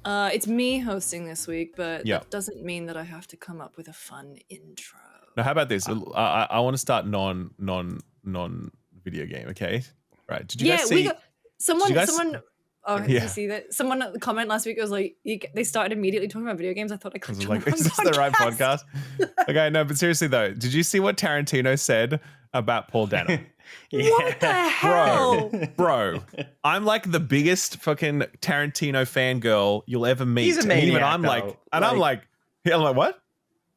It's me hosting this week, but Yeah. that doesn't mean that I have to come up with a fun intro. Now, how about this? I want to start non video game. Okay, right? Did you guys see? We got someone. Oh, Yeah. did you see that? Someone at the comment last week was like, they started immediately talking about video games. I thought I clicked on Like, the wrong is this the right podcast? Okay, no, but seriously though, did you see what Tarantino said about Paul Dano? What the hell? Bro, I'm like the biggest fucking Tarantino fangirl you'll ever meet. He's a maniac, and even I'm I'm like, what?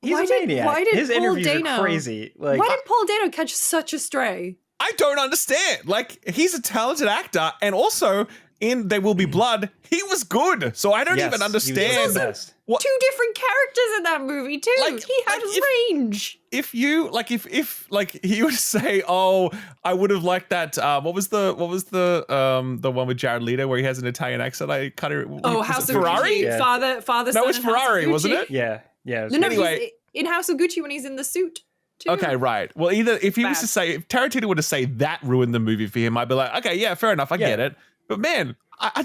He's a maniac. Why did His Paul interviews Dano, are crazy. why did Paul Dano catch such a stray? I don't understand. Like, he's a talented actor, and also in There Will Be Blood, he was good. So I don't even understand. What? Two different characters in that movie too. Like, he had range. If you if he would say, "Oh, I would have liked that." What was the one with Jared Leto where he has an Italian accent? I can't. House of Ferrari. Gucci. Father. No, it was Ferrari, wasn't it? Yeah. No. Anyway, in House of Gucci when he's in the suit. Too. Okay, right. Well, either if he was to say, if Tarantino were to say that ruined the movie for him, I'd be like, okay, yeah, fair enough, I get it. But man, I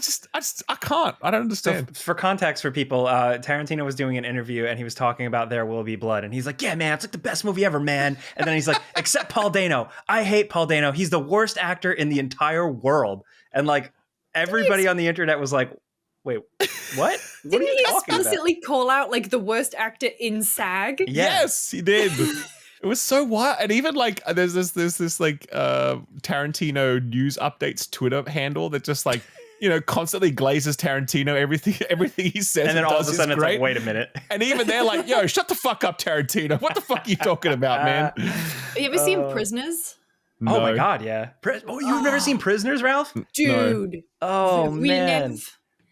can't. I don't understand. So for context for people, Tarantino was doing an interview and he was talking about There Will Be Blood. And he's like, yeah, man, it's like the best movie ever, man. And then he's like, except Paul Dano. I hate Paul Dano. He's the worst actor in the entire world. And like everybody on the internet was like, wait, what? Didn't he explicitly call out like the worst actor in SAG? Yes, he did. It was so wild. And even like there's this like Tarantino news updates Twitter handle that just like, constantly glazes Tarantino everything he says. And then all of a sudden it's like, wait a minute. And even they're like, yo, shut the fuck up, Tarantino. What the fuck are you talking about, man? Have you ever seen Prisoners? No. Oh my God, yeah. You've never seen Prisoners, Ralph? Dude. No. Oh, man.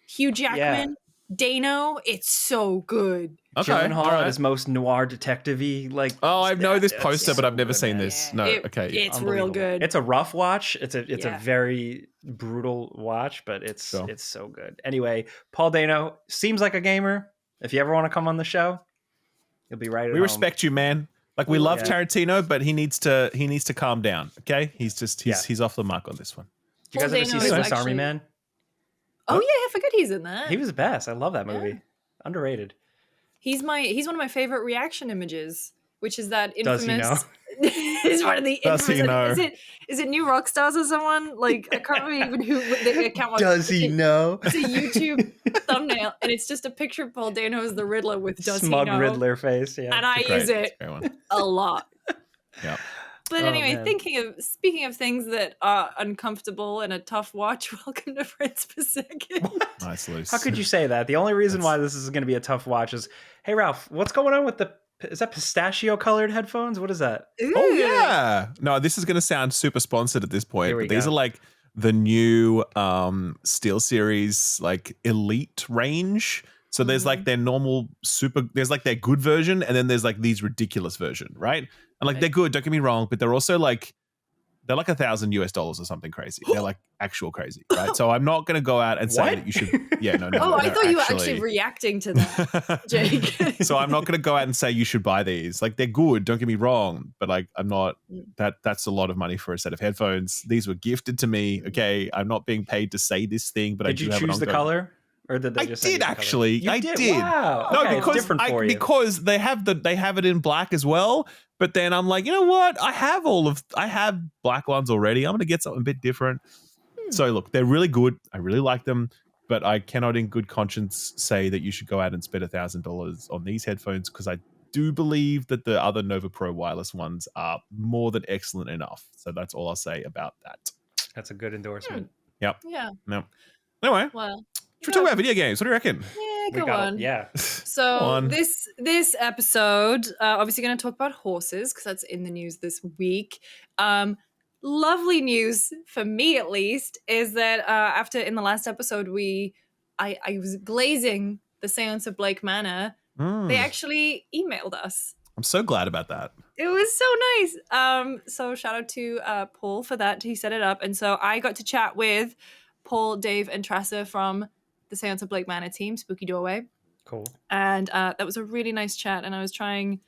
Hugh Jackman. Dano, it's so good. Okay, Gyllenhaal at his most noir detective-y, like. Oh, I know this poster, but I've never seen this. No, okay, it's real good. It's a rough watch. It's a very brutal watch, but it's so good. Anyway, Paul Dano seems like a gamer. If you ever want to come on the show, you'll be right. We respect you, man. Like we love Tarantino, but he needs to calm down. Okay, he's off the mark on this one. Did you guys ever see Swiss Army Man? Oh yeah, I forgot he's in that. He was the best. I love that movie. Yeah. Underrated. He's one of my favorite reaction images, which is that infamous. Does he know? Is one of the infamous. Does he know? Is it New Rockstars or someone? Like I can't remember even who the account was. Does he know? It's a YouTube thumbnail, and it's just a picture of Paul Dano as the Riddler with "Does he know?" Smug Riddler face. Yeah, and I use it a lot. Yeah. But anyway, speaking of things that are uncomfortable and a tough watch, welcome to Friends Per Second. Nice, Luce. How could you say that? The only reason why this is going to be a tough watch is, hey, Ralph, what's going on with is that pistachio-colored headphones? What is that? Ooh. Oh, yeah. No, this is going to sound super sponsored at this point, but these are like the new SteelSeries like Elite range. So there's like their normal there's like their good version, and then there's like these ridiculous version, right? And like they're good, don't get me wrong, but they're also like they're like $1,000 or something crazy. They're like actual crazy, right? So I'm not going to go out and say that you should. Yeah, no. Oh, I thought you were actually reacting to that, Jake. So I'm not going to go out and say you should buy these. Like they're good, don't get me wrong, but like I'm not. That's a lot of money for a set of headphones. These were gifted to me. Okay, I'm not being paid to say this thing, but did you choose the color? Or did they just I did actually. I did. Wow. No, okay, because it's different for you. Because they have it in black as well. But then I'm like, you know what? I have black ones already. I'm gonna get something a bit different. So look, they're really good. I really like them, but I cannot in good conscience say that you should go out and spend $1,000 on these headphones because I do believe that the other Nova Pro wireless ones are more than excellent enough. So that's all I'll say about that. That's a good endorsement. Yep. Yeah. No. Anyway. Well. Should we talk about video games? What do you reckon? Yeah, go on. Yeah. So this episode, obviously going to talk about horses because that's in the news this week. Lovely news for me, at least, is that after in the last episode I was glazing the Seance of Blake Manor. They actually emailed us. I'm so glad about that. It was so nice. So shout out to Paul for that. He set it up, and so I got to chat with Paul, Dave, and Treasa from the Seance of Blake Manor team, Spooky Doorway. Cool. And that was a really nice chat, and I was trying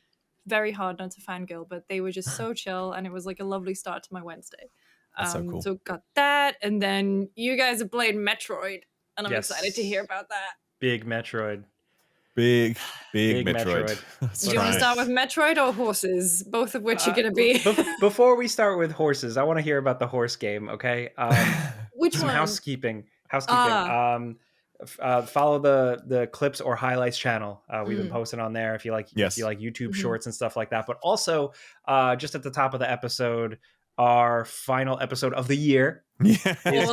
very hard not to fangirl, but they were just so chill, and it was like a lovely start to my Wednesday. That's so cool. So got that, and then you guys have played Metroid, and I'm excited to hear about that. Big Metroid. Big Metroid. Do you want to start with Metroid or horses? Both of which are going to be. Before we start with horses, I want to hear about the horse game. Okay. Which some one? Housekeeping. Follow the clips or highlights channel. We've been posting on there if you like YouTube shorts and stuff like that. But also, just at the top of the episode, our final episode of the year. A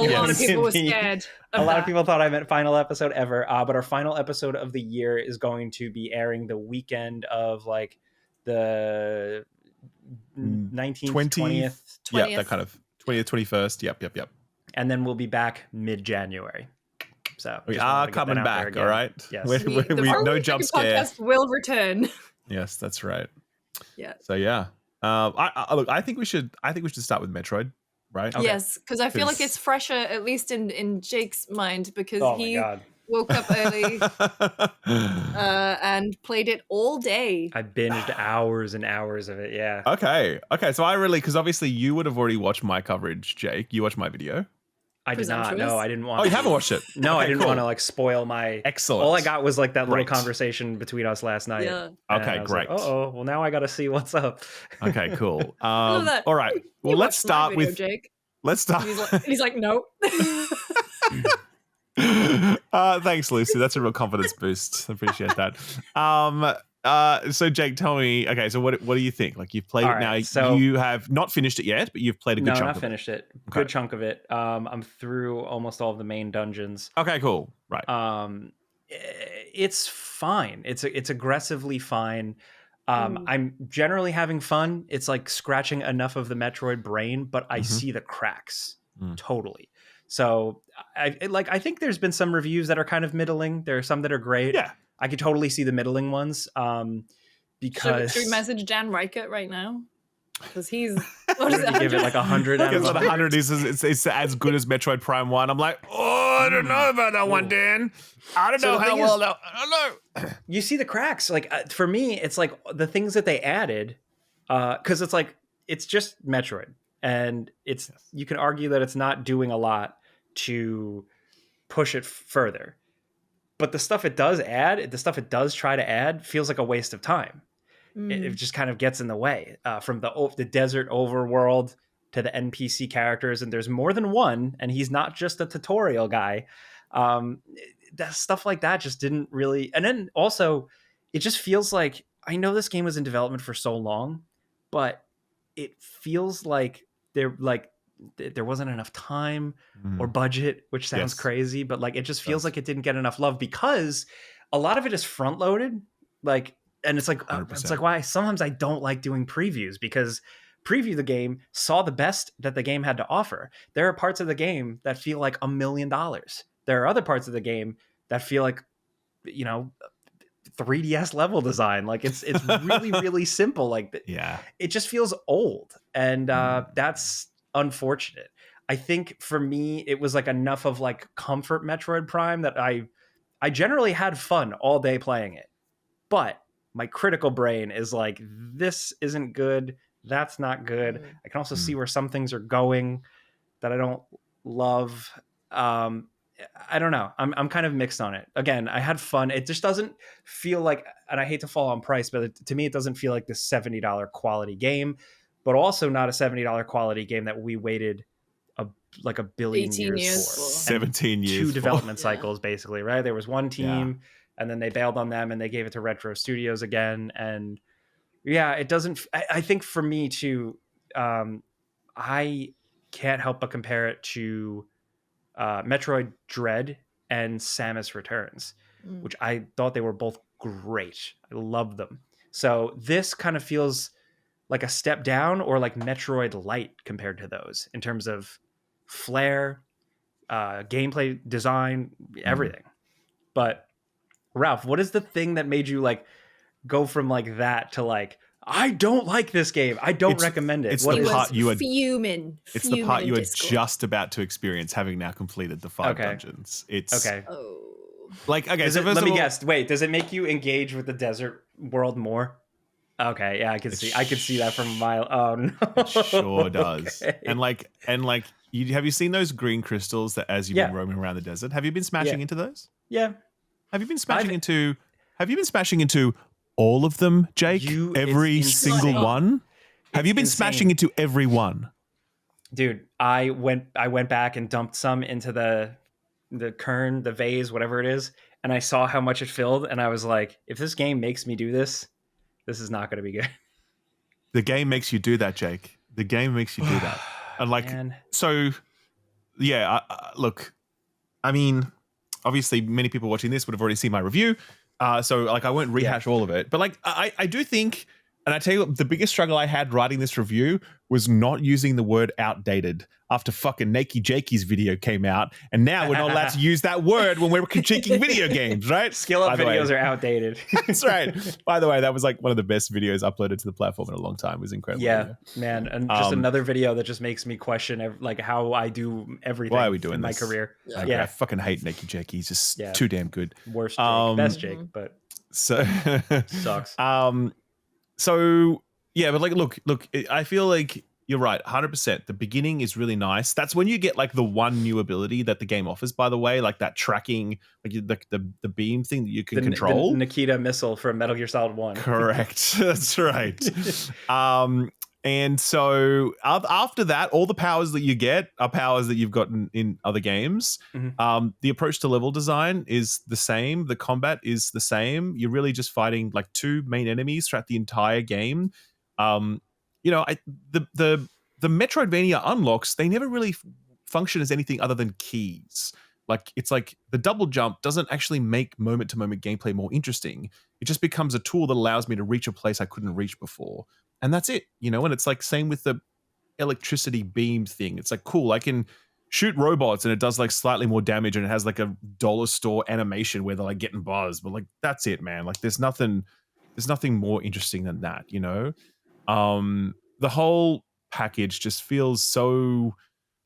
lot of people were scared. A lot of people thought I meant final episode ever. But our final episode of the year is going to be airing the weekend of like the 19th, 20th. Yeah, that kind of 20th, 21st. Yep. And then we'll be back mid-January. So we are coming back, all right? Yes. We no jump scare. Podcast will return. Yes, that's right. Yeah. So yeah. I think we should start with Metroid, right? Okay. Yes, because I feel like it's fresher, at least in Jake's mind, because he woke up early and played it all day. I binged hours and hours of it. Yeah. Okay. So because obviously you would have already watched my coverage, Jake. You watched my video. I did not. No, I didn't want. Oh, you haven't watched it? No, I didn't want to like spoil my. Excellent. All I got was like that little conversation between us last night. Yeah. Okay, great. Like, well, now I got to see what's up. Okay, cool. All right. Well, let's start with Jake. Let's start. He's like, no. Thanks, Lucy. That's a real confidence boost. I appreciate that. So Jake, tell me. Okay, so what do you think? Like you've played it now. So you have not finished it yet, but you've played a good chunk. No, not finished it. Good chunk of it. I'm through almost all of the main dungeons. Okay, cool. Right. It's fine. It's aggressively fine. I'm generally having fun. It's like scratching enough of the Metroid brain, but I see the cracks totally. So I think there's been some reviews that are kind of middling. There are some that are great. Yeah. I could totally see the middling ones. Because should we message Dan Reichert right now? Because he's give it like 100 out of 100. It's as good as Metroid Prime 1. I'm like, I don't know about that one, Dan. I don't know how well that. I don't know. You see the cracks. Like for me, it's like the things that they added, because it's like it's just Metroid, and you can argue that it's not doing a lot to push it further. But the stuff it does add, the stuff it does try to add, feels like a waste of time. It just kind of gets in the way from the desert overworld to the NPC characters. And there's more than one, and he's not just a tutorial guy. That stuff like that just didn't really. And then also, it just feels like, I know this game was in development for so long, but it feels like there wasn't enough time or budget, which sounds crazy, but like it just feels like it didn't get enough love because a lot of it is front loaded. And it's like 100%. It's like why sometimes I don't like doing previews, because preview the game, saw the best that the game had to offer. There are parts of the game that feel like $1 million. There are other parts of the game that feel like 3DS level design. Like it's really really simple. Like it just feels old, and that's unfortunate. I think for me it was like enough of like comfort Metroid Prime that I generally had fun all day playing it, but my critical brain is like, this isn't good, that's not good. I can also see where some things are going that I don't love. I don't know. I'm kind of mixed on it. Again, I had fun. It just doesn't feel like, and I hate to fall on price, but to me it doesn't feel like this $70 quality game, but also not a $70 quality game that we waited like a billion years for. 17 years. 2 development cycles, basically, right? There was one team, and then they bailed on them, and they gave it to Retro Studios again. And it doesn't. I think for me too, I can't help but compare it to Metroid Dread and Samus Returns, which I thought they were both great. I loved them. So this kind of feels like a step down, or like Metroid Light compared to those in terms of flair, gameplay design, everything. But Ralph, what is the thing that made you like go from like that to like, I don't like this game, I don't recommend it? It's the part you are fuming. It's the part you are just about to experience, having now completed the 5 dungeons. It's okay. Like, okay, let me guess. Wait, does it make you engage with the desert world more? Okay, yeah, I can see that from a mile. Oh no, it sure does. Okay. And like, have you seen those green crystals that as you've been roaming around the desert? Have you been smashing into those? Yeah. Have you been smashing into all of them, Jake? Every single one? Have you been smashing into every one? Dude, I went back and dumped some into the kern, the vase, whatever it is, and I saw how much it filled, and I was like, if this game makes me do this, this is not going to be good. The game makes you do that, Jake. The game makes you do that. And like, so yeah, look, I mean, obviously many people watching this would have already seen my review. So like, I won't rehash all of it, but like, I do think, and I tell you what, the biggest struggle I had writing this review was not using the word outdated after fucking Nakey Jakey's video came out. And now we're not allowed to use that word when we're critiquing video games, right? Skill up videos are outdated. That's right. By the way, that was like one of the best videos uploaded to the platform in a long time. It was incredible. Yeah, man. And just another video that just makes me question like how I do everything. Why are we doing in my this? career? Yeah. I fucking hate Nakey Jakey. He's just too damn good. Worst Jake, best Jake, but so sucks. So yeah, but like, look, I feel like you're right, 100%. The beginning is really nice. That's when you get like the one new ability that the game offers, by the way, like that tracking, like the beam thing that you can control. The Nikita missile from Metal Gear Solid 1. Correct. That's right. And so after that, all the powers that you get are powers that you've gotten in other games. Mm-hmm. The approach to level design is the same. The combat is the same. You're really just fighting like two main enemies throughout the entire game. You know, the Metroidvania unlocks, they never really function as anything other than keys. Like, it's like the double jump doesn't actually make moment-to-moment gameplay more interesting. It just becomes a tool that allows me to reach a place I couldn't reach before. And that's it, you know? And it's like same with the electricity beam thing. It's like, cool, I can shoot robots and it does like slightly more damage and it has like a dollar store animation where they're like getting buzzed. But like, that's it, man. Like, there's nothing more interesting than that, you know? The whole package just feels so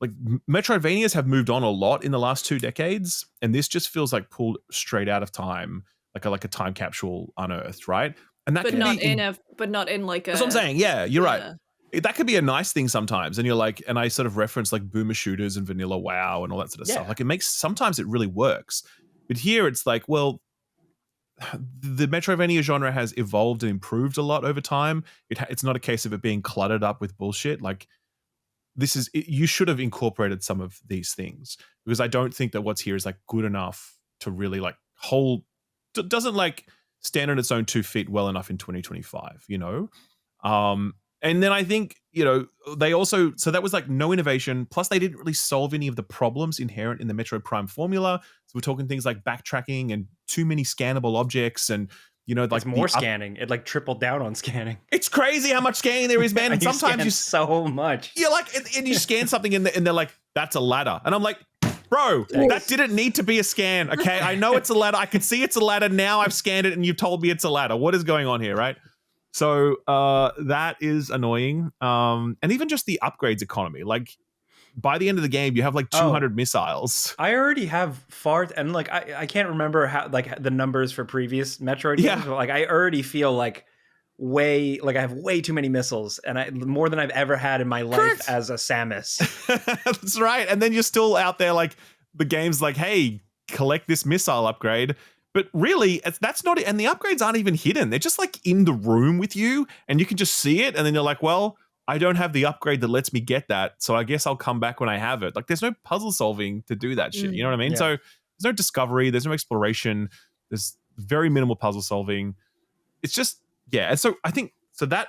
like Metroidvanias have moved on a lot in the last 2 decades, and this just feels like pulled straight out of time, like a time capsule unearthed, right? And that but not in like a. That's what I'm saying. Yeah, you're right. That could be a nice thing sometimes, and you're like, and I sort of reference like boomer shooters and vanilla WoW and all that sort of stuff. Like sometimes it really works, but here it's like, well, the Metroidvania genre has evolved and improved a lot over time. It's not a case of it being cluttered up with bullshit. Like, you should have incorporated some of these things, because I don't think that what's here is like good enough to really like doesn't like stand on its own 2 feet well enough in 2025, you know? And then I think, you know, so that was like no innovation. Plus they didn't really solve any of the problems inherent in the Metroid Prime formula. So we're talking things like backtracking and too many scannable objects, and you know, like more scanning. It like tripled down on scanning. It's crazy how much scanning there is, man. And sometimes you so much. You're like, and you scan something and they're like, that's a ladder. And I'm like, bro, that didn't need to be a scan. Okay. I know it's a ladder. I can see it's a ladder. Now I've scanned it and you've told me it's a ladder. What is going on here? Right. So that is annoying. And even just the upgrades economy, like by the end of the game, you have like 200 missiles. I already have and like, I can't remember how, like the numbers for previous Metroid games, but like I already feel like I have way too many missiles, and more than I've ever had in my life as a Samus. That's right. And then you're still out there like the game's like, hey, collect this missile upgrade. But really, that's not it. And the upgrades aren't even hidden. They're just like in the room with you and you can just see it. And then you're like, well, I don't have the upgrade that lets me get that. So I guess I'll come back when I have it. Like, there's no puzzle solving to do that shit. You know what I mean? Yeah. So there's no discovery. There's no exploration. There's very minimal puzzle solving. It's just, yeah. And so I think, so that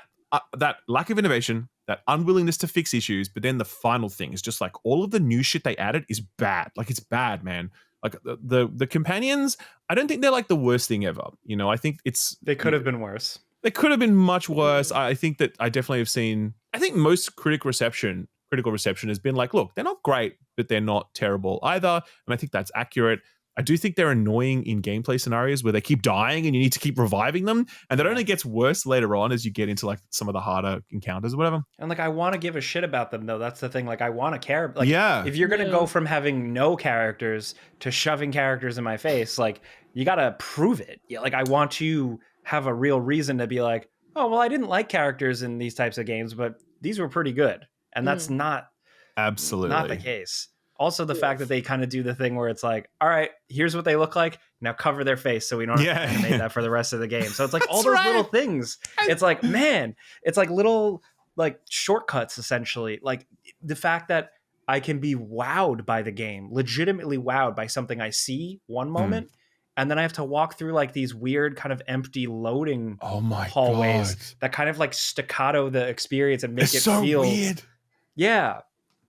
lack of innovation, that unwillingness to fix issues, but then the final thing is just like all of the new shit they added is bad. Like, it's bad, man. Like the companions, I don't think they're like the worst thing ever. You know, I think they could have been worse. They could have been much worse. I think that I definitely have seen, I think most critical reception has been like, look, they're not great, but they're not terrible either. And I think that's accurate. I do think they're annoying in gameplay scenarios where they keep dying and you need to keep reviving them. And that only gets worse later on as you get into like some of the harder encounters or whatever. And like, I want to give a shit about them though. That's the thing. Like, I want to care. Like, if you're going to go from having no characters to shoving characters in my face, like, you got to prove it. Yeah, like, I want to have a real reason to be like, oh, well, I didn't like characters in these types of games, but these were pretty good. And that's not absolutely not the case. Also, the fact that they kind of do the thing where it's like, all right, here's what they look like. Now cover their face so we don't have to animate that for the rest of the game. So it's like all those little things. It's like, man, it's like little like shortcuts essentially. Like the fact that I can be wowed by the game, legitimately wowed by something I see one moment. And then I have to walk through like these weird kind of empty loading hallways that kind of like staccato the experience and make it so feel weird. Yeah.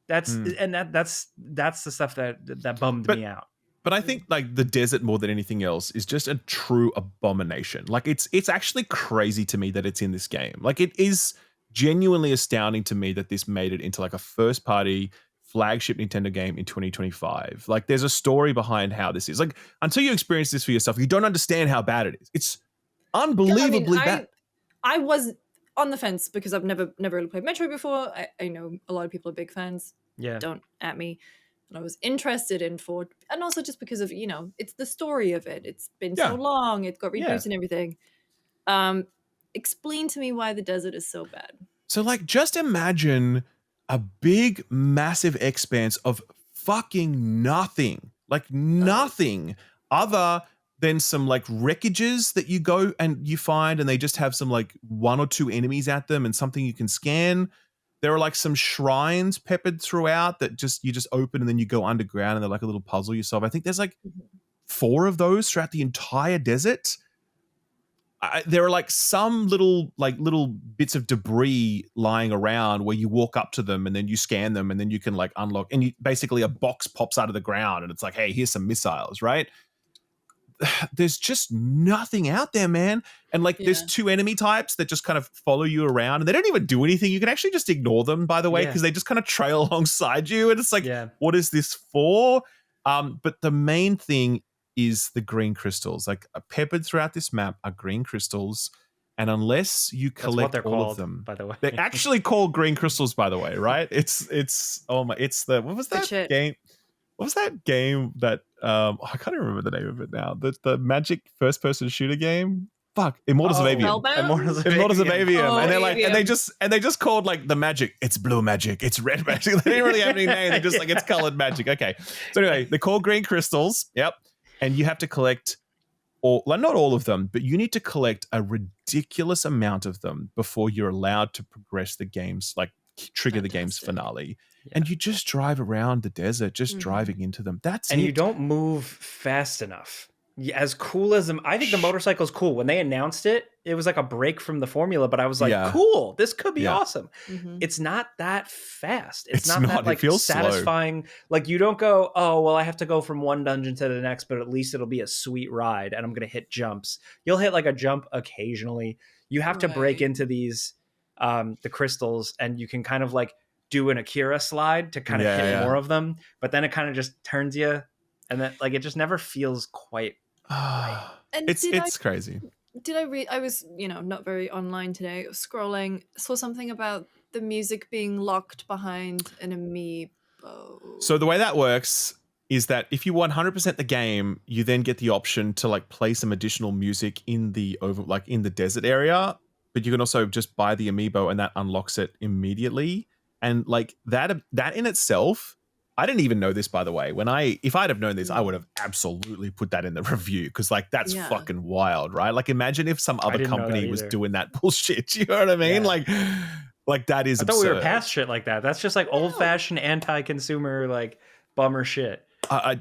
That's the stuff that bummed me out. But I think like the desert more than anything else is just a true abomination. Like it's actually crazy to me that it's in this game. Like it is genuinely astounding to me that this made it into like a first party flagship Nintendo game in 2025. Like there's a story behind how this is. Like until you experience this for yourself, you don't understand how bad it is. It's unbelievably bad. I was on the fence because I've never really played Metroid before. I know a lot of people are big fans. Yeah. Don't at me. And I was interested in 4, and also just because of, it's the story of it. It's been so long. It's got reboots and everything. Explain to me why the desert is so bad. So like just imagine a big, massive expanse of fucking nothing. Like nothing other than some like wreckages that you go and you find, and they just have some like 1 or 2 enemies at them and something you can scan. There are like some shrines peppered throughout that you just open and then you go underground and they're like a little puzzle you solve. I think there's like 4 of those throughout the entire desert. There are like some little bits of debris lying around where you walk up to them and then you scan them and then you can like unlock, and basically a box pops out of the ground and it's like, hey, here's some missiles, right? There's just nothing out there, man. And like there's 2 enemy types that just kind of follow you around and they don't even do anything. You can actually just ignore them, by the way, because they just kind of trail alongside you. And it's like, what is this for? But the main thing is the green crystals. Like peppered throughout this map are green crystals. And unless you collect all of them, by the way, they're actually called green crystals, by the way, right? It's what was that game? What was that game that I can't even remember the name of it now. The magic first person shooter game. Fuck, Immortals of Avium. Immortals of Avium. Oh, and they're like, Avium. and they just called like the magic. It's blue magic. It's red magic. They didn't really have any name. They're just like, it's colored magic. Okay. So anyway, they're called green crystals. Yep. And you have to collect not all of them, but you need to collect a ridiculous amount of them before you're allowed to progress the game's trigger the game's finale. And you just drive around the desert, just driving into them. That's it. And you don't move fast enough. As cool as I think the motorcycle's cool. When they announced it, it was like a break from the formula, but I was like, cool, this could be awesome. It's not that fast. It's not that like satisfying. Slow. Like you don't go, oh, well, I have to go from one dungeon to the next, but at least it'll be a sweet ride and I'm going to hit jumps. You'll hit like a jump occasionally. You have to break into these, the crystals, and you can kind of like do an Akira slide to kind of hit more of them, but then it kind of just turns you, and then like it just never feels quite right. And it's crazy. Did I read? I was not very online today. Scrolling, saw something about the music being locked behind an amiibo. So the way that works is that if you 100% the game, you then get the option to like play some additional music in the in the desert area, but you can also just buy the amiibo and that unlocks it immediately. And like that in itself, I didn't even know this, by the way. If I'd have known this, I would have absolutely put that in the review, because like that's fucking wild, right? Like imagine if some other company was doing that bullshit. You know what I mean? Yeah. Like that is absurd. I thought we were past shit like that. That's just like old-fashioned anti-consumer like bummer shit. I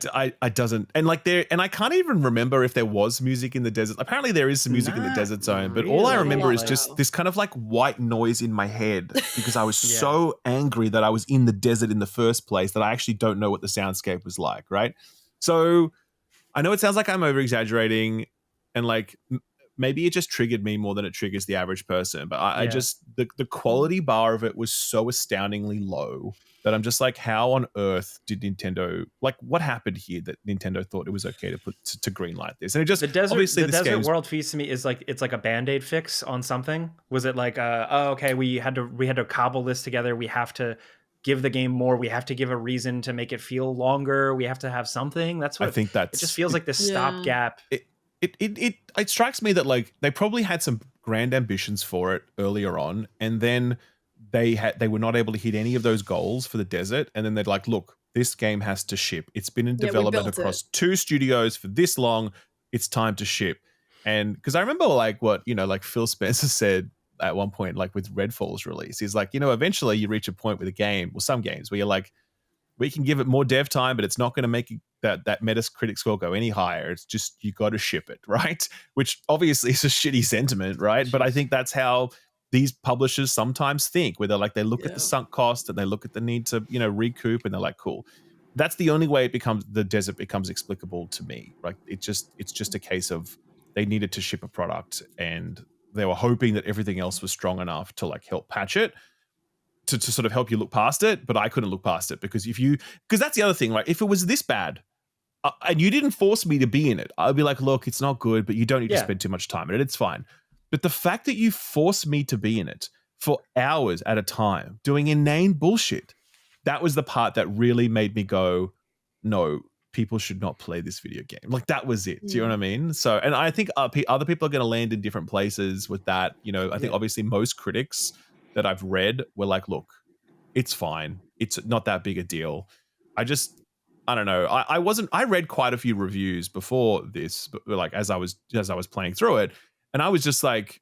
doesn't, and like and I can't even remember if there was music in the desert. Apparently there is some music in the desert zone, but all I remember is just this kind of like white noise in my head because I was so angry that I was in the desert in the first place that I actually don't know what the soundscape was like, right? So I know it sounds like I'm over exaggerating, and like maybe it just triggered me more than it triggers the average person, but I just the quality bar of it was so astoundingly low that I'm just like, how on earth did Nintendo, like what happened here that Nintendo thought it was okay to put to greenlight this? And it just, the desert, obviously the desert world feels to me is like, it's like a Band-Aid fix on something. Was it like, okay, we had to cobble this together. We have to give the game more. We have to give a reason to make it feel longer. We have to have something. That's what I think it just feels like this stopgap. It strikes me that like they probably had some grand ambitions for it earlier on, and then they were not able to hit any of those goals for the desert, and then they're like, look, this game has to ship. It's been in Yeah, we development built across it. 2 studios for this long. It's time to ship. And because I remember like what, like Phil Spencer said at one point, like with Redfall's release, he's like, eventually you reach a point with a game, or some games, where you're like, we can give it more dev time, but it's not going to make that Metacritic score go any higher. It's just, you got to ship it, right? Which obviously is a shitty sentiment, right? Jeez. But I think that's how these publishers sometimes think, where they're like, they look at the sunk cost and they look at the need to, recoup, and they're like, cool. That's the only way the desert becomes explicable to me. Like it's just a case of they needed to ship a product and they were hoping that everything else was strong enough to like help patch it. To sort of help you look past it, but I couldn't look past it because that's the other thing, right? If it was this bad and you didn't force me to be in it, I'd be like, look, it's not good, but you don't need to spend too much time in it. It's fine. But the fact that you forced me to be in it for hours at a time doing inane bullshit, that was the part that really made me go, no, people should not play this video game. Like that was it. Do you know what I mean? So, and I think other people are going to land in different places with that. I think obviously most critics that I've read were like, look, it's fine. It's not that big a deal. I don't know. I read quite a few reviews before this, but like as I was playing through it, and I was just like,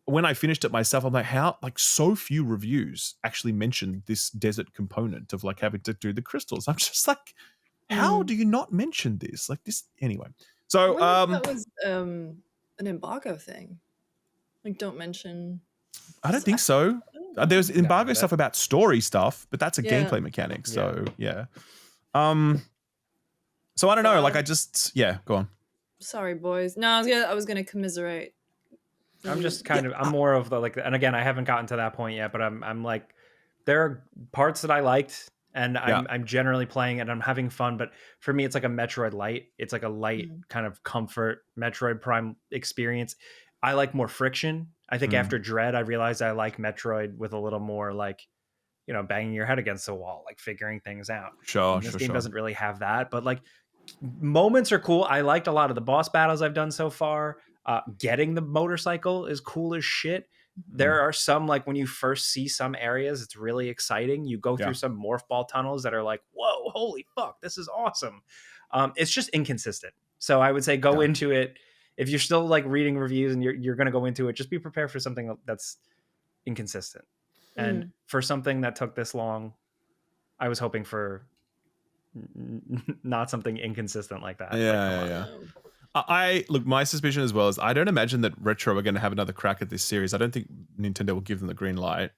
when I finished it myself, I'm like, how like so few reviews actually mentioned this desert component of like having to do the crystals. I'm just like, how do you not mention this? Like this anyway. So that was an embargo thing. Like don't mention. I don't think so. There's embargo stuff about story stuff, but that's a gameplay mechanic. So yeah. So I don't know. Like I just go on. Sorry, boys. No, I was gonna commiserate. I'm just kind of. I'm more of the like, and again, I haven't gotten to that point yet, but I'm like, there are parts that I liked, and I'm generally playing it and I'm having fun. But for me, it's like a Metroid light. It's like a light kind of comfort Metroid Prime experience. I like more friction. I think after Dread, I realized I like Metroid with a little more like, banging your head against the wall, like figuring things out. This game doesn't really have that, but like moments are cool. I liked a lot of the boss battles I've done so far. Getting the motorcycle is cool as shit. There are some, like when you first see some areas, it's really exciting. You go through some morph ball tunnels that are like, whoa, holy fuck, this is awesome. It's just inconsistent. So I would say go into it. If you're still like reading reviews and you're going to go into it, just be prepared for something that's inconsistent. And for something that took this long, I was hoping for not something inconsistent like that. Yeah. I look, my suspicion as well is I don't imagine that Retro are going to have another crack at this series. I don't think Nintendo will give them the green light.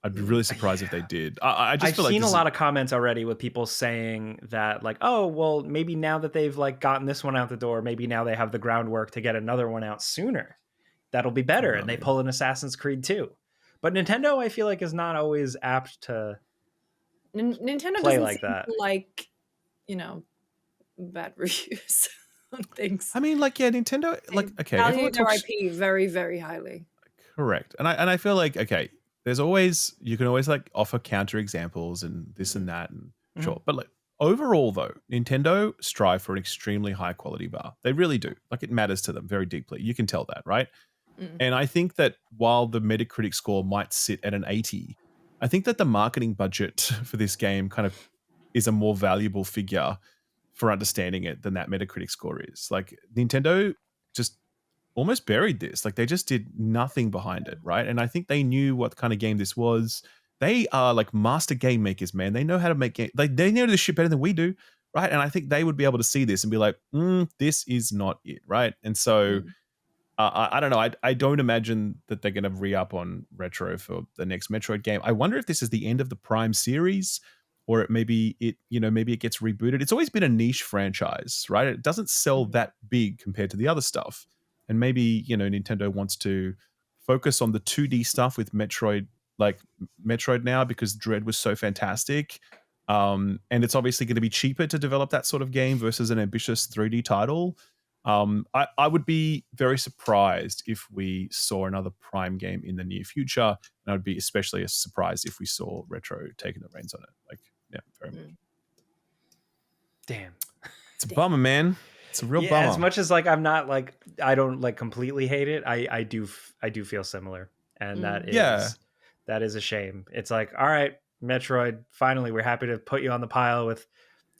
I'd be really surprised if they did. I've seen a lot of comments already with people saying that like, oh, well, maybe now that they've like gotten this one out the door, maybe now they have the groundwork to get another one out sooner. That'll be better. And they pull an Assassin's Creed 2. But Nintendo, I feel like, is not always apt to Nintendo play doesn't like seem that. Like, bad reviews on things. I mean, like, Nintendo, like, okay, value their IP very, very highly. Correct. And I feel like, okay, you can always like offer counter examples and this and that, and sure. But like overall though, Nintendo strive for an extremely high quality bar. They really do. Like it matters to them very deeply. You can tell that, right? And I think that while the Metacritic score might sit at an 80, I think that the marketing budget for this game kind of is a more valuable figure for understanding it than that Metacritic score is. Like Nintendo just almost buried this. Like they just did nothing behind it, right? And I think they knew what kind of game this was. They are like master game makers, man. They know how to make game. Like they know this shit better than we do, right? And I think they would be able to see this and be like, this is not it, right? And so I don't know. I don't imagine that they're going to re-up on Retro for the next Metroid game. I wonder if this is the end of the Prime series, or maybe it gets rebooted. It's always been a niche franchise, right? It doesn't sell that big compared to the other stuff. And maybe, Nintendo wants to focus on the 2D stuff with Metroid now because Dread was so fantastic. And it's obviously going to be cheaper to develop that sort of game versus an ambitious 3D title. I would be very surprised if we saw another Prime game in the near future. And I would be especially surprised if we saw Retro taking the reins on it. Like, yeah, very much. Damn. It's a bummer, man. It's a real bummer. As much as like I'm not like I don't like completely hate it. I do feel similar, and that is a shame. It's like, all right, Metroid, finally, we're happy to put you on the pile with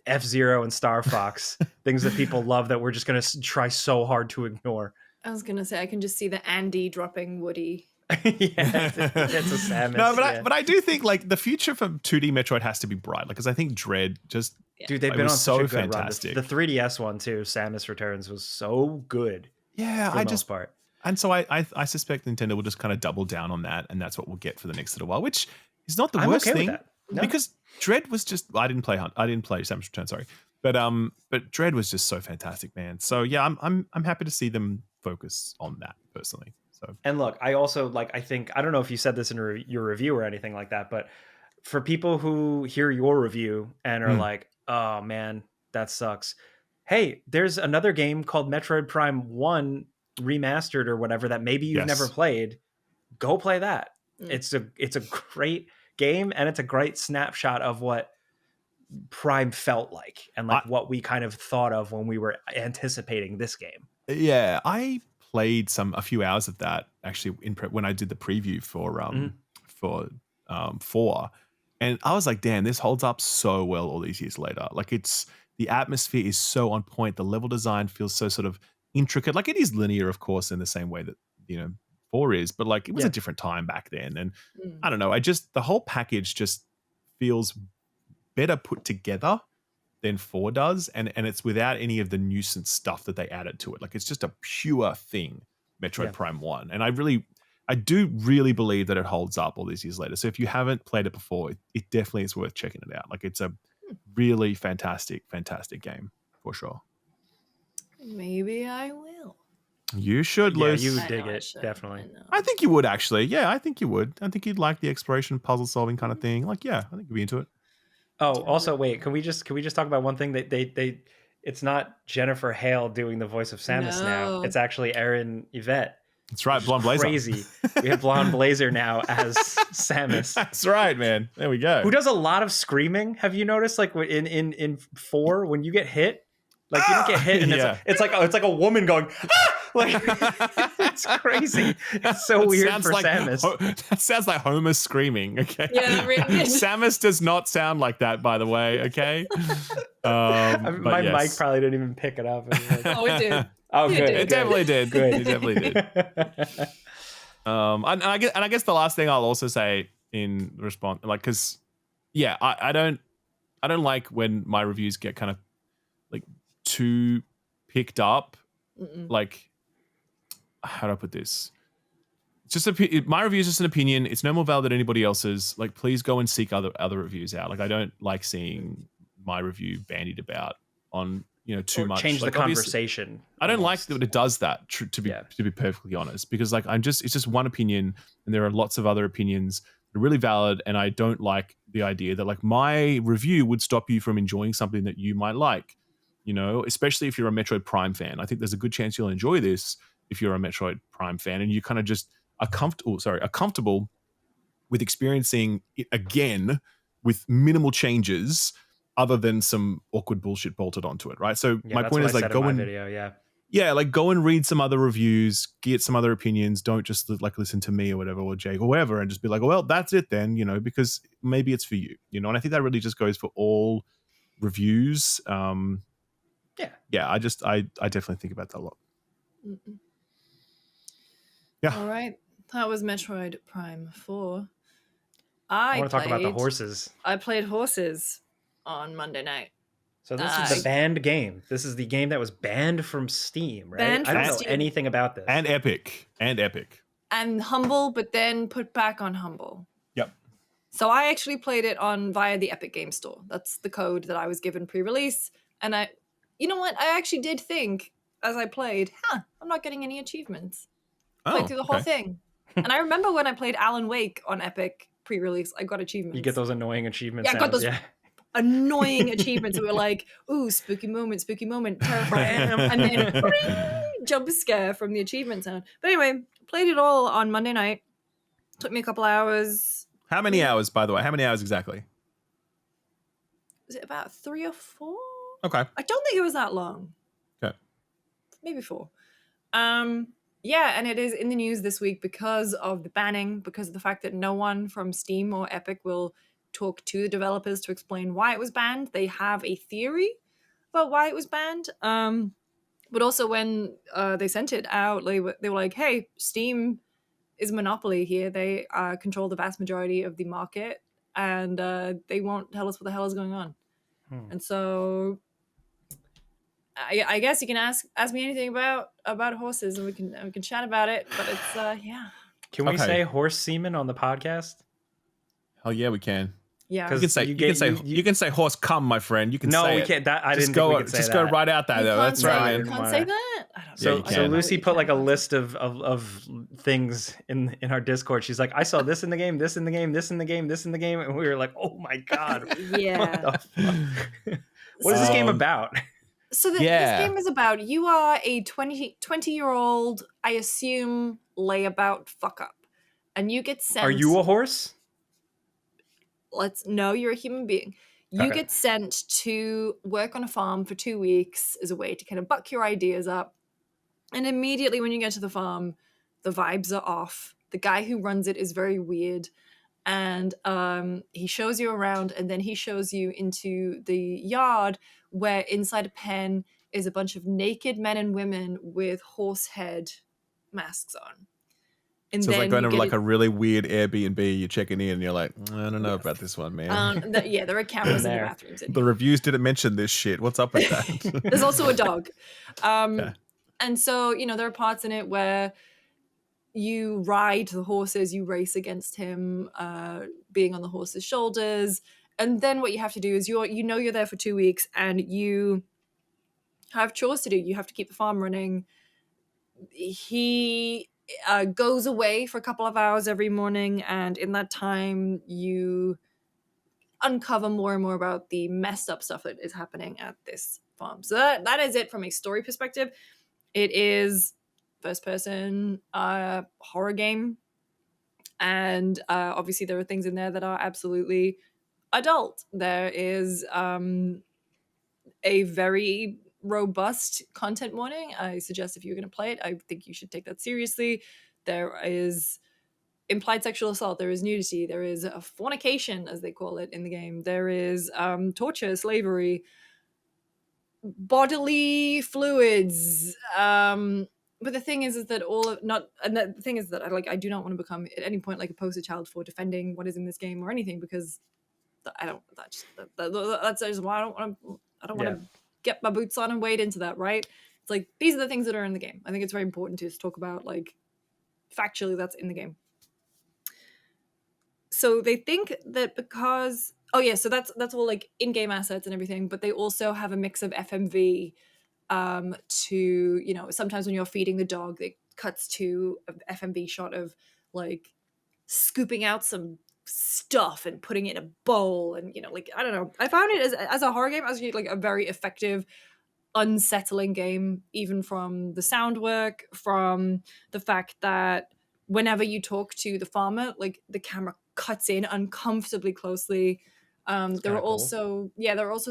F-Zero and Star Fox, things that people love that we're just going to try so hard to ignore. I was gonna say I can just see the Andy dropping Woody. Yeah, it's a Samus. No, but I do think like the future for 2D Metroid has to be bright, because I think Dread just dude, they've it been on was such so a good fantastic. run. The 3DS one too, Samus Returns, was so good. Yeah, for the most part. And so I suspect Nintendo will just kind of double down on that, and that's what we'll get for the next little while, which is not the worst okay thing. with that. No. Because Dread was just I didn't play Samus Return, sorry. But Dread was just so fantastic, man. So yeah, I'm happy to see them focus on that personally. So and look, I also I think I don't know if you said this in your review or anything like that, but for people who hear your review and are like, oh man, that sucks. Hey, there's another game called Metroid Prime 1 remastered or whatever that maybe you've never played. Go play that. It's a great game, and it's a great snapshot of what Prime felt like and what we kind of thought of when we were anticipating this game. Yeah, I played a few hours of that actually when I did the preview for 4, and I was like, damn, this holds up so well all these years later. Like the atmosphere is so on point. The level design feels so sort of intricate. Like it is linear, of course, in the same way that 4 is, but like it was a different time back then. And I don't know, the whole package just feels better put together than 4 does, and it's without any of the nuisance stuff that they added to it. Like it's just a pure thing, Metroid Prime 1. And I do really believe that it holds up all these years later. So if you haven't played it before, it definitely is worth checking it out. Like it's a really fantastic game for sure. Maybe I will. You should, Luce. You would dig it, definitely. I think you would actually. Yeah, I think you would. I think you'd like the exploration, puzzle solving kind of thing. Like, yeah, I think you'd be into it. Oh, also, wait, can we just talk about one thing that they it's not Jennifer Hale doing the voice of Samus now. It's actually Erin Yvette. That's right, Blonde Blazer. Crazy. We have Blonde Blazer now as Samus. That's right, man. There we go. Who does a lot of screaming? Have you noticed? Like in 4, when you get hit, like you don't get hit, and it's like a woman going. Ah! Like it's crazy. It's so weird for Samus. That sounds like Homer screaming. Okay. Yeah, really. Samus does not sound like that, by the way. Okay. My mic probably didn't even pick it up. Oh, it did. Oh, good. It definitely did. Good. It definitely did. And I guess the last thing I'll also say in response, like, because I don't like when my reviews get kind of like too picked up. Like, how do I put this? It's just my review is just an opinion. It's no more valid than anybody else's. Like, please go and seek other reviews out. Like, I don't like seeing my review bandied about on too much. Change like, the conversation. I don't like that it does that. To be perfectly honest, because like it's just one opinion, and there are lots of other opinions that are really valid. And I don't like the idea that like my review would stop you from enjoying something that you might like. Especially if you're a Metroid Prime fan. I think there's a good chance you'll enjoy this if you're a Metroid Prime fan and you kind of just are comfortable with experiencing it again with minimal changes other than some awkward bullshit bolted onto it, right? So my point is like go and read some other reviews, get some other opinions. Don't just like listen to me or whatever, or Jake or whatever, and just be like, well, that's it then, because maybe it's for you, And I think that really just goes for all reviews. I definitely think about that a lot. Yeah. All right. That was Metroid Prime 4. I want to talk about the horses. I played horses on Monday night. So this is the banned game. This is the game that was banned from Steam, right? I don't know anything about this. And Epic. And Humble, but then put back on Humble. Yep. So I actually played it via the Epic Game Store. That's the code that I was given pre-release. And you know what? I actually did think as I played, I'm not getting any achievements. Played through the whole thing. And I remember when I played Alan Wake on Epic pre-release, I got achievements. You get those annoying achievements. Yeah, I got those annoying achievements. We were like, ooh, spooky moment, terrifying. And then jump scare from the achievement sound. But anyway, played it all on Monday night. Took me a couple hours. How many hours, by the way? How many hours exactly? Was it about 3 or 4? Okay. I don't think it was that long. Okay. Maybe 4. Yeah, and it is in the news this week because of the banning, because of the fact that no one from Steam or Epic will talk to the developers to explain why it was banned. They have a theory about why it was banned. But also when they sent it out, they were like, hey, Steam is a monopoly here. They control the vast majority of the market, and they won't tell us what the hell is going on. And so I guess you can ask me anything about horses, and we can chat about it. But it's yeah. Can we say horse semen on the podcast? Oh yeah, we can. Yeah, you can say horse cum, my friend. You can say we it. can't. That I didn't think we could say just that. go right out there. Though. That's right. You can't say that. I don't So, know. so Lucy put like a list of things in our Discord. She's like, I saw this in the game, this in the game, this in the game, this in the game, and we were like, oh my god, yeah. What the fuck? What is this game about? So this game is about, you are a 20-year-old, I assume, layabout fuck up, and you get sent. Are you a horse? No, you're a human being. You get sent to work on a farm for 2 weeks as a way to kind of buck your ideas up. And immediately when you get to the farm, the vibes are off. The guy who runs it is very weird. And he shows you around, and then he shows you into the yard where inside a pen is a bunch of naked men and women with horse head masks on. And so it's then like going to like a really weird Airbnb. You're checking in and you're like, I don't know about this one, man. There are cameras in the bathrooms. The reviews didn't mention this shit. What's up with that? There's also a dog. And so, there are parts in it where you ride the horses, you race against him, being on the horse's shoulders. And then what you have to do is you're there for 2 weeks, and you have chores to do. You have to keep the farm running. He goes away for a couple of hours every morning, and in that time you uncover more and more about the messed up stuff that is happening at this farm. So that is it from a story perspective. It is first person horror game, and obviously there are things in there that are absolutely adult. There is a very robust content warning. I suggest if you're going to play it, I think you should take that seriously. There is implied sexual assault, there is nudity, there is a fornication, as they call it in the game, there is torture, slavery, bodily fluids. But the thing is that the thing is that I do not want to become at any point like a poster child for defending what is in this game or anything, because that's just why I don't want to get my boots on and wade into that, right? It's like, these are the things that are in the game. I think it's very important to just talk about, like, factually that's in the game. So they think that because so that's all like in-game assets and everything, but they also have a mix of FMV to, sometimes when you're feeding the dog, it cuts to an FMV shot of like scooping out some stuff and putting it in a bowl, and I don't know, I found it as a horror game actually like a very effective, unsettling game, even from the sound work, from the fact that whenever you talk to the farmer, like the camera cuts in uncomfortably closely. There are also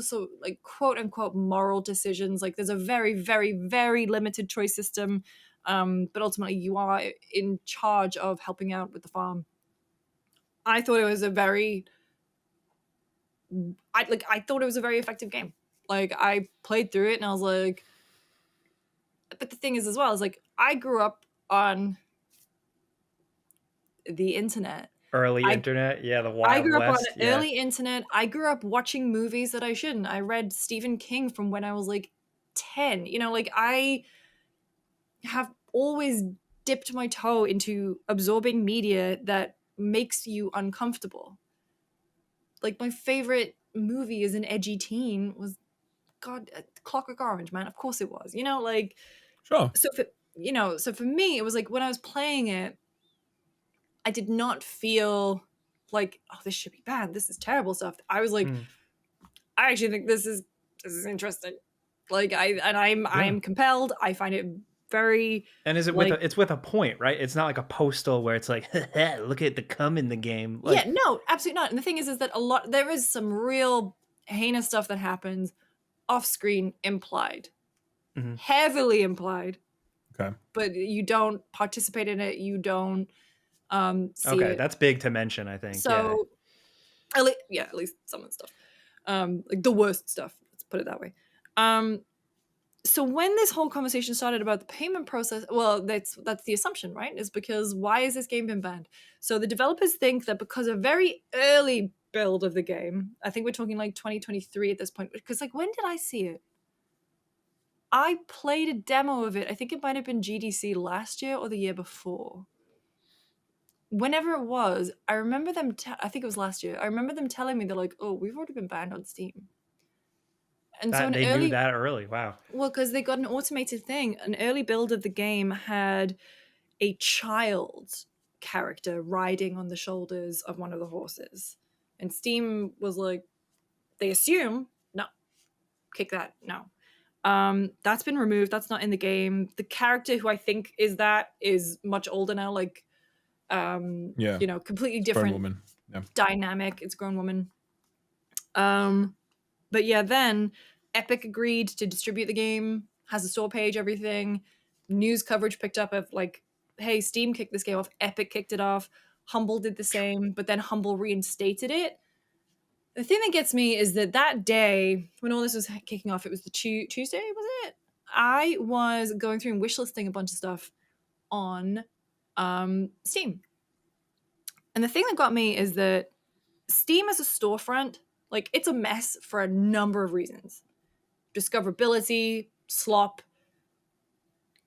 so like quote unquote moral decisions. Like there's a very, very, very limited choice system, but ultimately you are in charge of helping out with the farm. I thought it was a very effective game. Like I played through it and I was like, but the thing is as well, is like I grew up on the internet. Internet, the Wild I grew up West, on early internet. I grew up watching movies that I shouldn't. I read Stephen King from when I was like 10. Like I have always dipped my toe into absorbing media that makes you uncomfortable. Like my favorite movie as an edgy teen was Clockwork Orange, man. Of course it was. Sure. So for me, it was like when I was playing it, I did not feel like, oh, this should be bad, this is terrible stuff. I was like, I actually think this is interesting. Like I'm compelled. I find it very. And is it it's with a point, right? It's not like a postal where it's like, look at the cum in the game. Like, yeah, no, absolutely not. And the thing is that there is some real heinous stuff that happens off screen, implied, heavily implied. Okay. But you don't participate in it. You don't see it. That's big to mention, I think. So At least some of the stuff. Like the worst stuff. Let's put it that way. So when this whole conversation started about the payment process, well, that's the assumption, right? Is because why has this game been banned? So the developers think that because a very early build of the game, I think we're talking like 2023 at this point, because like when did I see it? I played a demo of it. I think it might have been GDC last year or the year before. Whenever it was, I remember them, I think it was last year, I remember them telling me, they're like, oh, we've already been banned on Steam. And so they knew that early. Wow. Well, because they got an automated thing. An early build of the game had a child character riding on the shoulders of one of the horses. And Steam was like, they assume, no, kick that, no. That's been removed. That's not in the game. The character who I think is much older now, like, you know, completely different woman. Yeah. dynamic. It's a grown woman. But yeah, then Epic agreed to distribute the game, has a store page, everything. News coverage picked up of like, hey, Steam kicked this game off, Epic kicked it off, Humble did the same, but then Humble reinstated it. The thing that gets me is that day, when all this was kicking off, it was the Tuesday, was it? I was going through and wishlisting a bunch of stuff on Steam. And the thing that got me is that Steam as a storefront, like, it's a mess for a number of reasons. Discoverability, slop,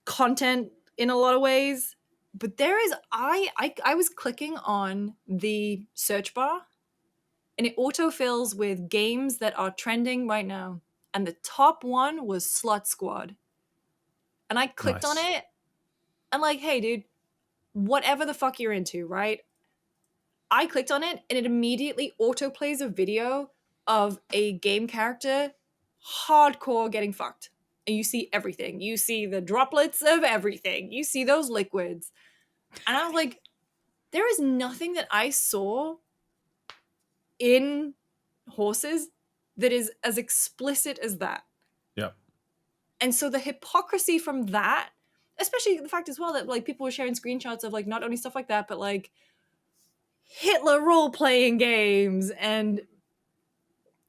content in a lot of ways. But there is, I was clicking on the search bar and it autofills with games that are trending right now. And the top one was Slut Squad. And I clicked on it and like, hey, dude, whatever the fuck you're into, right? I clicked on it and it immediately autoplays a video of a game character hardcore getting fucked. And you see everything. You see the droplets of everything. You see those liquids. And I was like, there is nothing that I saw in horses that is as explicit as that. Yep. And so the hypocrisy from that, especially the fact as well that like people were sharing screenshots of like not only stuff like that, but like Hitler role-playing games and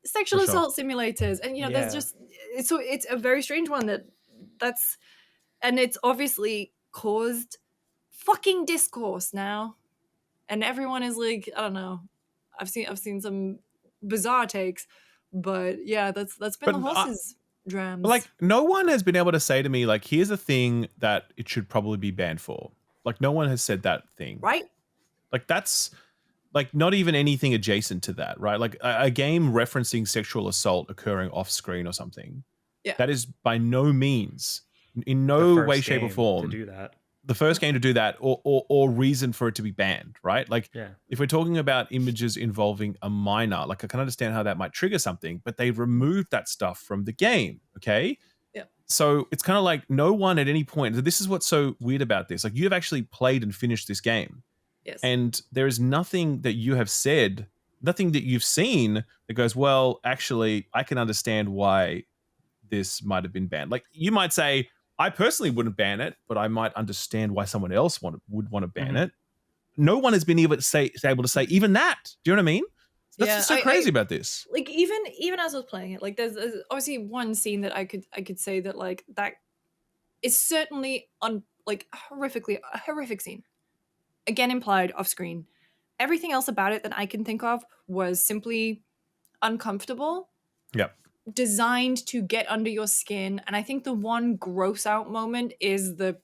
sexual assault simulators. And, you know, there's just, it's a very strange one and it's obviously caused fucking discourse now. And everyone is like, I don't know. I've seen some bizarre takes, but yeah, that's been the horses' drams. But like, no one has been able to say to me, like, here's a thing that it should probably be banned for. Like, no one has said that thing. Right? Like, that's like not even anything adjacent to that, right? Like a game referencing sexual assault occurring off screen or something. Yeah. That is by no means, in no way, shape, or form, to do that. The first game to do that, or reason for it to be banned, right? Like, if we're talking about images involving a minor, like I can understand how that might trigger something, but they removed that stuff from the game, okay? Yeah. So it's kind of like no one at any point, this is what's so weird about this, like you have actually played and finished this game. Yes. And there is nothing that you have said, nothing that you've seen that goes, well, actually, I can understand why this might have been banned. Like you might say, I personally wouldn't ban it, but I might understand why someone else would want to ban it. No one has been able to say even that. Do you know what I mean? That's what's so crazy about this. Like even as I was playing it, like there's obviously one scene that I could say that like that is certainly a horrific scene. Again, implied off screen. Everything else about it that I can think of was simply uncomfortable. Yep. Designed to get under your skin. And I think the one gross out moment is there's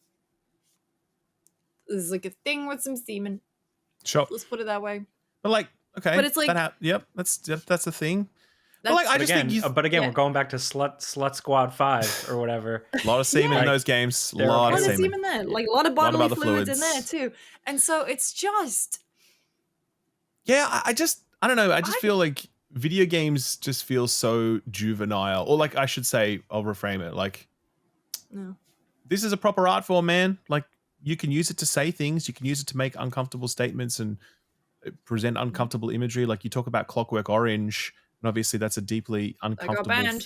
like a thing with some semen. Sure. Let's put it that way. But like, okay. But it's like, that's the thing. But like, I just think we're going back to Slut Squad 5 or whatever. A lot of semen in those games. A lot of semen there. Like a lot of bodily fluids in there too. And so it's just. Yeah, I don't know. I just feel like video games just feel so juvenile. Or like, I should say, I'll reframe it. Like, no. This is a proper art form, man. Like, you can use it to say things. You can use it to make uncomfortable statements and present uncomfortable imagery. Like you talk about Clockwork Orange. And obviously that's a deeply uncomfortable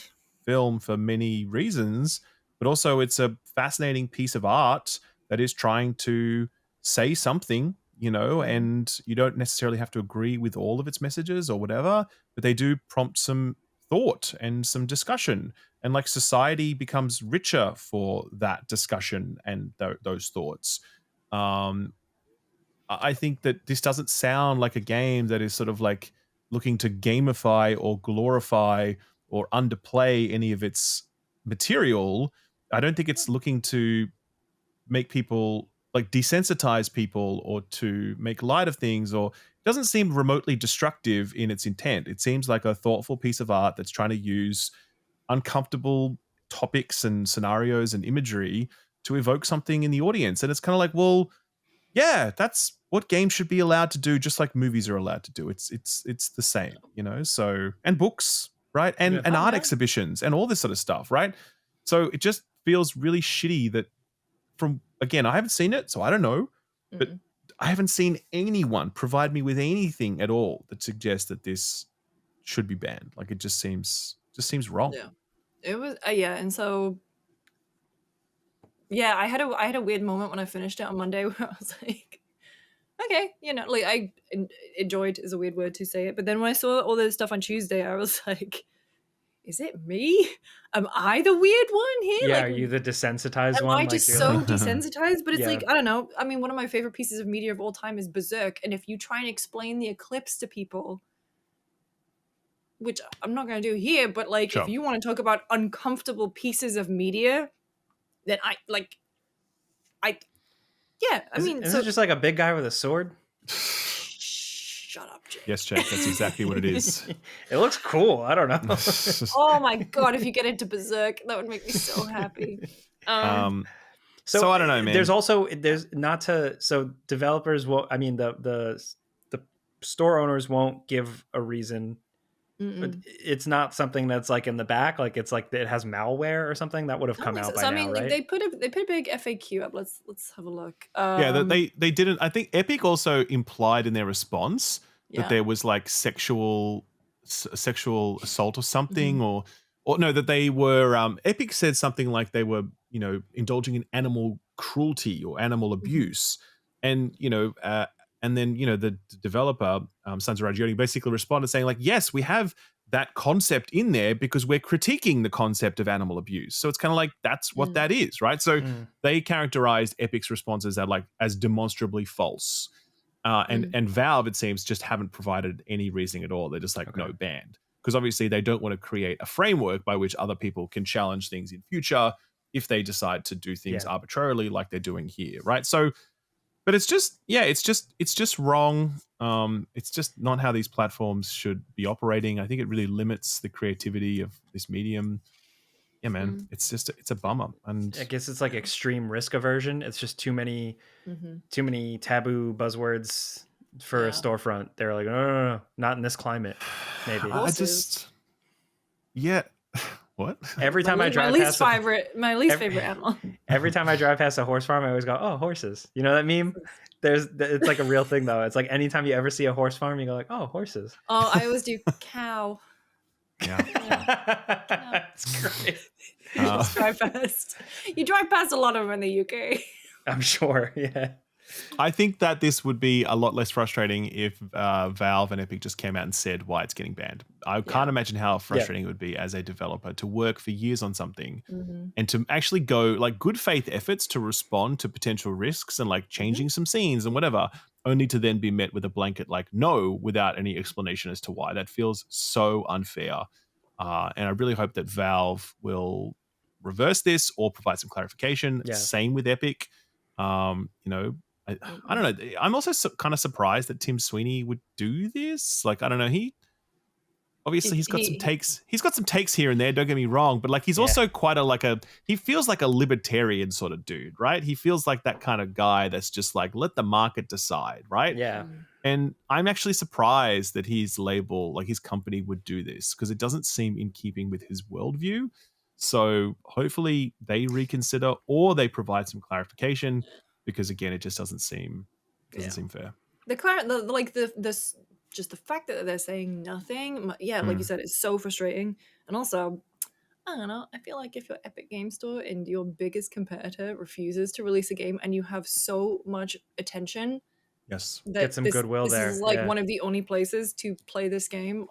film for many reasons, but also it's a fascinating piece of art that is trying to say something, and you don't necessarily have to agree with all of its messages or whatever, but they do prompt some thought and some discussion, and like society becomes richer for that discussion and those thoughts. I think that this doesn't sound like a game that is sort of like looking to gamify or glorify or underplay any of its material. I don't think it's looking to make people like desensitize people or to make light of things, or it doesn't seem remotely destructive in its intent. It seems like a thoughtful piece of art that's trying to use uncomfortable topics and scenarios and imagery to evoke something in the audience. And it's kind of like, well, yeah, that's what games should be allowed to do, just like movies are allowed to do. It's the same, So, and books, right? And art exhibitions and all this sort of stuff, right? So it just feels really shitty that again, I haven't seen it, so I don't know, but I haven't seen anyone provide me with anything at all that suggests that this should be banned. Like, it just seems wrong. Yeah, it was. And so, yeah, I had a weird moment when I finished it on Monday where I was like, okay, like I enjoyed is a weird word to say it, but then when I saw all this stuff on Tuesday, I was like, is it me? Am I the weird one here? Yeah, like, are you the desensitized am one? I just so desensitized? But it's Yeah. like, I don't know. I mean, one of my favorite pieces of media of all time is Berserk, and if you try and explain the eclipse to people, which I'm not going to do here, but like, Sure. if you want to talk about uncomfortable pieces of media, then I mean, is it just like a big guy with a sword? Shut up, Jake. Yes, Jake, that's exactly what it is. It looks cool. I don't know. Oh my god, if you get into Berserk, that would make me so happy. So I don't know, man. So developers will, I mean, the store owners won't give a reason. But it's not something that's like in the back, like it's like it has malware or something that would have come out by now, I mean, right? like they put a big FAQ up. Let's have a look. Yeah, they didn't. I think Epic also implied in their response that there was like sexual assault or something, or no, that they were. Epic said something like they were, indulging in animal cruelty or animal abuse, and and then the developer, Sons of Ragioni, basically responded saying like, yes, we have that concept in there because we're critiquing the concept of animal abuse. So it's kind of like that's what that is, right? So they characterized Epic's responses as demonstrably false. And Valve, it seems, just haven't provided any reasoning at all. They're just like, no, banned. Because obviously they don't want to create a framework by which other people can challenge things in future if they decide to do things arbitrarily like they're doing here, right? So, but it's just wrong. It's just not how these platforms should be operating. I think it really limits the creativity of this medium. Yeah, man, it's a bummer. And I guess it's like extreme risk aversion. It's just too many taboo buzzwords for a storefront. They're like, no, not in this climate. Maybe What? Every time I drive past my least favorite animal. Every time I drive past a horse farm, I always go, "Oh, horses." You know that meme? It's like a real thing though. It's like anytime you ever see a horse farm, you go like, "Oh, horses." Oh, I always do cow. Yeah. That's great. Just drive past. You drive past a lot of them in the UK. I'm sure. Yeah. I think that this would be a lot less frustrating if Valve and Epic just came out and said why it's getting banned. I can't imagine how frustrating it would be as a developer to work for years on something and to actually go like good faith efforts to respond to potential risks and like changing some scenes and whatever, only to then be met with a blanket like no without any explanation as to why. That feels so unfair. And I really hope that Valve will reverse this or provide some clarification. Yeah. Same with Epic. I don't know. I'm also kind of surprised that Tim Sweeney would do this. Like, I don't know. He's got some takes. He's got some takes here and there. Don't get me wrong, but like he's also quite he feels like a libertarian sort of dude, right? He feels like that kind of guy that's just like let the market decide, right? Yeah. And I'm actually surprised that his label, like his company, would do this because it doesn't seem in keeping with his worldview. So hopefully they reconsider or they provide some clarification. Because again, it just doesn't seem fair. Just the fact that they're saying nothing, like you said, it's so frustrating. And also, I don't know, I feel like if you're Epic Game Store and your biggest competitor refuses to release a game and you have so much attention Yes. that Get some goodwill this there. is like Yeah. one of the only places to play this game.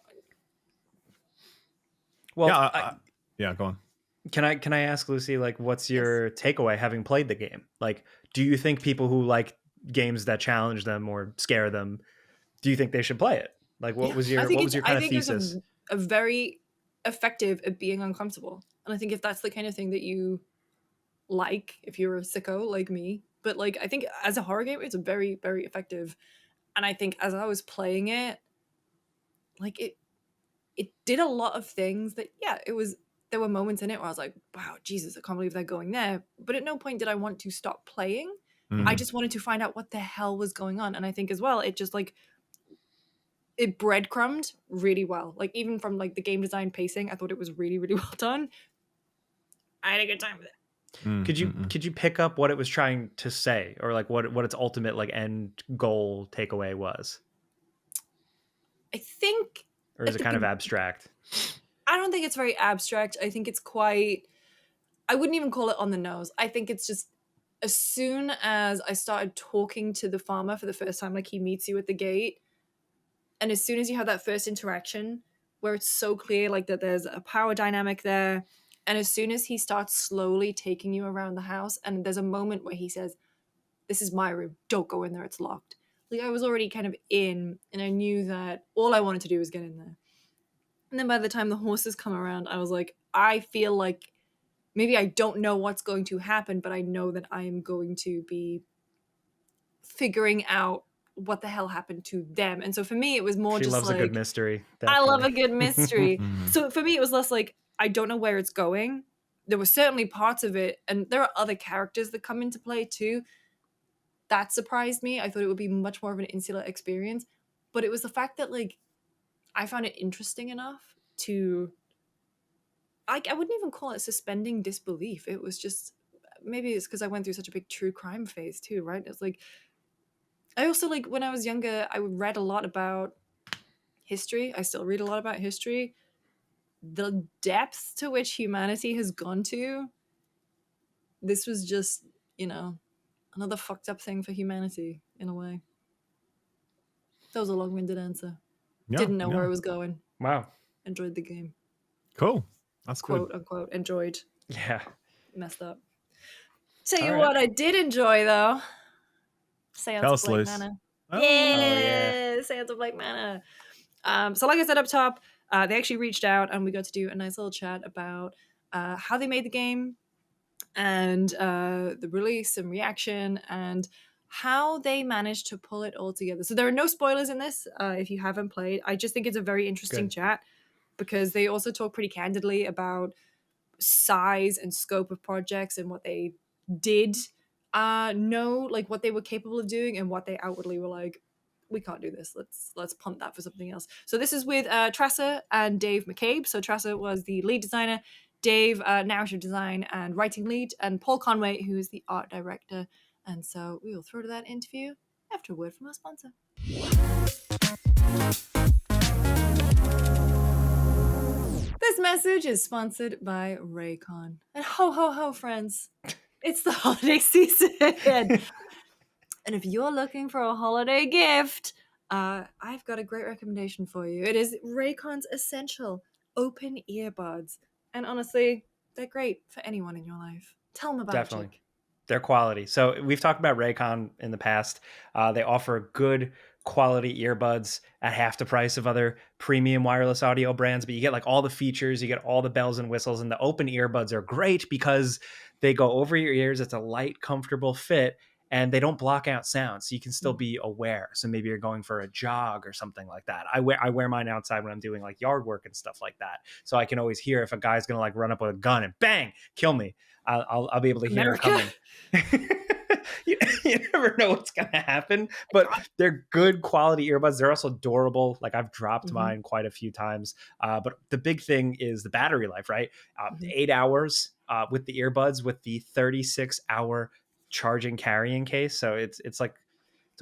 Well, Yeah, go on. can I ask Lucy, like, what's Yes. your takeaway having played the game? Like, do you think people who like games that challenge them or scare them, do you think they should play it? Like, what was your kind of thesis? A very effective at being uncomfortable. And I think if that's the kind of thing that you like, if you're a sicko like me, but like I think as a horror game, it's very, very effective. And I think as I was playing it, like it did a lot of things that, yeah, there were moments in it where I was like, wow, Jesus, I can't believe they're going there. But at no point did I want to stop playing. I just wanted to find out what the hell was going on. And I think as well, it just like it breadcrumbed really well. Like even from like the game design pacing, I thought it was really, really well done. I had a good time with it. Could you pick up what it was trying to say, or like what its ultimate like end goal takeaway was? I think, or is it kind of abstract? I don't think it's very abstract. I think it's quite, I wouldn't even call it on the nose. I think it's just as soon as I started talking to the farmer for the first time, like he meets you at the gate, and as soon as you have that first interaction where it's so clear like that there's a power dynamic there, and as soon as he starts slowly taking you around the house, and there's a moment where he says, "This is my room, don't go in there, it's locked." Like I was already kind of in, and I knew that all I wanted to do was get in there. And then by the time the horses come around, I was like, I feel like maybe I don't know what's going to happen, but I know that I am going to be figuring out what the hell happened to them. And so for me, it was more she just loves like, a good mystery. I love a good mystery. Mhm. So for me, it was less like, I don't know where it's going. There were certainly parts of it, and there are other characters that come into play too. That surprised me. I thought it would be much more of an insular experience, but it was the fact that like I found it interesting enough to, I wouldn't even call it suspending disbelief. It was just, maybe it's because I went through such a big true crime phase too, right? It's like, I also like when I was younger, I read a lot about history. I still read a lot about history. The depths to which humanity has gone to, this was just, another fucked up thing for humanity in a way. That was a long-winded answer. Yeah, Didn't know where yeah. it was going. Wow. Enjoyed the game. Cool. That's Quote good. unquote enjoyed. Yeah. Messed up. Tell you All right. what I did enjoy though. Seance Tell of us, Blake Liz. Manor. Oh. Yeah, Seance of Blake Manor. So like I said up top, they actually reached out and we got to do a nice little chat about how they made the game and the release and reaction and how they managed to pull it all together. So there are no spoilers in this if you haven't played. I just think it's a very interesting Good. chat because they also talk pretty candidly about size and scope of projects and what they did know, like what they were capable of doing and what they outwardly were like, we can't do this, let's punt that for something else. So this is with Treasa and Dave McCabe. So Treasa was the lead designer, Dave narrative design and writing lead, and Paul Conway, who is the art director. And so we will throw to that interview after a word from our sponsor. This message is sponsored by Raycon. And ho, ho, ho, friends. It's the holiday season. And if you're looking for a holiday gift, I've got a great recommendation for you. It is Raycon's Essential Open Earbuds. And honestly, they're great for anyone in your life. Tell them about Definitely. it, Jake. Their quality. So we've talked about Raycon in the past. They offer good quality earbuds at half the price of other premium wireless audio brands, but you get like all the features, you get all the bells and whistles, and the open earbuds are great because they go over your ears. It's a light, comfortable fit, and they don't block out sound, so you can still be aware. So maybe you're going for a jog or something like that. I wear mine outside when I'm doing like yard work and stuff like that, so I can always hear if a guy's gonna like run up with a gun and bang, kill me. I'll be able to hear it coming. you never know what's gonna happen, but they're good quality earbuds. They're also durable. Like I've dropped mine quite a few times. But the big thing is the battery life, right? 8 hours with the earbuds with the 36-hour charging carrying case. So it's a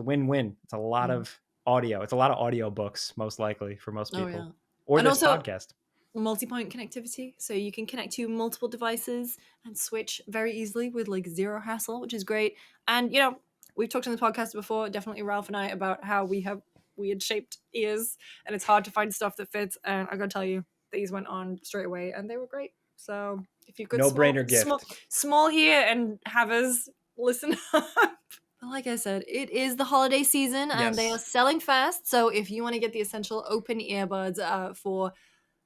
win-win. It's a lot of audio. It's a lot of audio books, most likely for most people. Or and this also, podcast. Multi-point connectivity, so you can connect to multiple devices and switch very easily with like zero hassle, which is great. And We've talked on the podcast before, definitely Ralph and I, about how we have weird shaped ears and it's hard to find stuff that fits. And I gotta tell you, these went on straight away and they were great. So if you've got No-brainer gift. small ear and have us listen up. But like I said, it is the holiday season and they are selling fast. So if you want to get the essential open earbuds for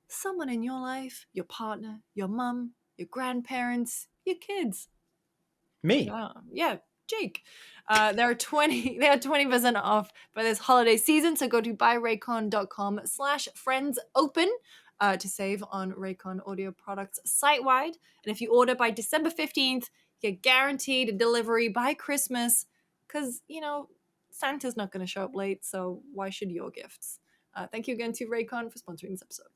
someone in your life, your partner, your mum, your grandparents, your kids. Me. Yeah, Jake. They're 20% off for this holiday season. So go to buyraycon.com/friendsopen to save on Raycon audio products site-wide. And if you order by December 15th, you get guaranteed a delivery by Christmas because, Santa's not going to show up late. So why should your gifts? Thank you again to Raycon for sponsoring this episode.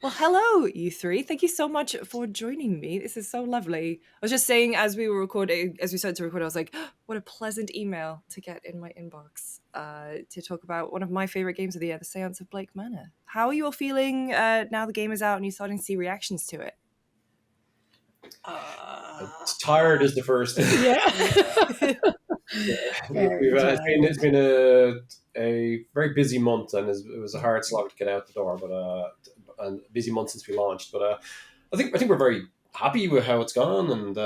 Well, hello, you three. Thank you so much for joining me. This is so lovely. I was just saying as we started to record, I was like, oh, what a pleasant email to get in my inbox to talk about one of my favorite games of the year, The Seance of Blake Manor. How are you all feeling now the game is out and you're starting to see reactions to it? Tired is the first thing. Yeah. It's been a very busy month, and it was a hard slog to get out the door, but and a busy month since we launched. But I think we're very happy with how it's gone, and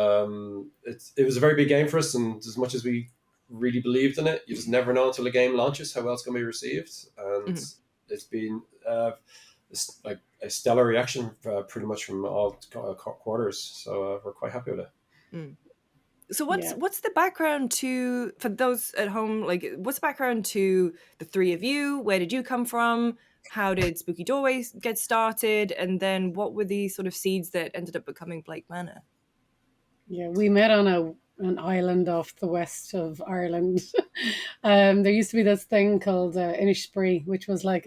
it was a very big game for us. And as much as we really believed in it, you just never know until a game launches how well it's going to be received. And it's been like a stellar reaction pretty much from all quarters. So we're quite happy with it. Mm. So what's the background for those at home? Like, what's the background to the three of you? Where did you come from? How did Spooky Doorway get started? And then what were the sort of seeds that ended up becoming Blake Manor? Yeah, we met on an island off the west of Ireland. There used to be this thing called Inexplicable, which was like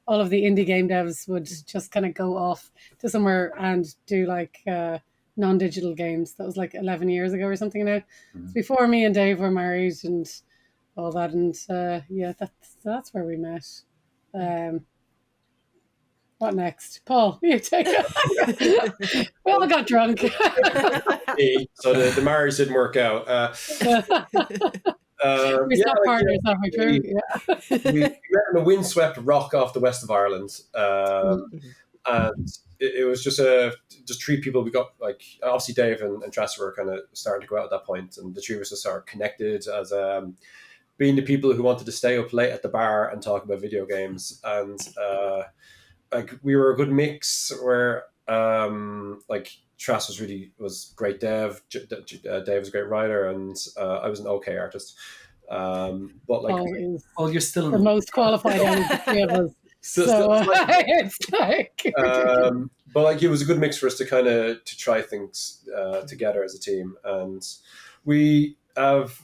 all of the indie game devs would just kind of go off to somewhere and do like non-digital games. That was like 11 years ago or something now. It's before me and Dave were married and all that. And that's where we met. What next? Paul, you take it. We all got drunk. So the marriage didn't work out. We stopped partners halfway through. We met on a windswept rock off the west of Ireland. And it was just three people. We got like obviously Dave and Treasa were kind of starting to go out at that point, and the three of us just started connected as being the people who wanted to stay up late at the bar and talk about video games. And like we were a good mix where like Treasa was great dev, Dave was a great writer, and I was an okay artist. But like Paul, you're still the most qualified out of the three of us. It's like but like it was a good mix for us to try things together as a team. And we have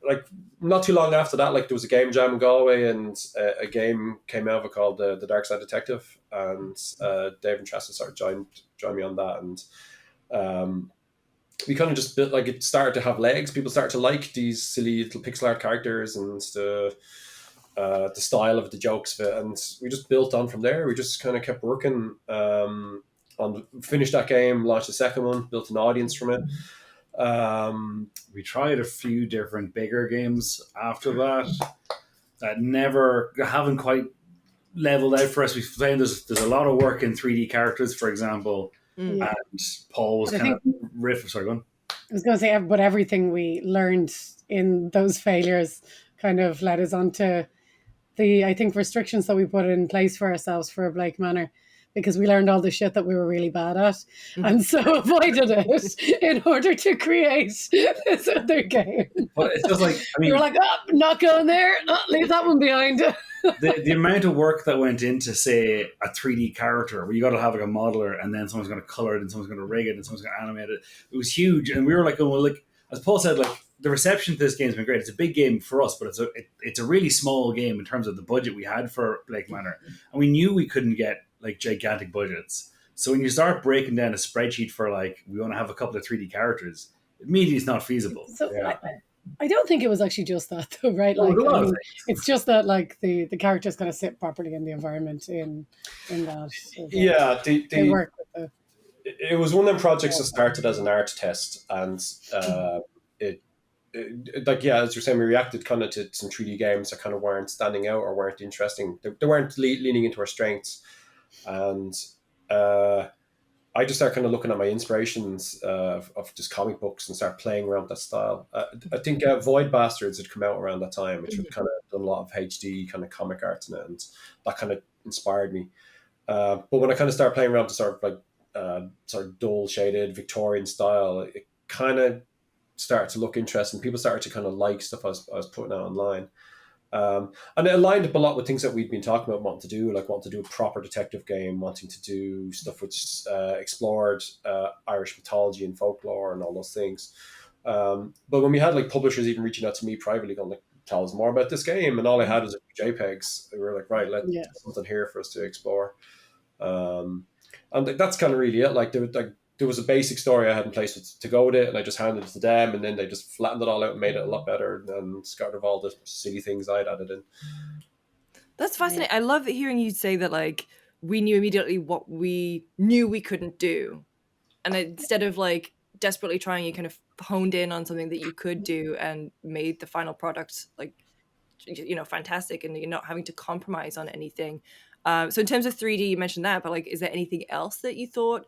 like not too long after that, like there was a game jam in Galway, and a game came out of it called the Dark Side Detective, and Dave and Treasa started join me on that, and we kind of just built, like, it started to have legs. People started to like these silly little pixel art characters and the style of the jokes of it, and we just built on from there. We just kind of kept working finished that game, launched the second one, built an audience from it. We tried a few different bigger games after that haven't quite leveled out for us. We found there's a lot of work in 3D characters, for example, and Paul was kind of riff. Sorry, go on. I was going to say, but everything we learned in those failures kind of led us on to I think restrictions that we put in place for ourselves for Blake Manor, because we learned all the shit that we were really bad at, and so avoided it in order to create this other game. But it's just like, I mean, you're like, oh, not going there, leave that one behind. the amount of work that went into, say, a 3D character where you got to have like a modeler, and then someone's going to color it, and someone's going to rig it, and someone's going to animate it. It was huge, and we were like, well, like as Paul said, like the reception to this game has been great. It's a big game for us, but it's a really small game in terms of the budget we had for Blake Manor, and we knew we couldn't get like gigantic budgets. So when you start breaking down a spreadsheet for like, we want to have a couple of 3D characters, immediately it's not feasible. So I don't think it was actually just that though, right? Like, it's just that like the character's going to sit properly in the environment in that. So they work with it was one of them projects that started as an art test, and it, like, yeah, as you're saying, we reacted kind of to some 3D games that kind of weren't standing out or weren't interesting. They weren't leaning into our strengths, and I just started kind of looking at my inspirations of just comic books and start playing around with that style. I think Void Bastards had come out around that time, which had kind of done a lot of HD kind of comic art in it, and that kind of inspired me. But when I kind of started playing around with sort of like sort of dull shaded Victorian style, it kind of started to look interesting. People started to kind of like stuff I was putting out online. And it aligned up a lot with things that we'd been talking about wanting to do, like wanting to do a proper detective game, wanting to do stuff which explored Irish mythology and folklore and all those things. But when we had like publishers even reaching out to me privately going like, tell us more about this game, and all I had was JPEGs, we were like, right, let's put something here for us to explore. And that's kind of really it. Like there was a basic story I had in place to go with it, and I just handed it to them, and then they just flattened it all out and made it a lot better, and got rid of all the silly things I'd added in. That's fascinating. I love hearing you say that, like, we knew immediately what we knew we couldn't do. And instead of like desperately trying, you kind of honed in on something that you could do and made the final product like, you know, fantastic, and you're not having to compromise on anything. So in terms of 3D, you mentioned that, but like, is there anything else that you thought,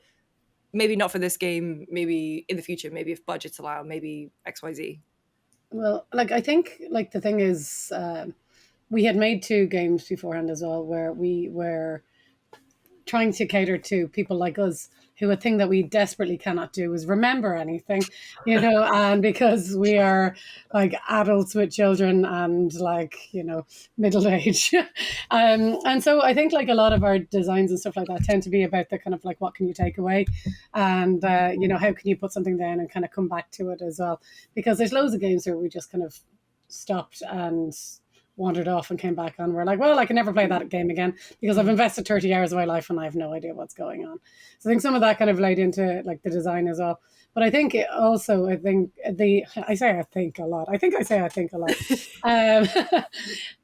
maybe not for this game, maybe in the future, maybe if budgets allow, maybe XYZ? Well, like, I think like the thing is, we had made 2 games beforehand as well, where we were trying to cater to people like us, who a thing that we desperately cannot do is remember anything, you know, and because we are like adults with children and like, you know, middle age. And so I think like a lot of our designs and stuff like that tend to be about the kind of like, what can you take away? And, you know, how can you put something down and kind of come back to it as well? Because there's loads of games where we just kind of stopped and wandered off and came back on. We're like, well, I can never play that game again because I've invested 30 hours of my life and I have no idea what's going on. So I think some of that kind of laid into like the design as well. But I think it also, I think I say I think a lot. I think a lot.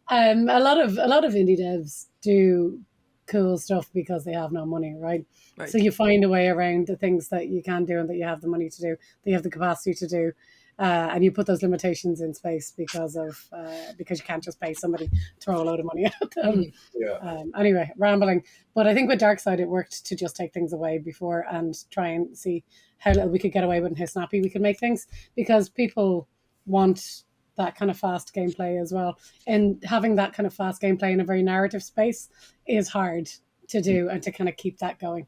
A lot of indie devs do cool stuff because they have no money, right? So you find a way around the things that you can do and that you have the money to do, that you have the capacity to do. And you put those limitations in space because you can't just pay somebody to throw a load of money at them. Anyway, rambling. But I think with Darkside, it worked to just take things away before and try and see how little we could get away with and how snappy we could make things, because people want that kind of fast gameplay as well. And having that kind of fast gameplay in a very narrative space is hard to do and to kind of keep that going.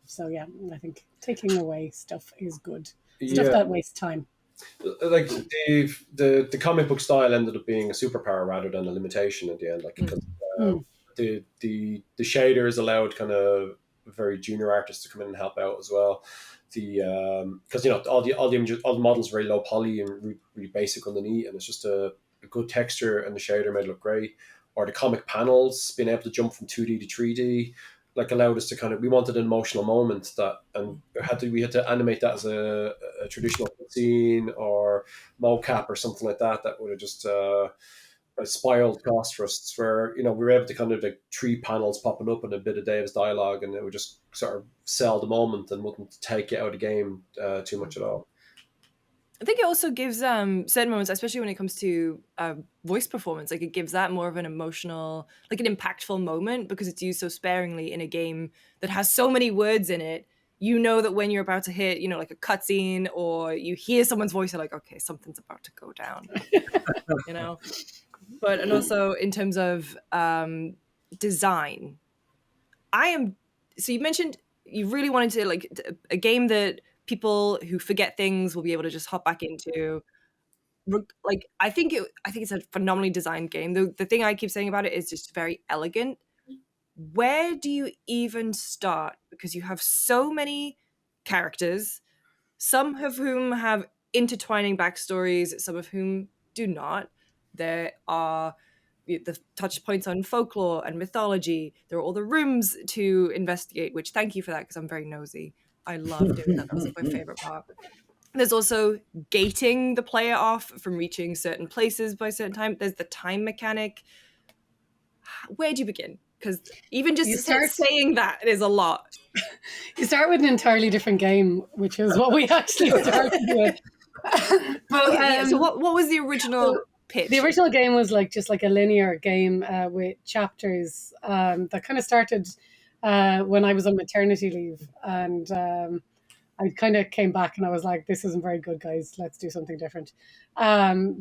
So yeah, I think taking away stuff is good. Stuff that wastes time. Like the comic book style ended up being a superpower rather than a limitation at the end. Like because, the shaders allowed kind of very junior artists to come in and help out as well. Because you know all the images, all the models are very low poly and really basic underneath, and it's just a good texture, and the shader made it look great. Or the comic panels being able to jump from 2D to 3D. Like allowed us to kind of, we wanted an emotional moment that, and we had to animate that as a traditional scene or mocap or something like that would have just spiraled cost for us, where, you know, we were able to kind of like 3 panels popping up and a bit of Dave's dialogue, and it would just sort of sell the moment and wouldn't take it out of the game too much at all. I think it also gives certain moments, especially when it comes to voice performance, like it gives that more of an emotional, like an impactful moment, because it's used so sparingly in a game that has so many words in it. You know that when you're about to hit, you know, like a cutscene or you hear someone's voice, you're like, okay, something's about to go down, you know? But, and also in terms of design, so you mentioned you really wanted to, like, a game that people who forget things will be able to just hop back into. Like, I think it's a phenomenally designed game. The thing I keep saying about it is just very elegant. Where do you even start? Because you have so many characters, some of whom have intertwining backstories, some of whom do not. There are the touch points on folklore and mythology. There are all the rooms to investigate, which, thank you for that, because I'm very nosy. I love doing that. That was like my favorite part. There's also gating the player off from reaching certain places by certain time. There's the time mechanic. Where do you begin? Because even just You start- saying that is a lot. You start with an entirely different game, which is what we actually started with. But, So what was the original pitch? The original game was like just like a linear game with chapters that kind of started when I was on maternity leave, and I kind of came back and I was like, this isn't very good, guys. Let's do something different.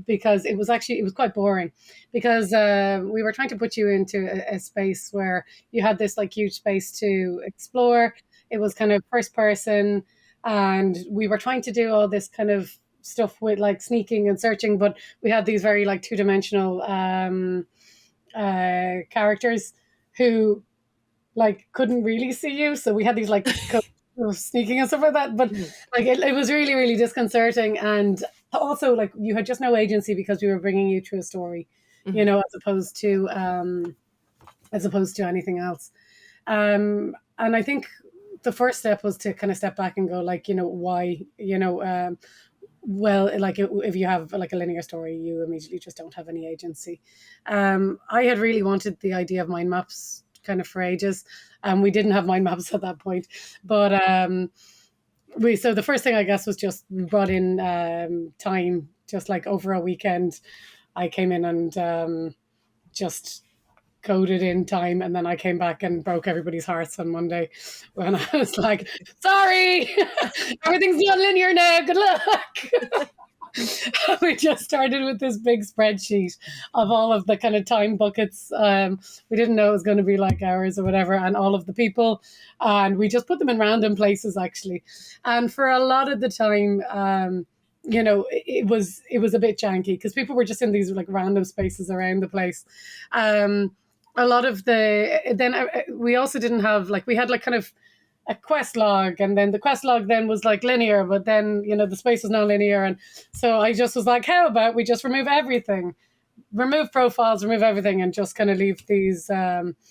Because it was quite boring, because we were trying to put you into a space where you had this like huge space to explore. It was kind of first person, and we were trying to do all this kind of stuff with like sneaking and searching, but we had these very like two-dimensional characters who like couldn't really see you, so we had these like sneaking and stuff like that, but like it was really, really disconcerting. And also like you had just no agency because we were bringing you through a story, you know, as opposed to anything else. And I think the first step was to kind of step back and go like, you know, why, you know, well, like if you have like a linear story, you immediately just don't have any agency. I had really wanted the idea of mind maps kind of for ages, and we didn't have mind maps at that point. But so the first thing I guess was just we brought in time, just like over a weekend. I came in and just coded in time, and then I came back and broke everybody's hearts on Monday when I was like, sorry, everything's not linear now, good luck. We just started with this big spreadsheet of all of the kind of time buckets. We didn't know it was going to be like hours or whatever, and all of the people, and we just put them in random places actually. And for a lot of the time, you know, it was a bit janky because people were just in these like random spaces around the place. A lot of we also didn't have like, we had like kind of a quest log, and then the quest log then was like linear, but then, you know, the space was non-linear. And so I just was like, how about we just remove everything, remove profiles, remove everything, and just kind of leave these mind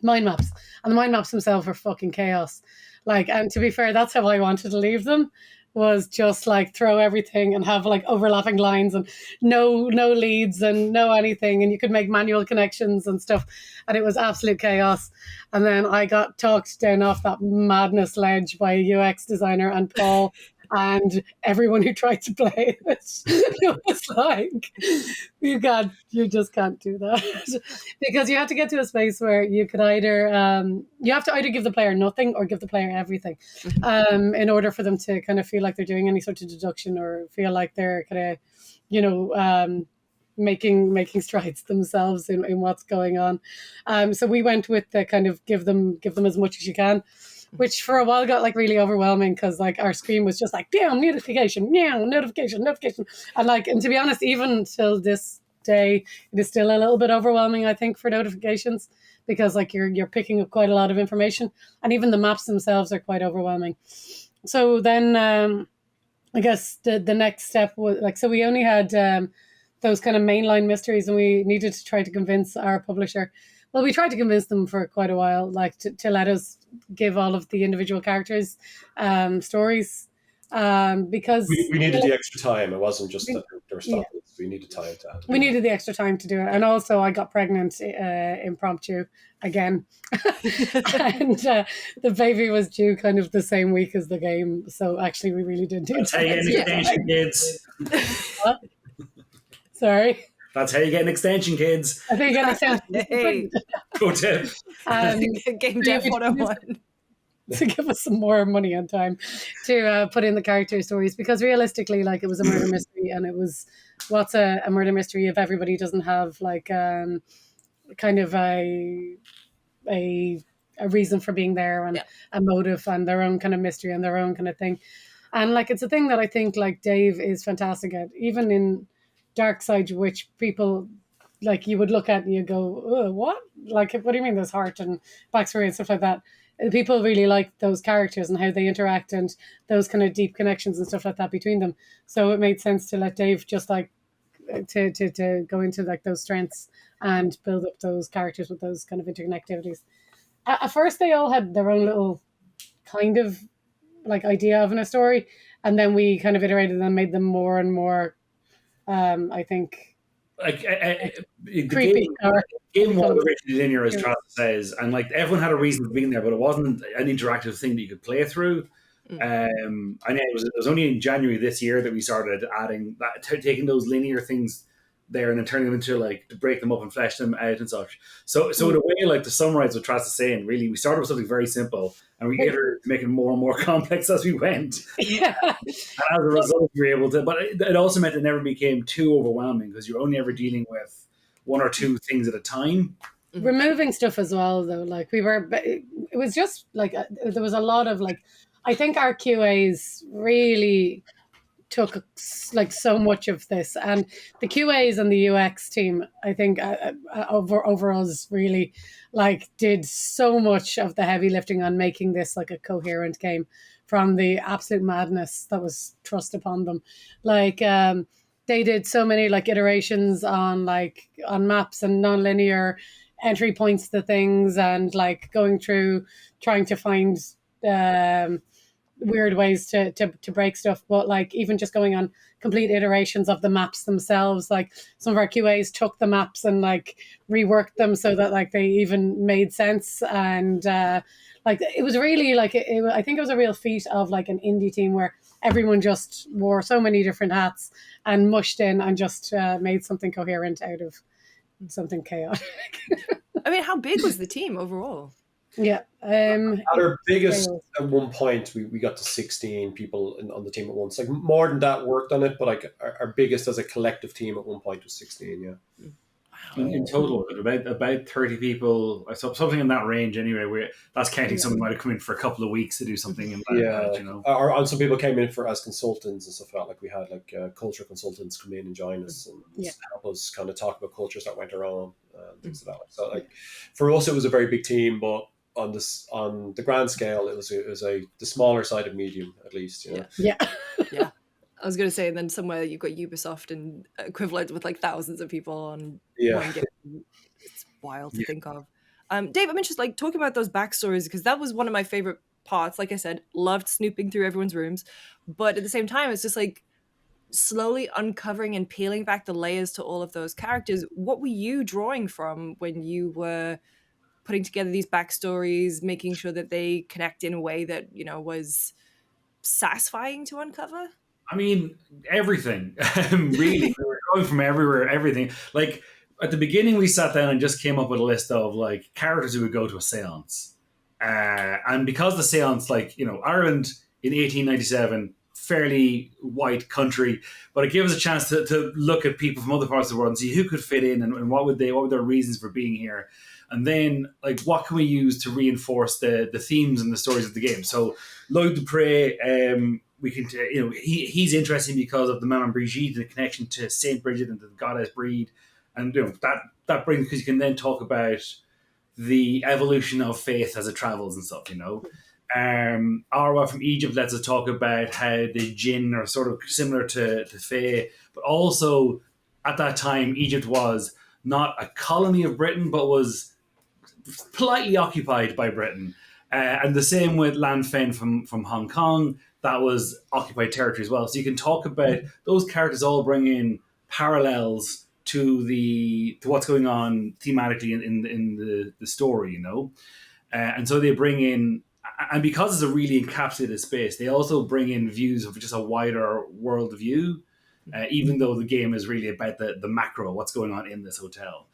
maps. And the mind maps themselves are fucking chaos. Like, and to be fair, that's how I wanted to leave them, was just like throw everything and have like overlapping lines and no leads and no anything, and you could make manual connections and stuff, and it was absolute chaos. And then I got talked down off that madness ledge by a UX designer and Paul and everyone who tried to play it. It was like, you just can't do that. Because you have to get to a space where you could either you have to either give the player nothing or give the player everything, in order for them to kind of feel like they're doing any sort of deduction or feel like they're kind of, you know, making strides themselves in what's going on. So we went with the kind of give them as much as you can, which for a while got like really overwhelming because like our screen was just like, damn, notification, notification. And like, and to be honest, even till this day, it is still a little bit overwhelming, I think, for notifications, because like you're picking up quite a lot of information, and even the maps themselves are quite overwhelming. So then I guess the next step was like, so we only had those kind of mainline mysteries, and we needed to try to convince our publisher. Well, we tried to convince them for quite a while, like to let us give all of the individual characters stories, because we needed the extra time. It wasn't just that there were stuff. Yeah. We needed time to add. We needed the extra time to do it, and also I got pregnant impromptu again, and the baby was due kind of the same week as the game. So actually, we really did do. That's how you get an extension, kids. What? Sorry. That's how you get an extension, kids. I think you get an extension. Hey. Go to Game Dev 101. To give us some more money and time to put in the character stories, because realistically, like, it was a murder mystery, and it was, what's a murder mystery if everybody doesn't have like kind of a reason for being there, and a motive, and their own kind of mystery and their own kind of thing. And like, it's a thing that I think like Dave is fantastic at, even in Dark Side, which people like, you would look at and you go, what? Like, what do you mean there's heart and backstory and stuff like that? People really like those characters and how they interact, and those kind of deep connections and stuff like that between them. So it made sense to let Dave just like to go into like those strengths and build up those characters with those kind of interconnectivities. At first, they all had their own little kind of like idea of in a story, and then we kind of iterated and made them more and more, I think, like the Creepy. game was originally linear, as Treasa says, and like everyone had a reason for being there, but it wasn't an interactive thing that you could play through. I know it was only in January this year that we started adding that, taking those linear things there and then turning them into like to break them up and flesh them out and such. So in a way, like to summarize what Treasa's saying, really, we started with something very simple and we iterated to make it more and more complex as we went. Yeah. And as a result, we were able to, but it also meant it never became too overwhelming because you're only ever dealing with one or two things at a time. Removing stuff as well, though, like it was just like there was a lot of like, I think our QAs really took like so much of this, and the QAs and the UX team, I think over us really like did so much of the heavy lifting on making this like a coherent game from the absolute madness that was thrust upon them. Like they did so many like iterations on maps and non-linear entry points to things, and like going through trying to find weird ways to break stuff, but like even just going on complete iterations of the maps themselves. Like some of our QAs took the maps and like reworked them so that like they even made sense, and like it was really like I think it was a real feat of like an indie team where everyone just wore so many different hats and mushed in and just made something coherent out of something chaotic. I mean, how big was the team overall? Yeah. At our biggest, at one point, we got to 16 people on the team at once. Like more than that worked on it, but like our biggest as a collective team at one point was 16. Yeah. In total, about 30 people, something in that range. Anyway, that's counting someone might have come in for a couple of weeks to do something. In that, you know, or some people came in as consultants and stuff like that. Like we had like culture consultants come in and join us and help us kind of talk about cultures that went around and things like that. So like for us, it was a very big team, but on the grand scale, it was the smaller side of medium, at least. You know? Yeah. I was going to say, and then somewhere you've got Ubisoft and equivalent with like thousands of people on one game. It's wild to think of. Dave, I'm interested, like talking about those backstories, because that was one of my favorite parts. Like I said, loved snooping through everyone's rooms, but at the same time, it's just like slowly uncovering and peeling back the layers to all of those characters. What were you drawing from when you were putting together these backstories, making sure that they connect in a way that, you know, was satisfying to uncover? I mean, everything. Really, we were going from everywhere, everything. Like at the beginning, we sat down and just came up with a list of like characters who would go to a seance. And because the seance, like, you know, Ireland in 1897, fairly white country, but it gave us a chance to look at people from other parts of the world and see who could fit in and what were their reasons for being here. And then, like, what can we use to reinforce the themes and the stories of the game? So, Lloyd Dupre, we can, you know, he's interesting because of the Maman Brigitte and the connection to Saint Bridget and the goddess Breed, and you know that brings, because you can then talk about the evolution of faith as it travels and stuff. You know, Arwa from Egypt lets us talk about how the jinn are sort of similar to Fae, but also at that time Egypt was not a colony of Britain, but was politely occupied by Britain. And the same with Lan Fen from Hong Kong, that was occupied territory as well. So you can talk about those characters all bring in parallels to what's going on thematically in the story, you know. And so they bring in, and because it's a really encapsulated space, they also bring in views of just a wider world view, even though the game is really about the macro, what's going on in this hotel.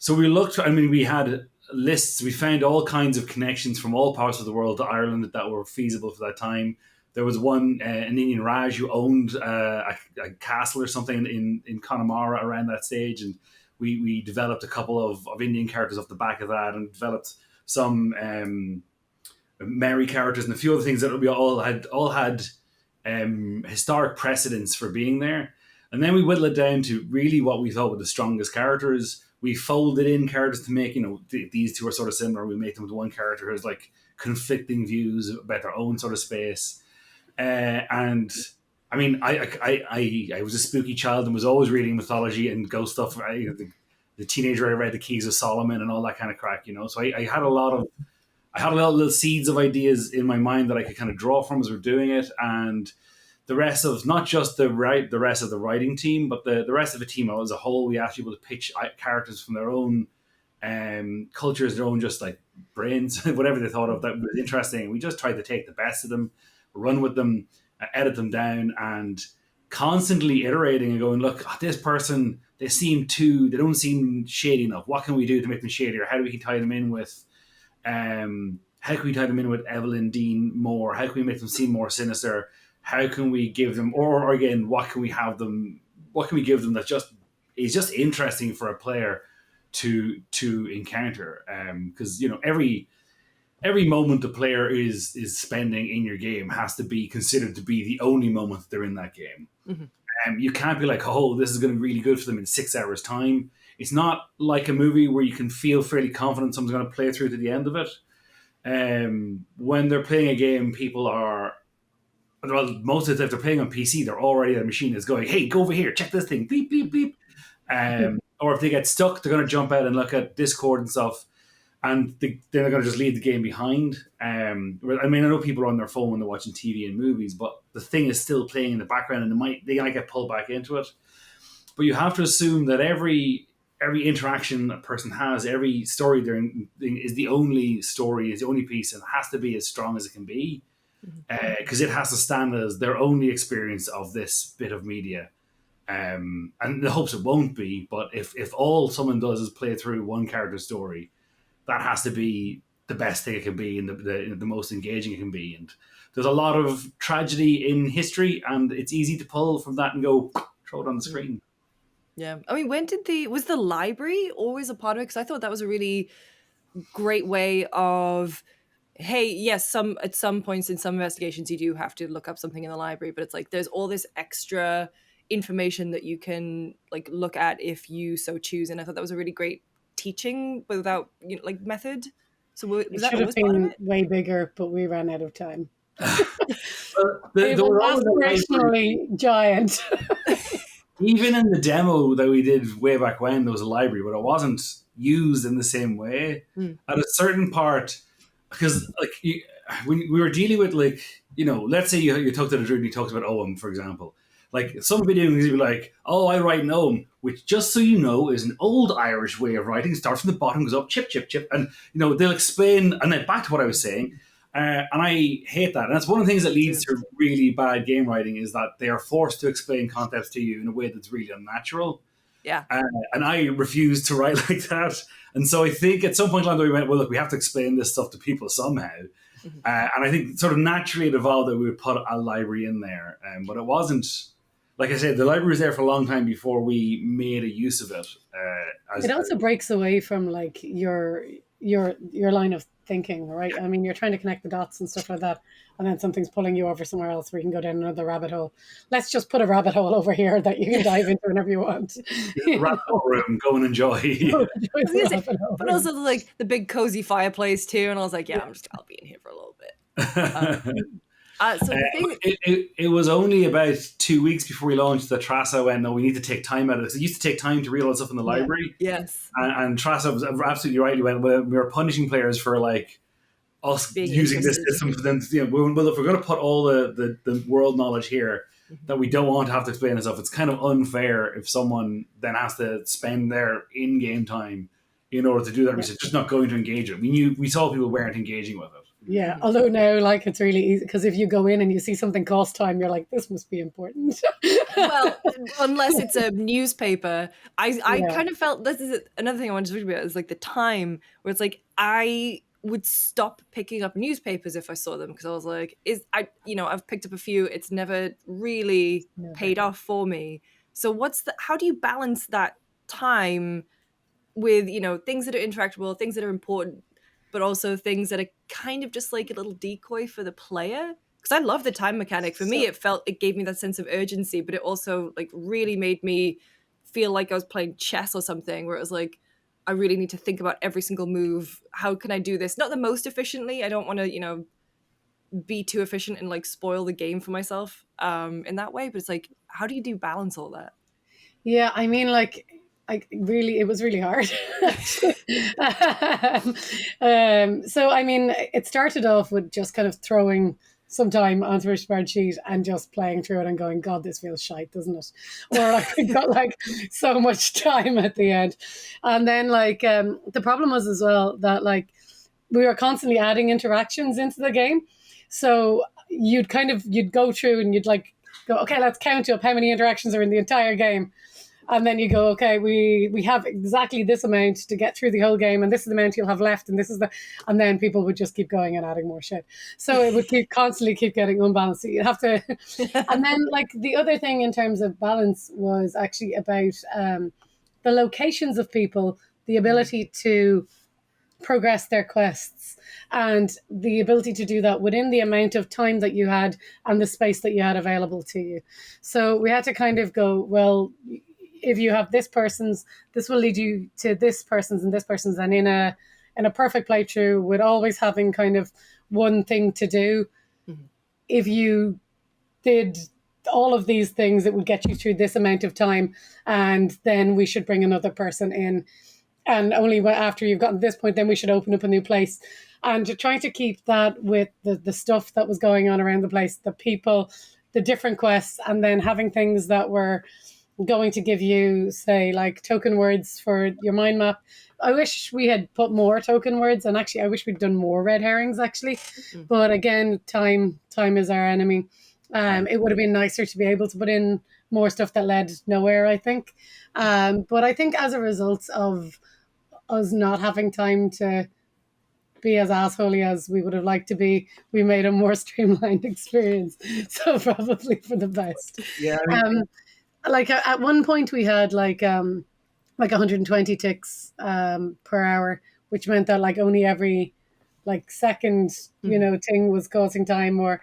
So we looked, I mean, we had lists, we found all kinds of connections from all parts of the world to Ireland that were feasible for that time. There was one, an Indian Raj who owned a castle or something in Connemara around that stage, and we developed a couple of Indian characters off the back of that, and developed some Mary characters and a few other things that we all had historic precedents for being there. And then we whittled it down to really what we thought were the strongest characters. We folded in characters to make, you know, these two are sort of similar. We make them with one character who's like conflicting views about their own sort of space. And I mean, I was a spooky child and was always reading mythology and ghost stuff. The teenager I read the Keys of Solomon and all that kind of crack, you know. So I had a lot of little seeds of ideas in my mind that I could kind of draw from as we're doing it. And the rest of not just the rest of the writing team, but the rest of the team as a whole, we actually able to pitch characters from their own cultures, their own just like brains, whatever they thought of that was interesting. We just tried to take the best of them, run with them, edit them down, and constantly iterating and going, look, this person, they don't seem shady enough. What can we do to make them shadier? How do we tie them in with Evelyn Dean more? How can we make them seem more sinister? How can we give them, or again, what can we give them that just is just interesting for a player to encounter? Because every moment the player is spending in your game has to be considered to be the only moment they're in that game. Mm-hmm. You can't be like, oh, this is going to be really good for them in 6 hours time. It's not like a movie where you can feel fairly confident someone's going to play through to the end of it. When they're playing a game, people are, well, most of the time if they're playing on PC, they're already, the machine is going, hey, go over here, check this thing, bleep, bleep, bleep. Or if they get stuck, they're going to jump out and look at Discord and stuff, and they're going to just leave the game behind. I know people are on their phone when they're watching TV and movies, but the thing is still playing in the background, and they might get pulled back into it. But you have to assume that every interaction a person has, every story they're in, is the only story, is the only piece, and it has to be as strong as it can be, because it has to stand as their only experience of this bit of media. And the hopes it won't be, but if all someone does is play through one character's story, that has to be the best thing it can be and the most engaging it can be. And there's a lot of tragedy in history, and it's easy to pull from that and go throw it on the screen. Yeah, I mean, was the library always a part of it? Because I thought that was a really great way of, hey, yes, at some points in some investigations you do have to look up something in the library, but it's like there's all this extra information that you can like look at if you so choose, and I thought that was a really great teaching without method. So was it that should have always part of been it? way bigger, but we ran out of time. It was aspirationally giant. Even in the demo that we did way back when, there was a library, but it wasn't used in the same way. At a certain part, because when we were dealing with let's say you talked to the druid and you talked about Owen, for example. Like some videos you'd be like, oh, I write an Owen, which just so you know is an old Irish way of writing. Starts from the bottom, goes up, chip, chip, chip, and they'll explain. And then back to what I was saying. And I hate that. And that's one of the things that leads to really bad game writing is that they are forced to explain concepts to you in a way that's really unnatural. Yeah. And I refuse to write like that. And so I think at some point along the way we went, well, look, we have to explain this stuff to people somehow. Mm-hmm. And I think sort of naturally it evolved that we would put a library in there. But it wasn't, like I said, the library was there for a long time before we made a use of it. It also breaks away from like your line of thinking, right? I mean, you're trying to connect the dots and stuff like that, and then something's pulling you over somewhere else where you can go down another rabbit hole. Let's just put a rabbit hole over here that you can dive into whenever you want. Rabbit hole room, go and enjoy. But also like the big cozy fireplace too, and I was like, yeah, I'll be in here for a little bit. So the thing, it was only about 2 weeks before we launched that Treasa went, no, we need to take time out of this. It used to take time to read all the stuff in the library. Yes. And Treasa was absolutely right. We were punishing players for like us being using this system for them. Well, if we're going to put all the world knowledge here that we don't want to have to explain and stuff, it's kind of unfair if someone then has to spend their in-game time in order to do that research, just not going to engage it. We saw people weren't engaging with it. Yeah, although now like it's really easy because if you go in and you see something cost time, you're like, this must be important. Well, unless it's a newspaper. I kind of felt, this is another thing I wanted to talk about, is like the time where it's like I would stop picking up newspapers if I saw them because I was like, I've picked up a few, it's never really paid off for me. So how do you balance that time with things that are interactable, things that are important, but also things that are kind of just like a little decoy for the player? Because I love the time mechanic. For me, it gave me that sense of urgency, but it also like really made me feel like I was playing chess or something, where it was like, I really need to think about every single move. How can I do this? Not the most efficiently. I don't want to, be too efficient and like spoil the game for myself in that way. But it's like, how do you balance all that? Yeah, I mean, like, it was really hard. So, I mean, it started off with just kind of throwing some time onto a spreadsheet and just playing through it and going, God, this feels shite, doesn't it? Or like we got like so much time at the end. And then like the problem was as well that like we were constantly adding interactions into the game. So you'd go through and you'd like go, okay, let's count up how many interactions are in the entire game. And then you go, okay, we have exactly this amount to get through the whole game, and this is the amount you'll have left, and this is and then people would just keep going and adding more shit. So it would constantly keep getting unbalanced. So you'd have to, and then like the other thing in terms of balance was actually about the locations of people, the ability to progress their quests, and the ability to do that within the amount of time that you had and the space that you had available to you. So we had to kind of go, well, if you have this person's, this will lead you to this person's and this person's, and in a perfect playthrough with always having kind of one thing to do, if you did all of these things, it would get you through this amount of time, and then we should bring another person in, and only after you've gotten to this point, then we should open up a new place. And trying to keep that with the stuff that was going on around the place, the people, the different quests, and then having things that were going to give you, say, like token words for your mind map. I wish we had put more token words, and actually I wish we'd done more red herrings actually. But again, time is our enemy. It would have been nicer to be able to put in more stuff that led nowhere, I think. But I think as a result of us not having time to be as assholey as we would have liked to be, we made a more streamlined experience. So probably for the best. Yeah. I mean, like at one point we had like 120 ticks per hour, which meant that like only every like second thing was causing time, or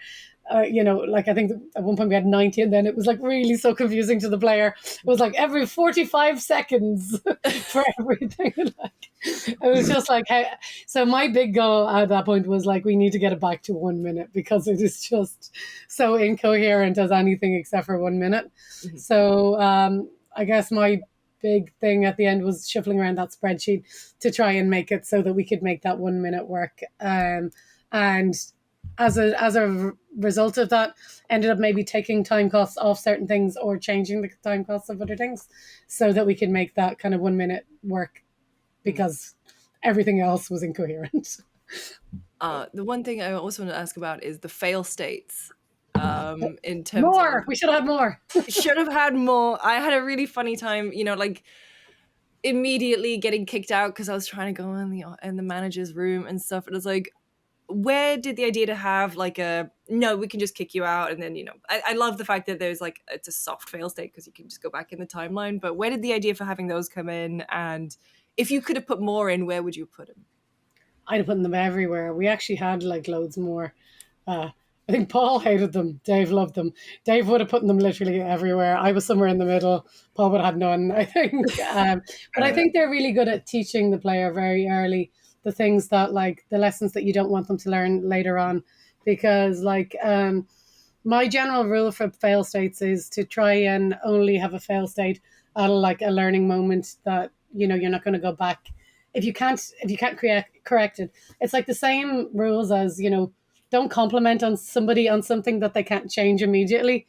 like I think at one point we had 90, and then it was like really so confusing to the player. It was like every 45 seconds for everything. Like it was just like, hey. So my big goal at that point was like, we need to get it back to 1 minute, because it is just so incoherent as anything except for 1 minute. So I guess my big thing at the end was shuffling around that spreadsheet to try and make it so that we could make that 1 minute work. And as a result of that, ended up maybe taking time costs off certain things or changing the time costs of other things so that we could make that kind of 1 minute work, because everything else was incoherent. The one thing I also want to ask about is the fail states. In terms More, of, we should have more. should have had more. I had a really funny time, like immediately getting kicked out because I was trying to go in the manager's room and stuff. It was like, where did the idea to have like no, we can just kick you out, and then I love the fact that there's like it's a soft fail state because you can just go back in the timeline. But where did the idea for having those come in? And if you could have put more in, where would you put them? I'd have put them everywhere. We actually had like loads more. I think Paul hated them. Dave loved them. Dave would have put them literally everywhere. I was somewhere in the middle. Paul would have had none, I think. But I think they're really good at teaching the player very early the things that, like, the lessons that you don't want them to learn later on. Because, like, my general rule for fail states is to try and only have a fail state at like a learning moment that, you're not going to go back. If you can't correct it, it's like the same rules as, don't compliment on somebody on something that they can't change immediately.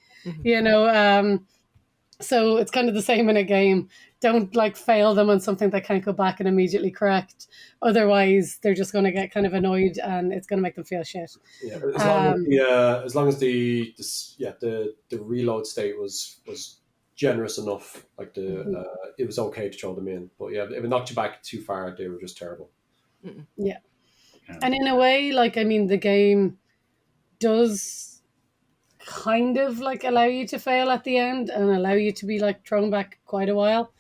So it's kind of the same in a game. Don't like fail them on something they can't go back and immediately correct. Otherwise, they're just going to get kind of annoyed, and it's going to make them feel shit. Yeah, as long as the reload state was generous enough, like it was okay to throw them in. But yeah, if it knocked you back too far, they were just terrible. Yeah. And in a way, like, I mean, the game does kind of like allow you to fail at the end and allow you to be like thrown back quite a while.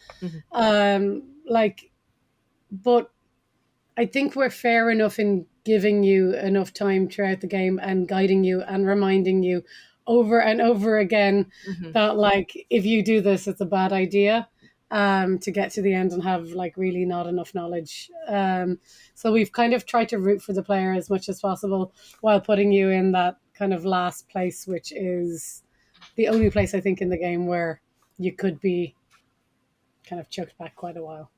But I think we're fair enough in giving you enough time throughout the game and guiding you and reminding you over and over again that, like, if you do this, it's a bad idea. To get to the end and have like really not enough knowledge. So we've kind of tried to root for the player as much as possible while putting you in that kind of last place, which is the only place I think in the game where you could be kind of chucked back quite a while.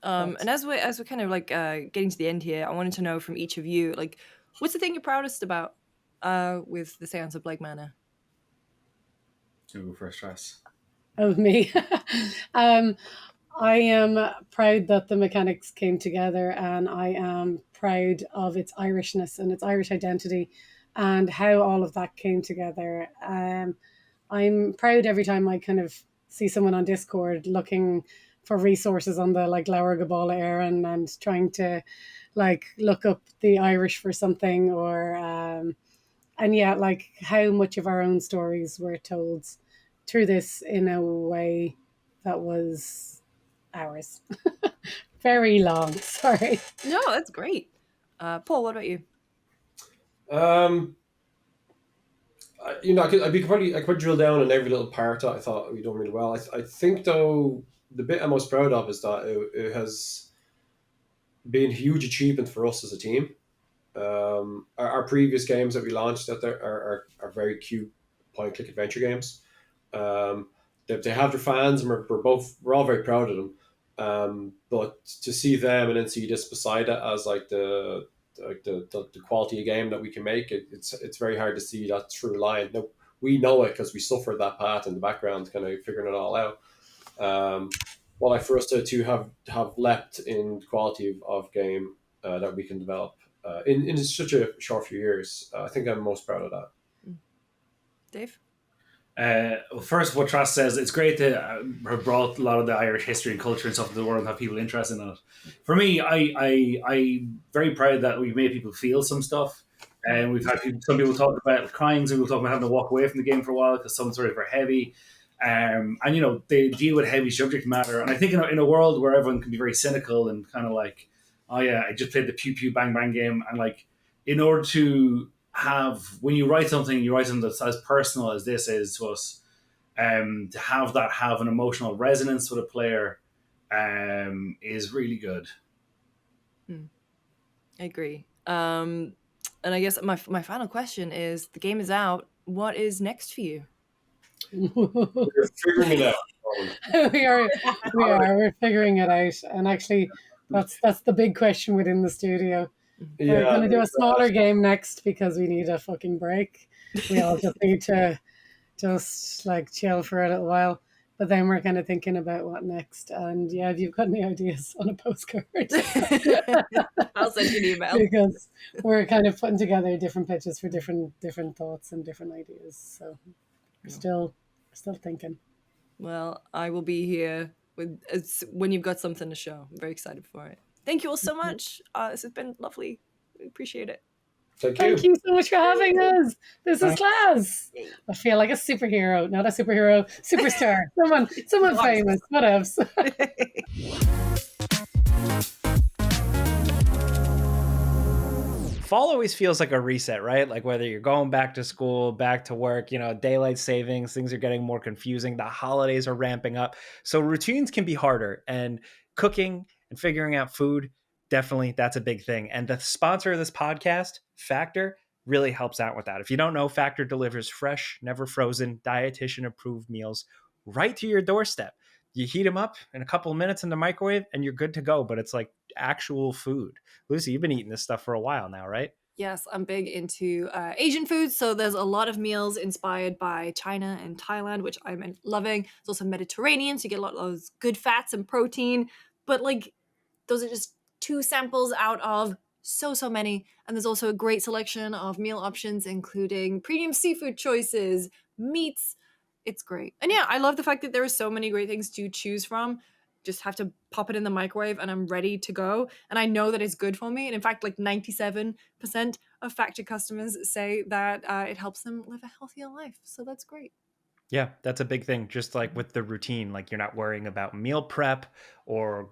And as we're kind of like getting to the end here, I wanted to know from each of you, like, what's the thing you're proudest about with the Seance of Blake Manor? To go first, Treasa. Oh, me. I am proud that the mechanics came together, and I am proud of its Irishness and its Irish identity and how all of that came together. I'm proud every time I kind of see someone on Discord looking for resources on the like Laura Gabala Éireann and trying to like look up the Irish for something, or and yeah, like how much of our own stories were told through this in a way that was ours. Very long, sorry. No, that's great. Paul, what about you? I could drill down on every little part that I thought we done really well. I think though the bit I'm most proud of is that it has been a huge achievement for us as a team. Our previous games that we launched out there are very cute point click adventure games. They have their fans, and we're all very proud of them. But to see them and then see this beside it as like the quality of game that we can make, it's very hard to see that through line. Now, we know it because we suffered that path in the background, kind of figuring it all out. Well, like for us to have leapt in quality of game that we can develop in such a short few years, I think I'm most proud of that. Dave? Well, first, what Treasa says, it's great to have brought a lot of the Irish history and culture and stuff to the world and have people interested in it. For me, I'm very proud that we've made people feel some stuff. And we've had some people talk about crying, some people talk about having to walk away from the game for a while because some stories were heavy. And, you know, they deal with heavy subject matter. And I think in a world where everyone can be very cynical and kind of like, oh, yeah, I just played the pew pew bang bang game. And like, in order to when you write something that's as personal as this is to us, to have an emotional resonance with a player is really good. I agree. And I guess my final question is: the game is out. What is next for you? We're figuring it out. We're figuring it out, and actually, that's the big question within the studio. We're going to do a smaller game next because we need a fucking break. We all just need to just like chill for a little while. But then we're kind of thinking about what next. And yeah, if you've got any ideas on a postcard, I'll send you an email. Because we're kind of putting together different pitches for different thoughts and different ideas. So we're still thinking. Well, I will be here when you've got something to show. I'm very excited for it. Thank you all so much. This has been lovely. We appreciate it. Thank you so much for having us. This is class. I feel like a superhero, not a superhero, superstar. Someone famous. What else? Fall always feels like a reset, right? Like whether you're going back to school, back to work, you know, daylight savings, things are getting more confusing. The holidays are ramping up. So routines can be harder, and cooking and figuring out food, definitely that's a big thing. And the sponsor of this podcast, Factor, really helps out with that. If you don't know, Factor delivers fresh, never frozen, dietitian approved meals right to your doorstep. You heat them up in a couple of minutes in the microwave and you're good to go, but it's like actual food. Lucy, you've been eating this stuff for a while now, right? Yes, I'm big into Asian foods, so there's a lot of meals inspired by China and Thailand, which I'm loving. There's also Mediterranean, so you get a lot of those good fats and protein, but like those are just 2 samples out of so many. And there's also a great selection of meal options, including premium seafood choices, meats. It's great. And yeah, I love the fact that there are so many great things to choose from. Just have to pop it in the microwave and I'm ready to go. And I know that it's good for me. And in fact, like 97% of Factor customers say that it helps them live a healthier life. So that's great. Yeah, that's a big thing. Just like with the routine, like you're not worrying about meal prep or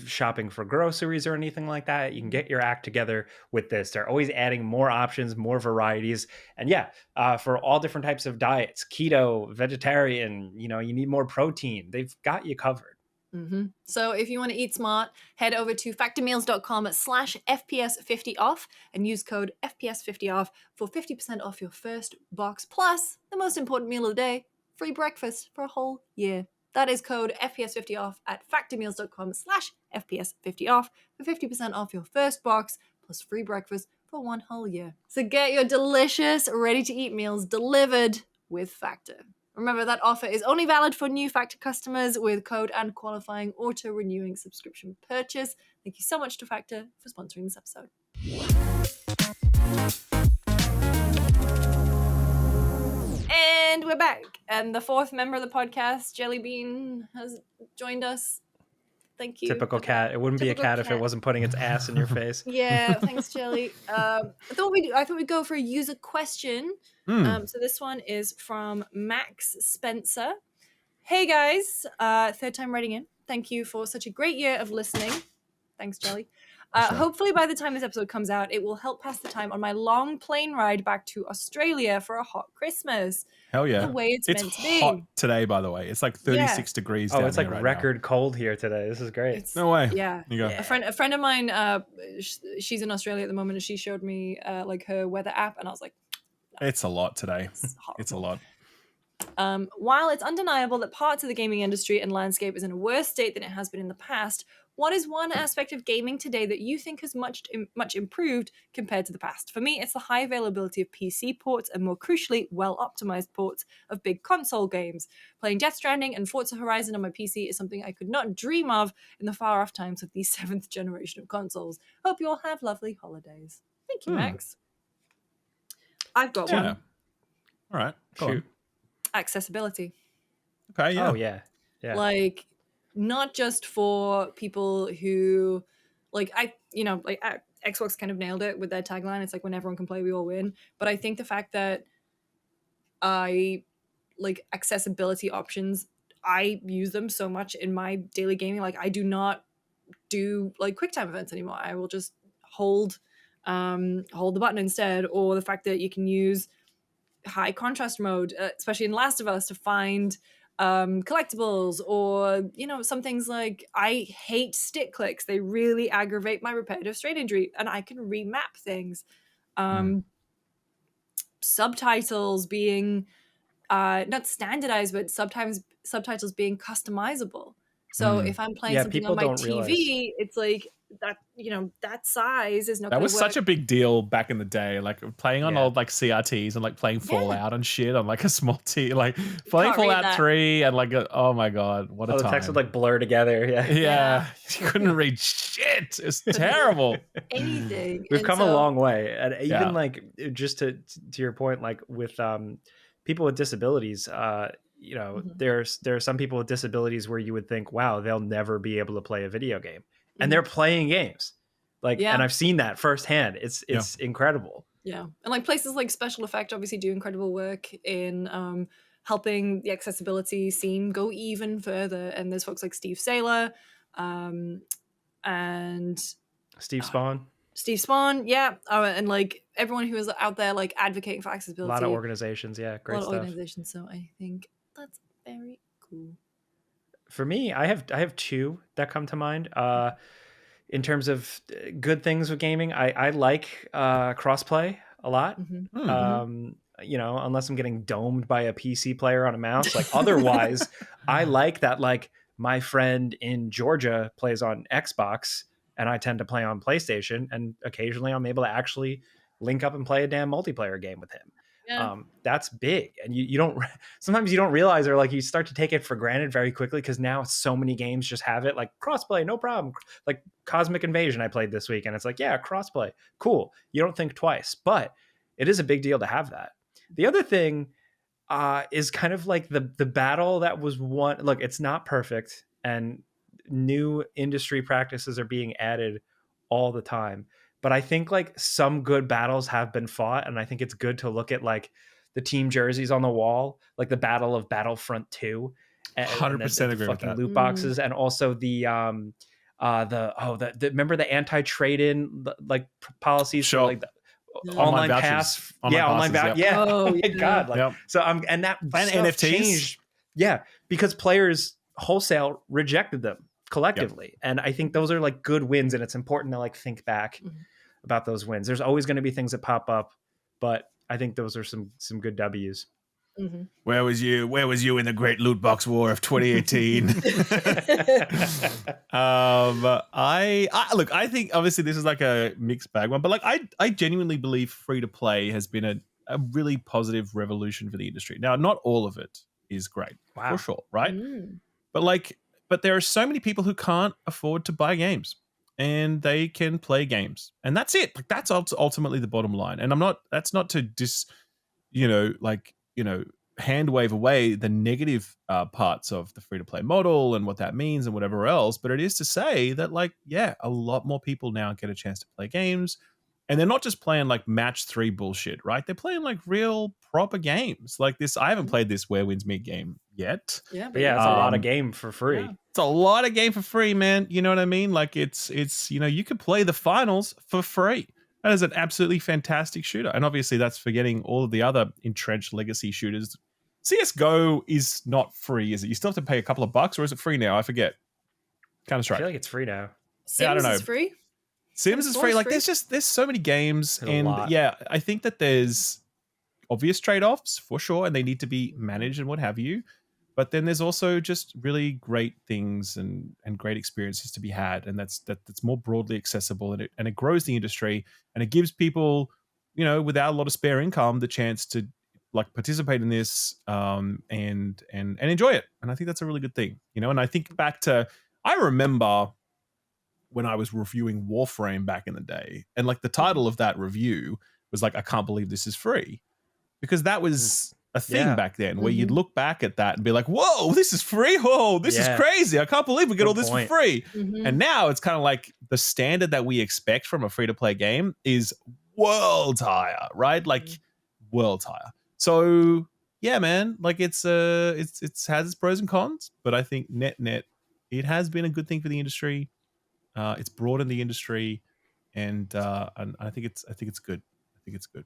shopping for groceries or anything like that. You can get your act together with this. They're always adding more options, more varieties. And yeah, for all different types of diets, keto, vegetarian, you know, you need more protein. They've got you covered. Mm-hmm. So if you want to eat smart, head over to factormeals.com/FPS50off and use code FPS50off for 50% off your first box. Plus, the most important meal of the day, free breakfast for a whole year. That is code FPS50off at factormeals.com/FPS50off for 50% off your first box plus free breakfast for 1 whole year. So get your delicious, ready-to-eat meals delivered with Factor. Remember, that offer is only valid for new Factor customers with code and qualifying auto-renewing subscription purchase. Thank you so much to Factor for sponsoring this episode. And we're back. And the fourth member of the podcast, Jellybean, has joined us. Thank you. Typical cat. It wouldn't be a cat if it wasn't putting its ass in your face. Yeah, thanks, Jelly. I thought we'd go for a user question. So this one is from Max Spencer. Hey guys, third time writing in. Thank you for such a great year of listening. Thanks, Jelly. Hopefully by the time this episode comes out, it will help pass the time on my long plane ride back to Australia for a hot Christmas. Hell yeah. The way it's meant to be. Hot today, by the way. It's like 36 degrees down it's like right record now. cold here today. This is great. No way. Yeah. You go. A friend of mine, she's in Australia at the moment, and she showed me like her weather app, and I was like, no, it's a lot today. It's a lot. While it's undeniable that parts of the gaming industry and landscape is in a worse state than it has been in the past, what is one aspect of gaming today that you think has much improved compared to the past? For me, it's the high availability of PC ports and, more crucially, well-optimized ports of big console games. Playing Death Stranding and Forza Horizon on my PC is something I could not dream of in the far-off times of the 7th generation of consoles. Hope you all have lovely holidays. Thank you, Max. I've got one. All right. Go on. Accessibility. Okay, yeah. Oh, yeah. Yeah. Like, not just for people who, like, Xbox kind of nailed it with their tagline. It's like, when everyone can play, we all win. But I think the fact that accessibility options, I use them so much in my daily gaming. Like, I do not do like QuickTime events anymore. I will just hold the button instead. Or the fact that you can use high contrast mode, especially in Last of Us, to find collectibles, or some things. Like, I hate stick clicks. They really aggravate my repetitive strain injury, and I can remap things. Subtitles being not standardized, but subtitles being customizable. So if I'm playing something on my TV, it's like that, that size is not that gonna was work. such a big deal back in the day, like playing on old like CRTs and like playing Fallout and shit on like a small T, like playing Fallout 3 and like oh my god, what a time. The text would like blur together. Yeah. You couldn't read shit. It's terrible. Anything. We've come a long way, and even like, just to your point, like with people with disabilities, there are some people with disabilities where you would think, wow, they'll never be able to play a video game, and they're playing games. Like, and I've seen that firsthand. It's incredible. Yeah. And like places like Special Effect obviously do incredible work in helping the accessibility scene go even further. And there's folks like Steve Saylor and Steve Spawn. And like everyone who is out there like advocating for accessibility. A lot of organizations, great stuff. Organizations, so I think that's very cool. For me, I have two that come to mind. In terms of good things with gaming, I like crossplay a lot. Unless I'm getting domed by a PC player on a mouse. Like, otherwise, I like that. Like, my friend in Georgia plays on Xbox, and I tend to play on PlayStation, and occasionally I'm able to actually link up and play a damn multiplayer game with him. Yeah. That's big, and you don't sometimes you don't realize, or like you start to take it for granted very quickly, because now so many games just have it like crossplay, no problem. Like Cosmic Invasion I played this week, and it's like, yeah, crossplay, cool. You don't think twice, but it is a big deal to have that. The other thing is kind of like the battle that was won. Look, it's not perfect, and new industry practices are being added all the time. But I think like some good battles have been fought, and I think it's good to look at like the team jerseys on the wall, like the Battle of Battlefront 2, 100% agree with that. Loot boxes, and also the remember the anti-trade in like policies for like the online pass, online vouchers, oh my god, like, so and that and NFTs changed, because players wholesale rejected them collectively, and I think those are like good wins, and it's important to like think back about those wins. There's always going to be things that pop up, but I think those are some good W's. Where was you? Where was you in the Great Loot Box War of 2018? I think obviously this is like a mixed bag one, but like I genuinely believe free to play has been a really positive revolution for the industry. Now, not all of it is great, for sure, right? But there are so many people who can't afford to buy games, and they can play games, and that's it. Like that's ultimately the bottom line. And that's not to hand wave away the negative parts of the free to play model and what that means and whatever else. But it is to say that, like, yeah, a lot more people now get a chance to play games, and they're not just playing like match 3 bullshit, right? They're playing like real proper games like this. I haven't played this Where Winds Meet game yet. Yeah, but yeah, it's a lot of game for free. Yeah. It's a lot of game for free, man. You know what I mean? Like it's you can play the finals for free. That is an absolutely fantastic shooter. And obviously that's forgetting all of the other entrenched legacy shooters. CSGO is not free, is it? You still have to pay a couple of bucks, or is it free now? I forget. Counter-Strike. I feel like it's free now. Sims I don't know. is free. Sims is free. Like there's so many games. And yeah, I think that there's obvious trade-offs for sure, and they need to be managed and what have you. But then there's also just really great things and great experiences to be had, and that's more broadly accessible, and it grows the industry, and it gives people, without a lot of spare income, the chance to like participate in this and enjoy it. And I think that's a really good thing, And I think back to, I remember when I was reviewing Warframe back in the day, and like the title of that review was like, I can't believe this is free, because that was a thing back then where you'd look back at that and be like, whoa, this is free. Whoa, this is crazy. I can't believe we get all this for free. And now it's kind of like the standard that we expect from a free to play game is worlds higher, right? Like worlds higher. So yeah, man, like it has its pros and cons, but I think net, it has been a good thing for the industry. It's broadened the industry, and I think it's good. I think it's good.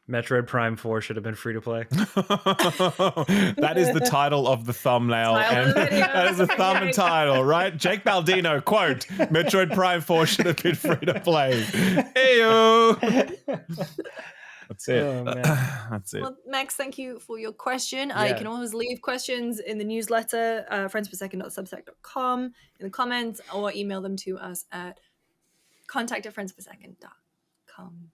Metroid Prime 4 should have been free to play. That is the title of the thumbnail. That is the thumb and title, right? Jake Baldino, quote, Metroid Prime 4 should have been free to play. Heyo. That's it. Oh, man. That's it. Well, Max, thank you for your question. You can always leave questions in the newsletter, friendspersecond.substack.com, in the comments, or email them to us at contact@friendspersecond.com.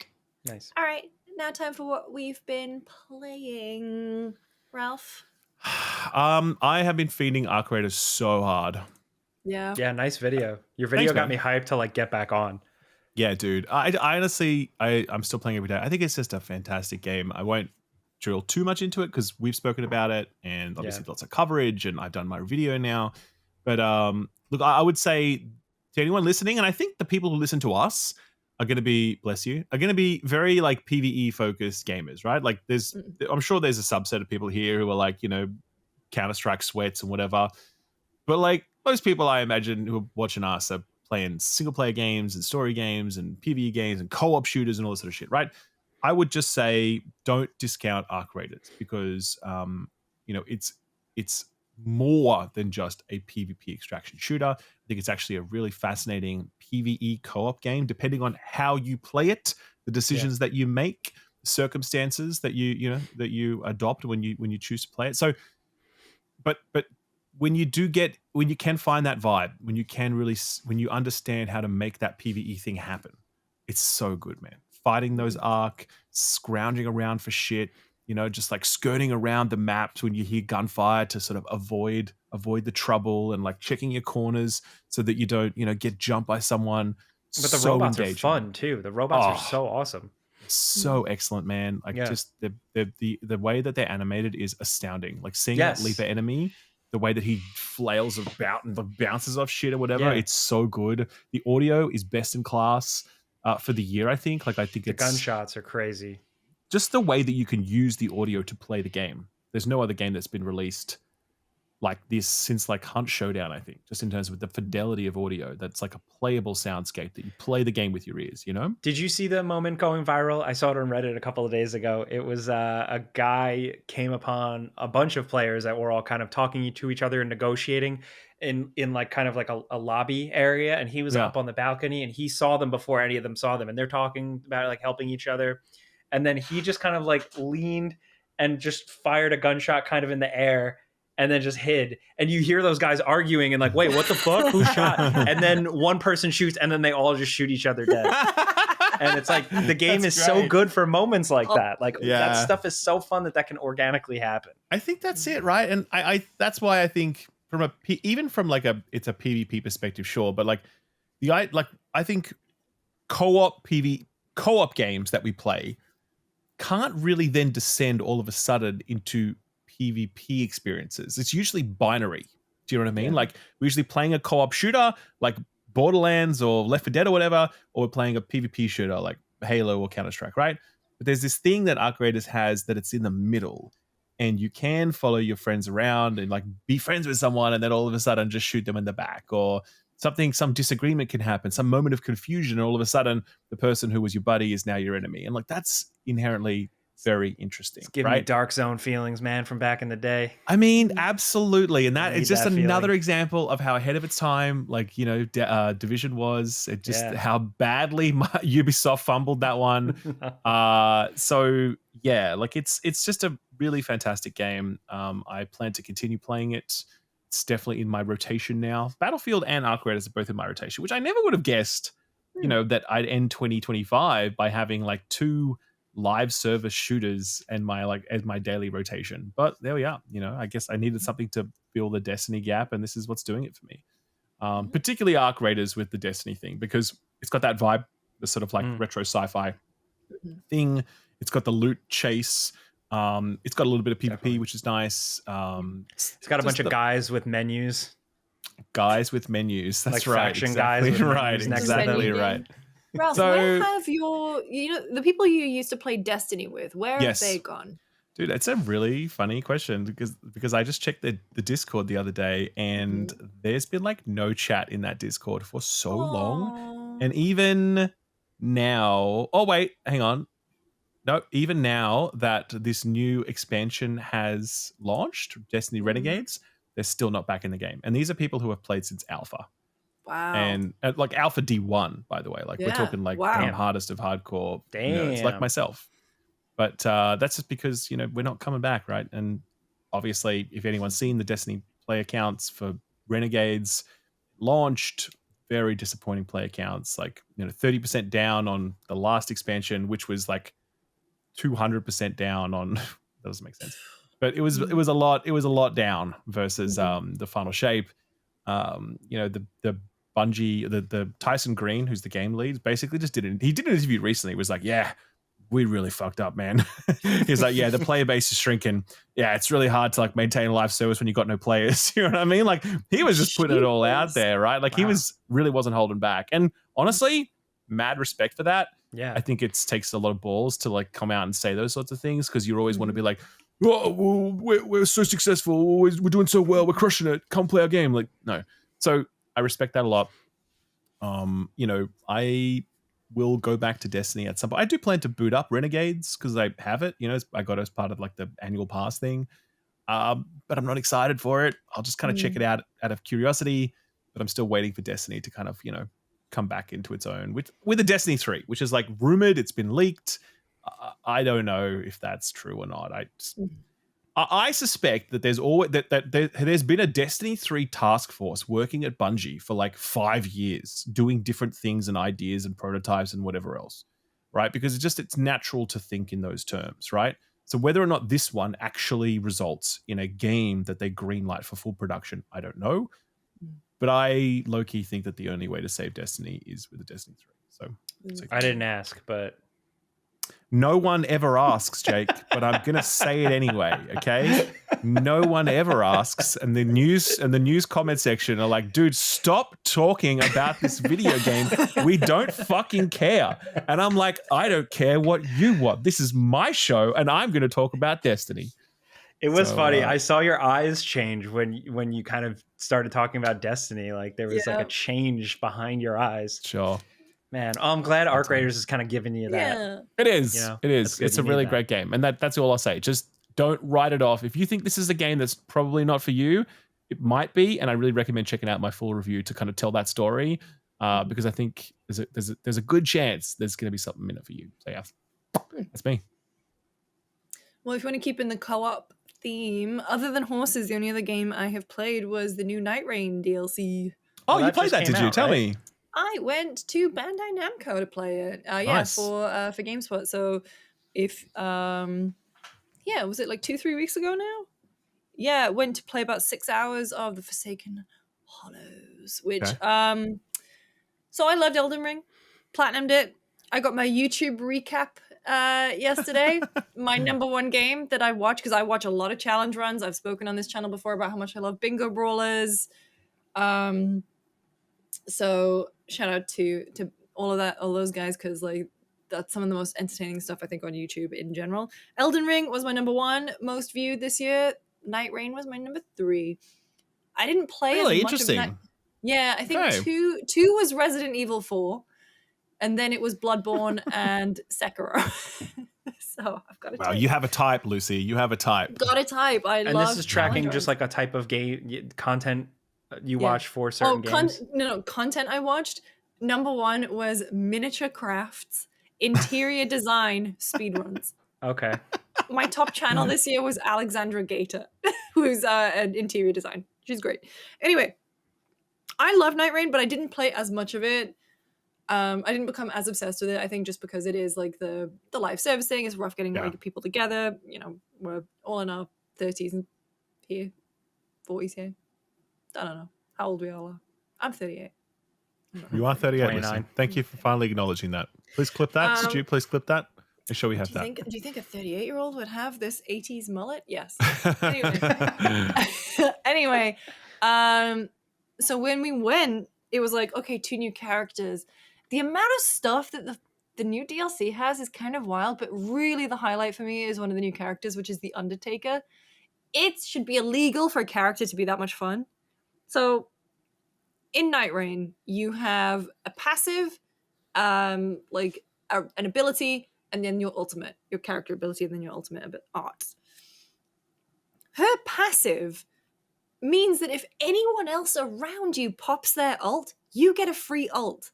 Nice. All right. Now time for what we've been playing. Ralph? I have been feeding Arc Raiders so hard. Yeah. Yeah, nice video. Your video got me hyped to like get back on. Yeah, dude. I honestly, I'm still playing every day. I think it's just a fantastic game. I won't drill too much into it because we've spoken about it, and obviously lots of coverage, and I've done my video now. But look, I would say to anyone listening, and I think the people who listen to us are going to be, bless you, are going to be very like PvE focused gamers, right? Like I'm sure there's a subset of people here who are like, Counter-Strike sweats and whatever. But like most people I imagine who are watching us are playing single player games and story games and PvE games and co-op shooters and all this sort of shit, right? I would just say don't discount Arc Raiders because, it's more than just a PvP extraction shooter. I think it's actually a really fascinating PvE co-op game, depending on how you play it, the decisions that you make, the circumstances that you adopt when you choose to play it. So, but when you can find that vibe, when you understand how to make that PvE thing happen, it's so good, man. Fighting those Arc, scrounging around for shit, just like skirting around the maps when you hear gunfire to sort of avoid the trouble, and like checking your corners so that you don't, get jumped by someone. But the robots are fun too. The robots are so awesome. So excellent, man. Like just the way that they're animated is astounding. Like seeing that Leaper enemy, the way that he flails about and bounces off shit or whatever, it's so good. The audio is best in class for the year, I think. Like I think the gunshots are crazy. Just the way that you can use the audio to play the game. There's no other game that's been released like this since like Hunt Showdown, I think, just in terms of the fidelity of audio. That's like a playable soundscape that you play the game with your ears, Did you see the moment going viral? I saw it on Reddit a couple of days ago. It was a guy came upon a bunch of players that were all kind of talking to each other and negotiating in like kind of like a lobby area. And he was up on the balcony and he saw them before any of them saw them. And they're talking about like helping each other. And then he just kind of like leaned and just fired a gunshot kind of in the air and then just hid. And you hear those guys arguing and like, wait, what the fuck? Who shot? And then one person shoots and then they all just shoot each other dead. And it's like the game is so good for moments like that. Like that stuff is so fun that can organically happen. I think that's it, right? And I that's why I think from even from like it's a PvP perspective, sure, but like I think co-op games that we play can't really then descend all of a sudden into PvP experiences. It's usually binary. Do you know what I mean? Yeah. Like we're usually playing a co-op shooter like Borderlands or Left 4 Dead or whatever, or we're playing a PvP shooter like Halo or Counter-Strike, right? But there's this thing that Arc Raiders has that it's in the middle, and you can follow your friends around and like be friends with someone and then all of a sudden just shoot them in the back, or some disagreement can happen, some moment of confusion, and all of a sudden the person who was your buddy is now your enemy. And like that's inherently very interesting. It's giving me Dark Zone feelings, man, from back in the day. I mean, absolutely. And that is just another example of how ahead of its time, like, you know, Division was. It just how badly Ubisoft fumbled that one. So yeah, like it's just a really fantastic game. I plan to continue playing it. It's definitely in my rotation now. Battlefield and Arc Raiders are both in my rotation, which I never would have guessed, you know, that I'd end 2025 by having like 2 live service shooters and as my daily rotation. But there we are. You know, I guess I needed something to fill the Destiny gap, and this is what's doing it for me. Particularly Arc Raiders with the Destiny thing, because it's got that vibe, the sort of like retro sci-fi thing. It's got the loot chase. It's got a little bit of PvP, which is nice. It's got a bunch of guys with menus. Guys with menus. That's like right. Faction Exactly guys with right. Exactly right. Ralph, where have the people you used to play Destiny with, where have they gone? Dude, it's a really funny question because I just checked the Discord the other day, and there's been like no chat in that Discord for so long. And even now, hang on. No, even now that this new expansion has launched, Destiny Renegades, they're still not back in the game. And these are people who have played since Alpha. Wow. And like Alpha D1, by the way. Like we're talking like hardest of hardcore nerds like myself. But that's just because, you know, we're not coming back, right? And obviously, if anyone's seen the Destiny play accounts for Renegades launched, very disappointing play accounts. Like, you know, 30% down on the last expansion, which was like 200% down on that doesn't make sense. But it was a lot down versus the final shape. You know, the Bungie, the Tyson Green, who's the game lead, basically just did an interview recently. Was like, yeah, we really fucked up, man. He's like, yeah, the player base is shrinking. Yeah, it's really hard to like maintain a live service when you got no players. You know what I mean? Like he was just putting it all out there, right? Like he really wasn't holding back. And honestly, mad respect for that. Yeah, I think it takes a lot of balls to like come out and say those sorts of things, because you always want to be like, oh, well, we're so successful, we're doing so well, we're crushing it, come play our game. Like, no. So I respect that a lot. You know, I will go back to Destiny at some point. I do plan to boot up Renegades because I have it. You know, I got it as part of like the annual pass thing. But I'm not excited for it. I'll just kind of check it out of curiosity. But I'm still waiting for Destiny to kind of, you know, come back into its own with the Destiny 3, which is like rumored, it's been leaked. I don't know if that's true or not. I suspect that there's been a Destiny 3 task force working at Bungie for like 5 years, doing different things and ideas and prototypes and whatever else, right? Because it's natural to think in those terms, right? So whether or not this one actually results in a game that they greenlight for full production, I don't know. But I low-key think that the only way to save Destiny is with the Destiny 3. So I didn't ask, but no one ever asks, Jake, but I'm gonna say it anyway, okay? No one ever asks, and the news comment section are like, dude, stop talking about this video game. We don't fucking care. And I'm like, I don't care what you want. This is my show, and I'm gonna talk about Destiny. It was funny. I saw your eyes change when you kind of started talking about Destiny. Like there was like a change behind your eyes. Sure. Man, I'm glad Arc Raiders is kind of giving you that. Yeah. It is. You know, it is. It's a really great game. And that's all I'll say. Just don't write it off. If you think this is a game that's probably not for you, it might be. And I really recommend checking out my full review to kind of tell that story. Because I think there's a good chance there's going to be something in it for you. So yeah, that's me. Well, if you want to keep in the co-op theme, other than horses, the only other game I have played was the new Nightreign DLC. Oh, Well, you that played just that, came did you? out, Tell right? me. I went to Bandai Namco to play it. Nice. For Gamespot. So if was it like 2-3 weeks ago now? Yeah, went to play about 6 hours of the Forsaken Hollows, which Okay. so I loved Elden Ring, platinumed it. I got my YouTube recap yesterday. My number one game that I watch, because I watch a lot of challenge runs. I've spoken on this channel before about how much I love bingo brawlers. So shout out to all those guys, because like that's some of the most entertaining stuff I think on YouTube in general. Elden Ring was my number one most viewed this year. Nightreign was my number 3. I didn't play Really as much interesting. of Yeah, I think Okay. two was Resident Evil 4, and then it was Bloodborne and Sekiro. So I've got a Wow, type. you have a type, Lucy. You have a type. Got a type. And love this is tracking challenge just runs. like a type of game content you Yeah. watch for certain games. No, content I watched. Number 1 was miniature crafts, interior design, speedruns. Okay. My top channel this year was Alexandra Gator, who's an interior design. She's great. Anyway, I love Nightreign, but I didn't play as much of it. I didn't become as obsessed with it. I think just because it is like the live service thing. It's rough getting like people together. You know, we're all in our 30s here, 40s here. I don't know how old we all are. I'm 38. You are 38, 29. Lucy. Thank you for finally acknowledging that. Please clip that. Stu, please clip that. Make sure we have that. Do you think a 38-year-old would have this 80s mullet? Yes. Anyway, so when we went, it was like, okay, 2 new characters. The amount of stuff that the new DLC has is kind of wild, but really the highlight for me is one of the new characters, which is the Undertaker. It should be illegal for a character to be that much fun. So in Nightreign, you have a passive, an ability, and then your ultimate, your character ability, and then your ultimate art. Her passive means that if anyone else around you pops their ult, you get a free ult.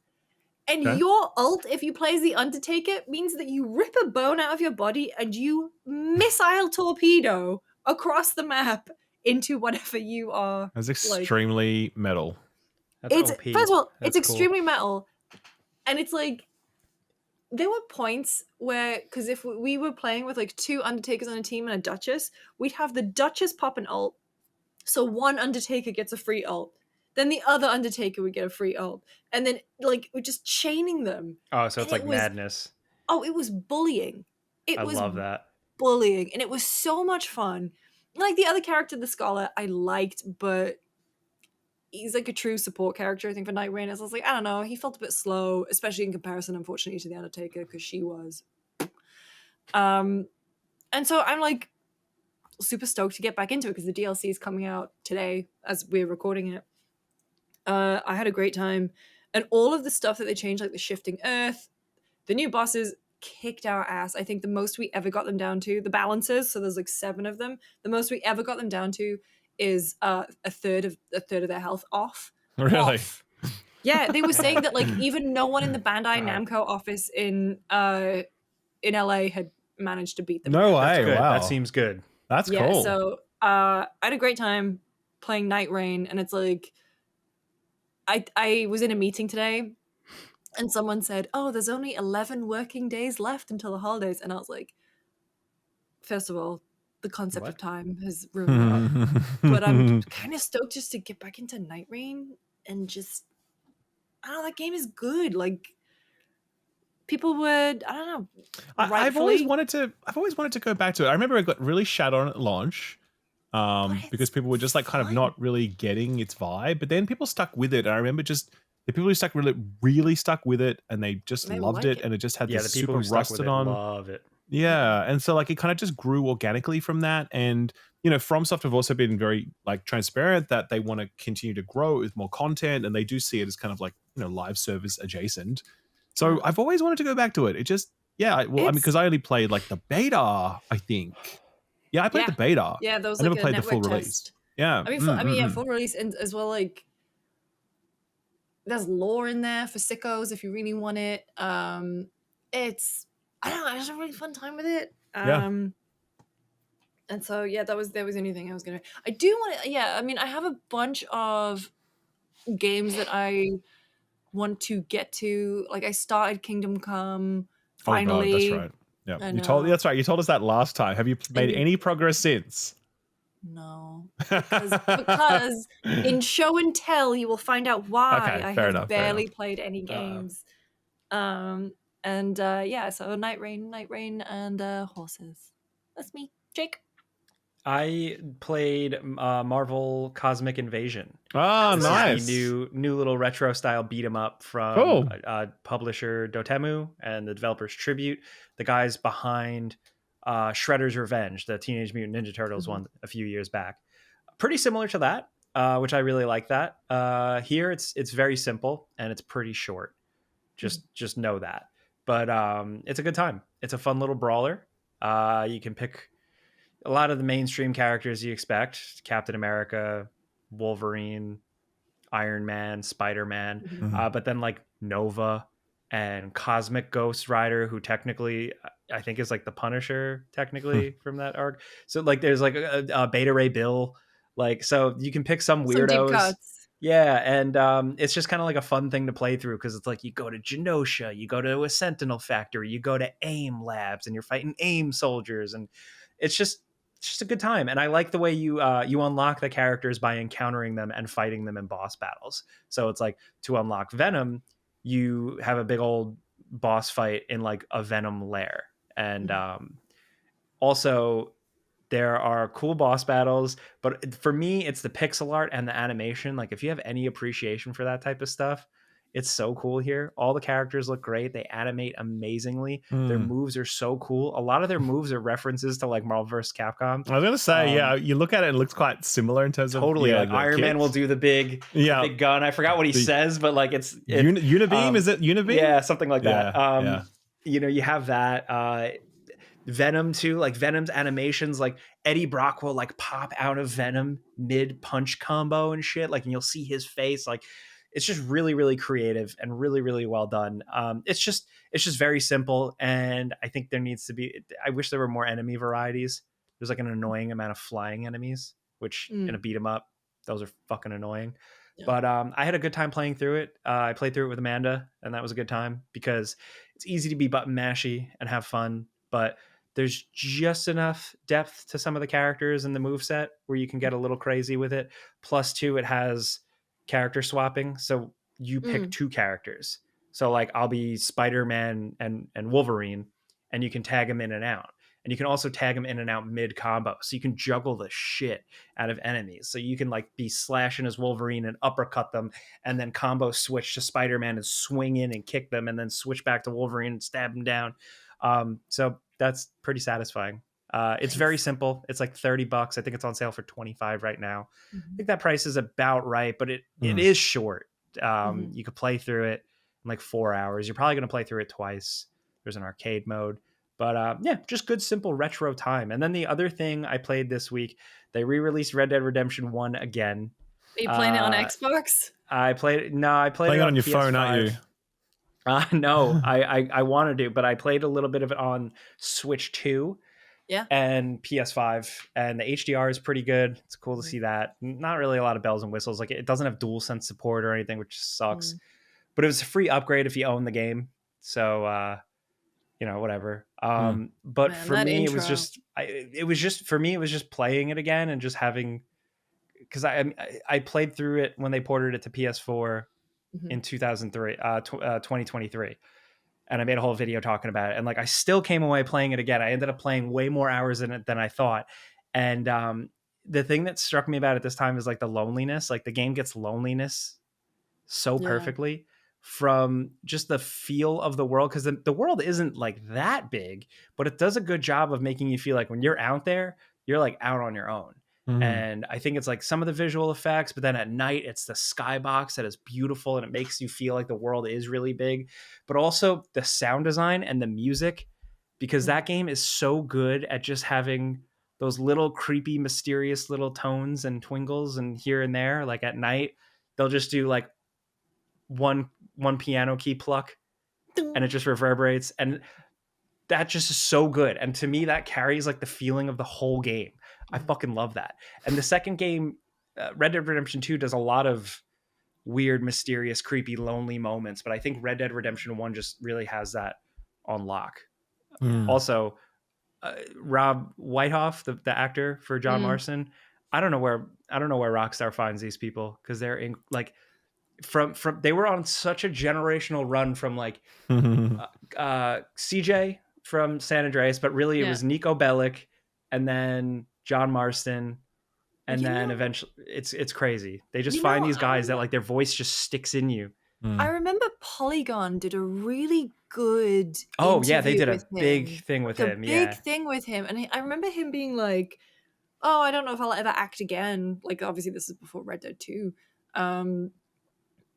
And your ult, if you play as the Undertaker, means that you rip a bone out of your body and you missile torpedo across the map into whatever you are. That's extremely metal. That's OP. First of all, That's it's cool. extremely metal. And it's like, there were points where, because if we were playing with like 2 Undertakers on a team and a Duchess, we'd have the Duchess pop an ult. So one Undertaker gets a free ult. Then the other Undertaker would get a free ult. And then like we're just chaining them. Oh, so it's And like madness. Oh, it was bullying. I love that. Bullying. And it was so much fun. Like the other character, the Scholar, I liked, but he's like a true support character, I think, for Nightreign. I was like, I don't know, he felt a bit slow, especially in comparison, unfortunately, to the Undertaker, because she was. And so I'm like super stoked to get back into it because the DLC is coming out today as we're recording it. I had a great time, and all of the stuff that they changed, like the shifting earth, the new bosses kicked our ass. I think the most we ever got them down to, the balances, so there's like 7 of them, the most we ever got them down to is a third of their health off. Really? Yeah, they were saying that like even no one in the Bandai Namco office in LA had managed to beat them. No way! Good. Wow, That seems good. That's cool. So I had a great time playing Nightreign, and it's like I was in a meeting today, and someone said, "Oh, there's only 11 working days left until the holidays," and I was like, first of all, the concept of time has ruined that. But I'm kind of stoked just to get back into Nightreign and just, I don't know, that game is good. Like people would, I don't know. I've always wanted to go back to it. I remember I got really shat on at launch because people were just like kind of not really getting its vibe. But then people stuck with it. And I remember just the people who really stuck with it, and they just loved it, and it just had this the people super who stuck rusted with it on. love it. Yeah, and so like it kind of just grew organically from that. And you know, FromSoft have also been very like transparent that they want to continue to grow with more content, and they do see it as kind of like, you know, live service adjacent. So I've always wanted to go back to it. It just, I mean, because I only played like the beta, I think. Yeah, I played the beta. Yeah, those I like never played the full test. release. Yeah, I mean, full release, and as well, like there's lore in there for sickos if you really want it. It's, I don't know, I had a really fun time with it. And so yeah, that was the only thing I was gonna. I do want to. Yeah, I mean, I have a bunch of games that I want to get to. Like I started Kingdom Come Oh God, that's finally. right. Yeah, I you told. know. That's right. You told us that last time. Have you made And any progress since? no, because in show and tell you will find out why Okay, I fair have enough, fair barely enough. played any games. And yeah, so Nightreign, and horses. That's me, Jake. I played Marvel Cosmic Invasion. Oh, How's that? nice. The new little retro style beat 'em up from Cool. publisher Dotemu and the developers Tribute, the guys behind Shredder's Revenge, the Teenage Mutant Ninja Turtles one a few years back. Pretty similar to that, which I really like that. Here it's very simple and it's pretty short. Just know that. But it's a good time. It's a fun little brawler. You can pick a lot of the mainstream characters you expect: Captain America, Wolverine, Iron Man, Spider-Man, but then like Nova and Cosmic Ghost Rider, who technically I think is like the Punisher technically from that arc. So like there's like a Beta Ray Bill, like, so you can pick some Some deep weirdos. cuts. Yeah, and it's just kind of like a fun thing to play through because it's like you go to Genosha, you go to a Sentinel factory, you go to AIM labs, and you're fighting AIM soldiers, and it's just a good time. And I like the way you unlock the characters by encountering them and fighting them in boss battles. So it's like to unlock Venom, you have a big old boss fight in like a Venom lair, and also there are cool boss battles, but for me it's the pixel art and the animation. Like if you have any appreciation for that type of stuff, it's so cool here. All the characters look great. They animate amazingly. Their moves are so cool. A lot of their moves are references to like Marvel vs. Capcom. I was gonna say, yeah, you look at it, it looks quite similar in terms Totally. of Like Iron Man will do the big gun. I forgot what he says, but like it's Unibeam. Is it Unibeam? Yeah, something like that. Yeah. You know, you have that. Venom too, like Venom's animations, like Eddie Brock will like pop out of Venom mid punch combo and shit, like, and you'll see his face. Like it's just really, really creative and really, really well done. It's just very simple, and I think there needs to be. I wish there were more enemy varieties. There's like an annoying amount of flying enemies, which in a beat 'em up, those are fucking annoying. Yeah. But I had a good time playing through it. I played through it with Amanda, and that was a good time because it's easy to be button mashy and have fun, but there's just enough depth to some of the characters in the moveset where you can get a little crazy with it. Plus, two, it has character swapping, so you pick two characters. So, like, I'll be Spider-Man and Wolverine, and you can tag them in and out. And you can also tag them in and out mid combo, so you can juggle the shit out of enemies. So you can like be slashing as Wolverine and uppercut them, and then combo switch to Spider-Man and swing in and kick them, and then switch back to Wolverine and stab them down. So that's pretty satisfying. It's very simple. It's like $30. I think it's on sale for $25 right now. I think that price is about right, but it is short. You could play through it in like 4 hours. You're probably going to play through it twice. There's an arcade mode, but yeah, just good, simple retro time. And then the other thing I played this week, they re-released Red Dead Redemption 1 again. Are you playing it on Xbox? I played it on your PS5. phone, aren't you? No, I want to do, but I played a little bit of it on Switch 2 and PS5, and the HDR is pretty good. It's cool to see that. Not really a lot of bells and whistles. Like it doesn't have DualSense support or anything, which sucks. But it was a free upgrade if you own the game. So, you know, whatever. But man, for me, intro. it was just playing it again and just having, because I played through it when they ported it to PS4 in 2023, and I made a whole video talking about it, and like I still came away playing it again. I ended up playing way more hours in it than I thought, and the thing that struck me about it this time is like the loneliness. Like the game gets loneliness so perfectly from just the feel of the world, because the world isn't like that big, but it does a good job of making you feel like when you're out there, you're like out on your own. And I think it's like some of the visual effects, but then at night it's the skybox that is beautiful and it makes you feel like the world is really big, but also the sound design and the music, because that game is so good at just having those little creepy, mysterious little tones and twinkles and here and there. Like at night, they'll just do like one piano key pluck and it just reverberates. And that just is so good. And to me, that carries like the feeling of the whole game. I fucking love that. And the second game, Red Dead Redemption 2, does a lot of weird, mysterious, creepy, lonely moments. But I think Red Dead Redemption 1 just really has that on lock. Also, Rob Whitehoff, the actor for John Marston, I don't know where Rockstar finds these people, because they're in like from they were on such a generational run from like CJ from San Andreas, but really it was Nico Bellic and then John Marston, and then eventually it's crazy. They just find these guys that like their voice just sticks in you. I remember Polygon did a really good they did a big thing with him. And I remember him being like, oh, I don't know if I'll ever act again. Like, obviously this is before Red Dead 2. And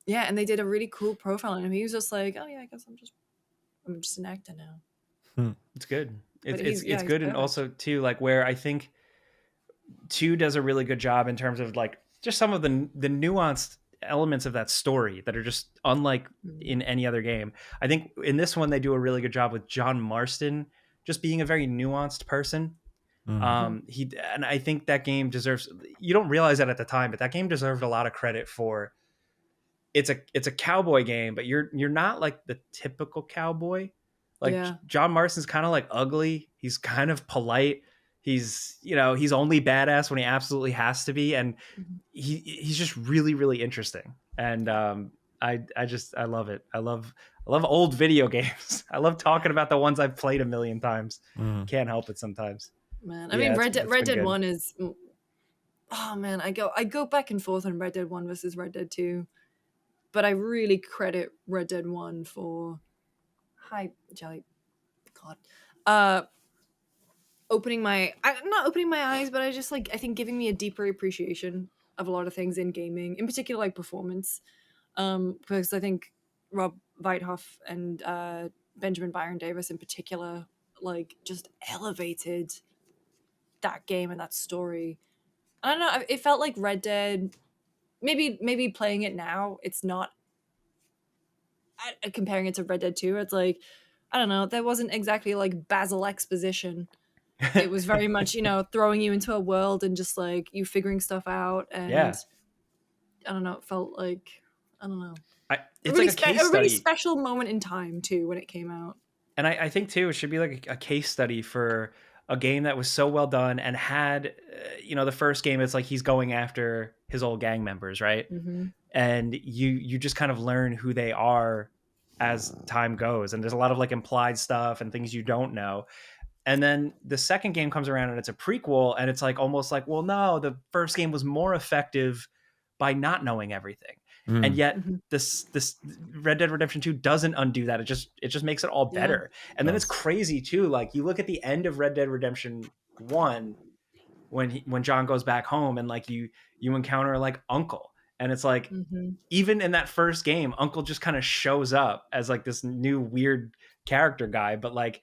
they did a really cool profile on him. He was just like, oh yeah, I guess I'm just an actor now. It's good. It's good. And also too, like, where I think 2 does a really good job in terms of like just some of the nuanced elements of that story that are just unlike in any other game. I think in this one they do a really good job with John Marston just being a very nuanced person. And I think that game deserves, you don't realize that at the time, but that game deserved a lot of credit for it's a cowboy game, but you're not like the typical cowboy. Like John Marston's kind of like ugly. He's kind of polite. He's only badass when he absolutely has to be, and he's just really, really interesting. And I love it. I love old video games. I love talking about the ones I've played a million times. Can't help it sometimes. Man, I mean, Red Dead 1 is, oh man, I go back and forth on Red Dead 1 versus Red Dead 2, but I really credit Red Dead 1 for, hi Jelly, God, not opening my eyes, but I think giving me a deeper appreciation of a lot of things in gaming, in particular like performance, because I think Rob Whitehoff and Benjamin Byron Davis in particular like just elevated that game and that story. I don't know, it felt like Red Dead, maybe playing it now, it's not, comparing it to Red Dead 2, it's like, I don't know, there wasn't exactly like Basil exposition. It was very much, throwing you into a world and just like you figuring stuff out. And I don't know, it felt like, I don't know. It's really like a case study. A really special moment in time too when it came out. And I think too, it should be like a case study for a game that was so well done and had, the first game, it's like he's going after his old gang members, right? And you just kind of learn who they are as time goes. And there's a lot of like implied stuff and things you don't know. And then the second game comes around and it's a prequel, and it's like almost like, well, no, the first game was more effective by not knowing everything. And yet this Red Dead Redemption 2 doesn't undo that. It just makes it all better. And then it's crazy too. Like you look at the end of Red Dead Redemption 1 when John goes back home and like you encounter like Uncle. And it's like, even in that first game, Uncle just kind of shows up as like this new weird character guy, but like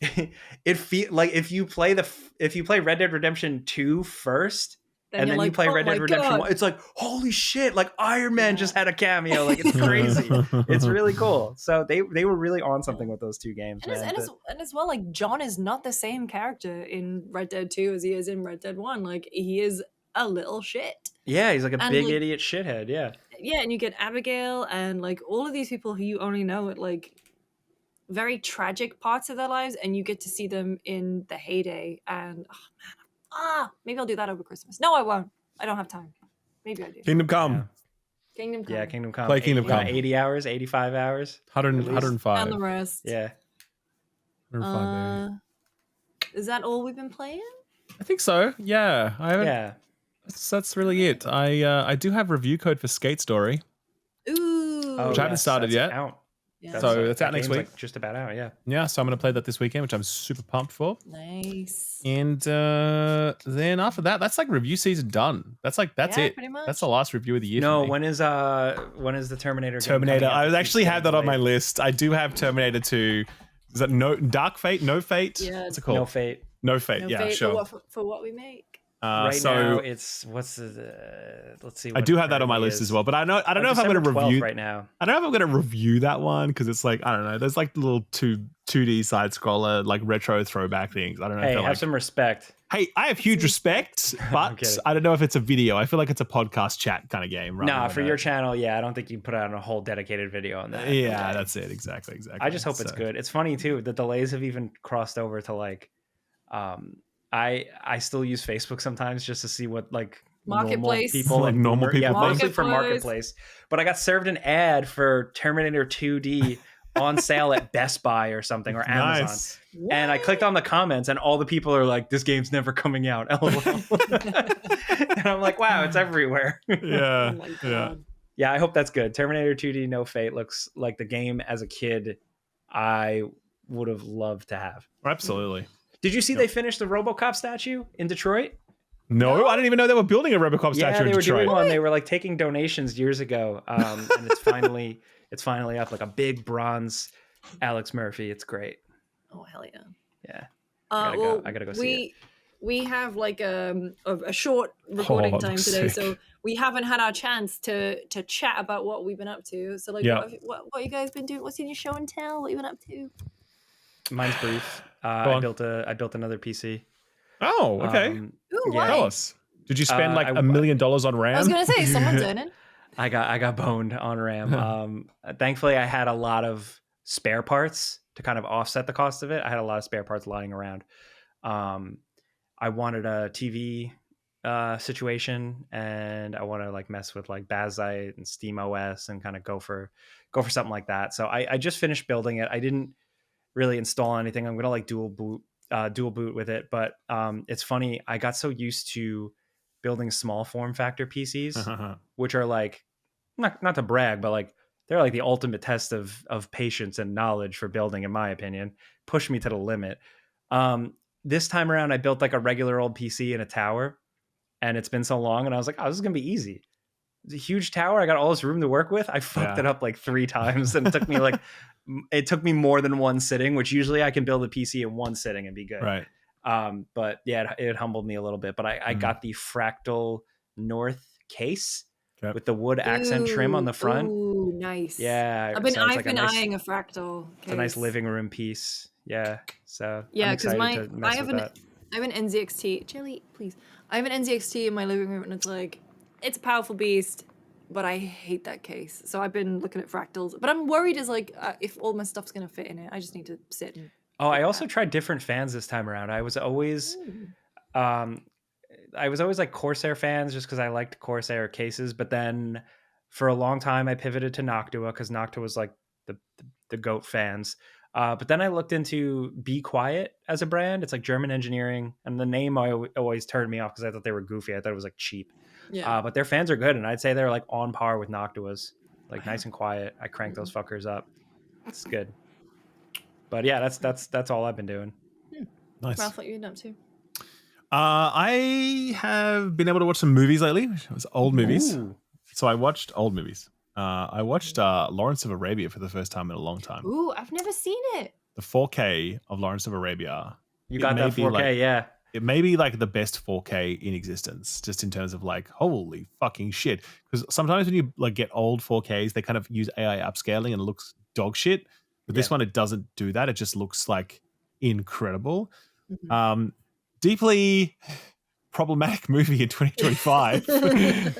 it feel like if you play Red Dead Redemption 2 first, and then you play Red Dead Redemption 1, it's like, holy shit, like Iron Man just had a cameo. Like it's crazy. It's really cool. So they were really on something with those two games. And as well, like John is not the same character in Red Dead 2 as he is in Red Dead 1. Like he is a little shit. Yeah, he's like a big idiot shithead. Yeah. Yeah, and you get Abigail and like all of these people who you only know at like very tragic parts of their lives, and you get to see them in the heyday. And maybe I'll do that over Christmas. No, I won't. I don't have time. Maybe I do. Kingdom Come. Yeah. Kingdom Come. Yeah, Kingdom Come. Play Kingdom Come. 80 hours, 85 hours. 105. And the rest. Yeah. 105, maybe. Is that all we've been playing? I think so. Yeah. I haven't. Yeah. That's really it. I do have review code for Skate Story. Ooh. Which I haven't started yet. Out. Yeah. So that's out next week. Like just about out, yeah. Yeah, so I'm going to play that this weekend, which I'm super pumped for. Nice. And then after that, that's like review season done. That's it. Pretty much. That's the last review of the year. No, for me. when is the Terminator? Terminator. I actually have that on my list. I do have Terminator 2. Is that Dark Fate? No Fate? Yeah. What's it called? No Fate. No Fate. Yeah, Fate sure. For what we make. Right now, it's let's see. I do have that on my list as well, but I don't know if I'm going to review right now. I don't know if I'm going to review that one because it's like I don't know. There's like little two 2D side scroller, like retro throwback things. I don't know. Hey, if have like, some respect. hey, I have huge respect, but I don't know if it's a video. I feel like it's a podcast chat kind of game. Nah, for your channel, I don't think you put out a whole dedicated video on that. Yeah, that's it. Exactly. I just hope it's good. It's funny too. The delays have even crossed over to like, I still use Facebook sometimes just to see what like Marketplace people like normal people, mostly for Marketplace. But I got served an ad for Terminator 2D on sale at Best Buy or something, or Amazon. Nice. And I clicked on the comments, and all the people are like, "This game's never coming out." LOL. And I'm like, "Wow, it's everywhere." Yeah. Oh my God. Yeah, I hope that's good. Terminator 2D No Fate looks like the game as a kid I would have loved to have. Absolutely. Did you see they finished the RoboCop statue in Detroit? No, I didn't even know they were building a RoboCop statue in they were Detroit. doing one. They were like taking donations years ago, and it's finally up, like a big bronze Alex Murphy. It's great. Oh hell yeah. Yeah. I gotta go see it. We have like a short recording time today, sick. so we haven't had our chance to chat about what we've been up to. So like, what you guys been doing? What's in your show and tell? What you been up to? Mine's brief. I built another PC. Oh, okay. Ooh, Yeah. why? Tell us. Did you spend like I- $1 million on RAM? I was gonna say someone's earning. I got boned on RAM. Thankfully, I had a lot of spare parts to kind of offset the cost of it. I had a lot of spare parts lying around. I wanted a TV situation, and I want to like mess with like Bazite and SteamOS and kind of go for something like that. So I just finished building it. I didn't really install anything. I'm gonna like dual boot with it, but it's funny. I got so used to building small form factor PCs, which are like not to brag, but like they're like the ultimate test of patience and knowledge for building, in my opinion. Push me to the limit. This time around, I built like a regular old PC in a tower, and it's been so long, and I was like, oh, this is gonna be easy. It's a huge tower. I got all this room to work with. I fucked it up like 3 times, and it took me more than one sitting, which usually I can build a PC in one sitting and be good. Right. But yeah, it humbled me a little bit. But I got the Fractal North case with the wood accent trim on the front. Ooh, nice. Yeah, I've been nice, eyeing a Fractal case. It's a nice living room piece. Yeah. So yeah, because I have an NZXT. Jelly, please. I have an NZXT in my living room, and it's like, it's a powerful beast, but I hate that case. So I've been looking at fractals, but I'm worried if all my stuff's gonna fit in it. I just need to sit and. Oh, I also tried different fans this time around. I was always like Corsair fans just because I liked Corsair cases, but then for a long time I pivoted to Noctua because Noctua was like the GOAT fans. But then I looked into Be Quiet as a brand. It's like German engineering, and the name always turned me off because I thought they were goofy. I thought it was like cheap. Yeah. But their fans are good, and I'd say they're like on par with Noctua's, like nice and quiet. I crank those fuckers up. It's good. But yeah, that's all I've been doing. Nice. Ralph, what you been up to? I have been able to watch some movies lately. It was old movies. Ooh. So I watched old movies. I watched Lawrence of Arabia for the first time in a long time. Ooh, I've never seen it. The 4K of Lawrence of Arabia. You got that 4K, yeah. It may be like the best 4K in existence, just in terms of like, holy fucking shit. Because sometimes when you like get old 4Ks, they kind of use AI upscaling and it looks dog shit. But this one, it doesn't do that. It just looks like incredible. Mm-hmm. Deeply problematic movie in 2025.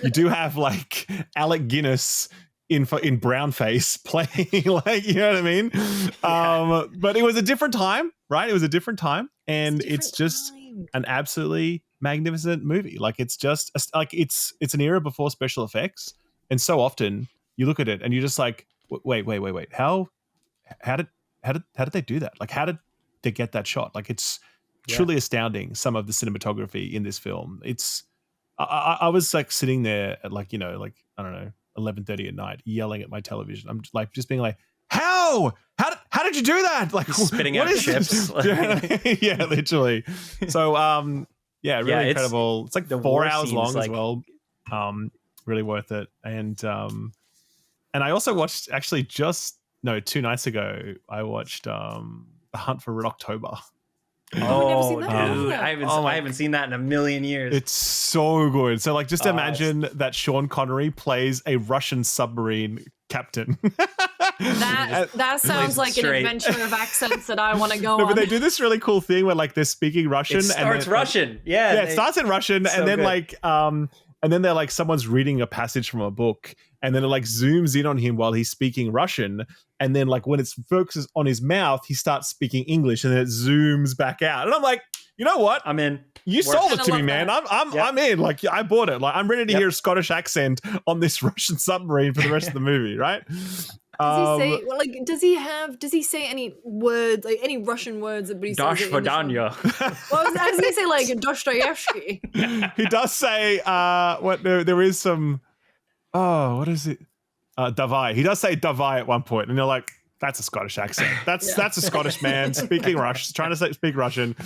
You do have like Alec Guinness in brown face playing, like, you know what I mean? But it was a different time, right? It was a different time, and it's just an absolutely magnificent movie. Like, it's just like it's an era before special effects, and so often you look at it and you're just like, wait, how did they do that? Like, how did they get that shot? Like, it's truly astounding, some of the cinematography in this film. It's I was like sitting there at like, you know, like, I don't know, 11:30 at night, yelling at my television. I'm like just being like, how did you do that? Like, spitting out chips. Yeah, literally. So really incredible. It's like the 4 war hours scenes, long like, as well. Really worth it. And I also watched, actually 2 nights ago, I watched The Hunt for Red October. Oh, never seen that. dude, I haven't seen that in a million years. It's so good. So, like, just imagine that Sean Connery plays a Russian submarine captain. That sounds like an straight. adventure of accents that I want to go No, on. but they do this really cool thing where like they're speaking Russian. It starts and then, Russian. Yeah, it starts in Russian, so and then good. and then they're like someone's reading a passage from a book, and then it like zooms in on him while he's speaking Russian, and then like when it focuses on his mouth, he starts speaking English, and then it zooms back out, and I'm like, you know what? I'm in. You sold it to me, love man. that. I'm in. Like I bought it. Like I'm ready to hear a Scottish accent on this Russian submarine for the rest of the movie, right? Does he say any words, like any Russian words that he Dash says? Well, I was gonna say like Dostoevsky. He does say there is some what is it? Davai. He does say Davai at one point, and you're like, that's a Scottish accent. That's a Scottish man speaking Russian, trying to speak Russian.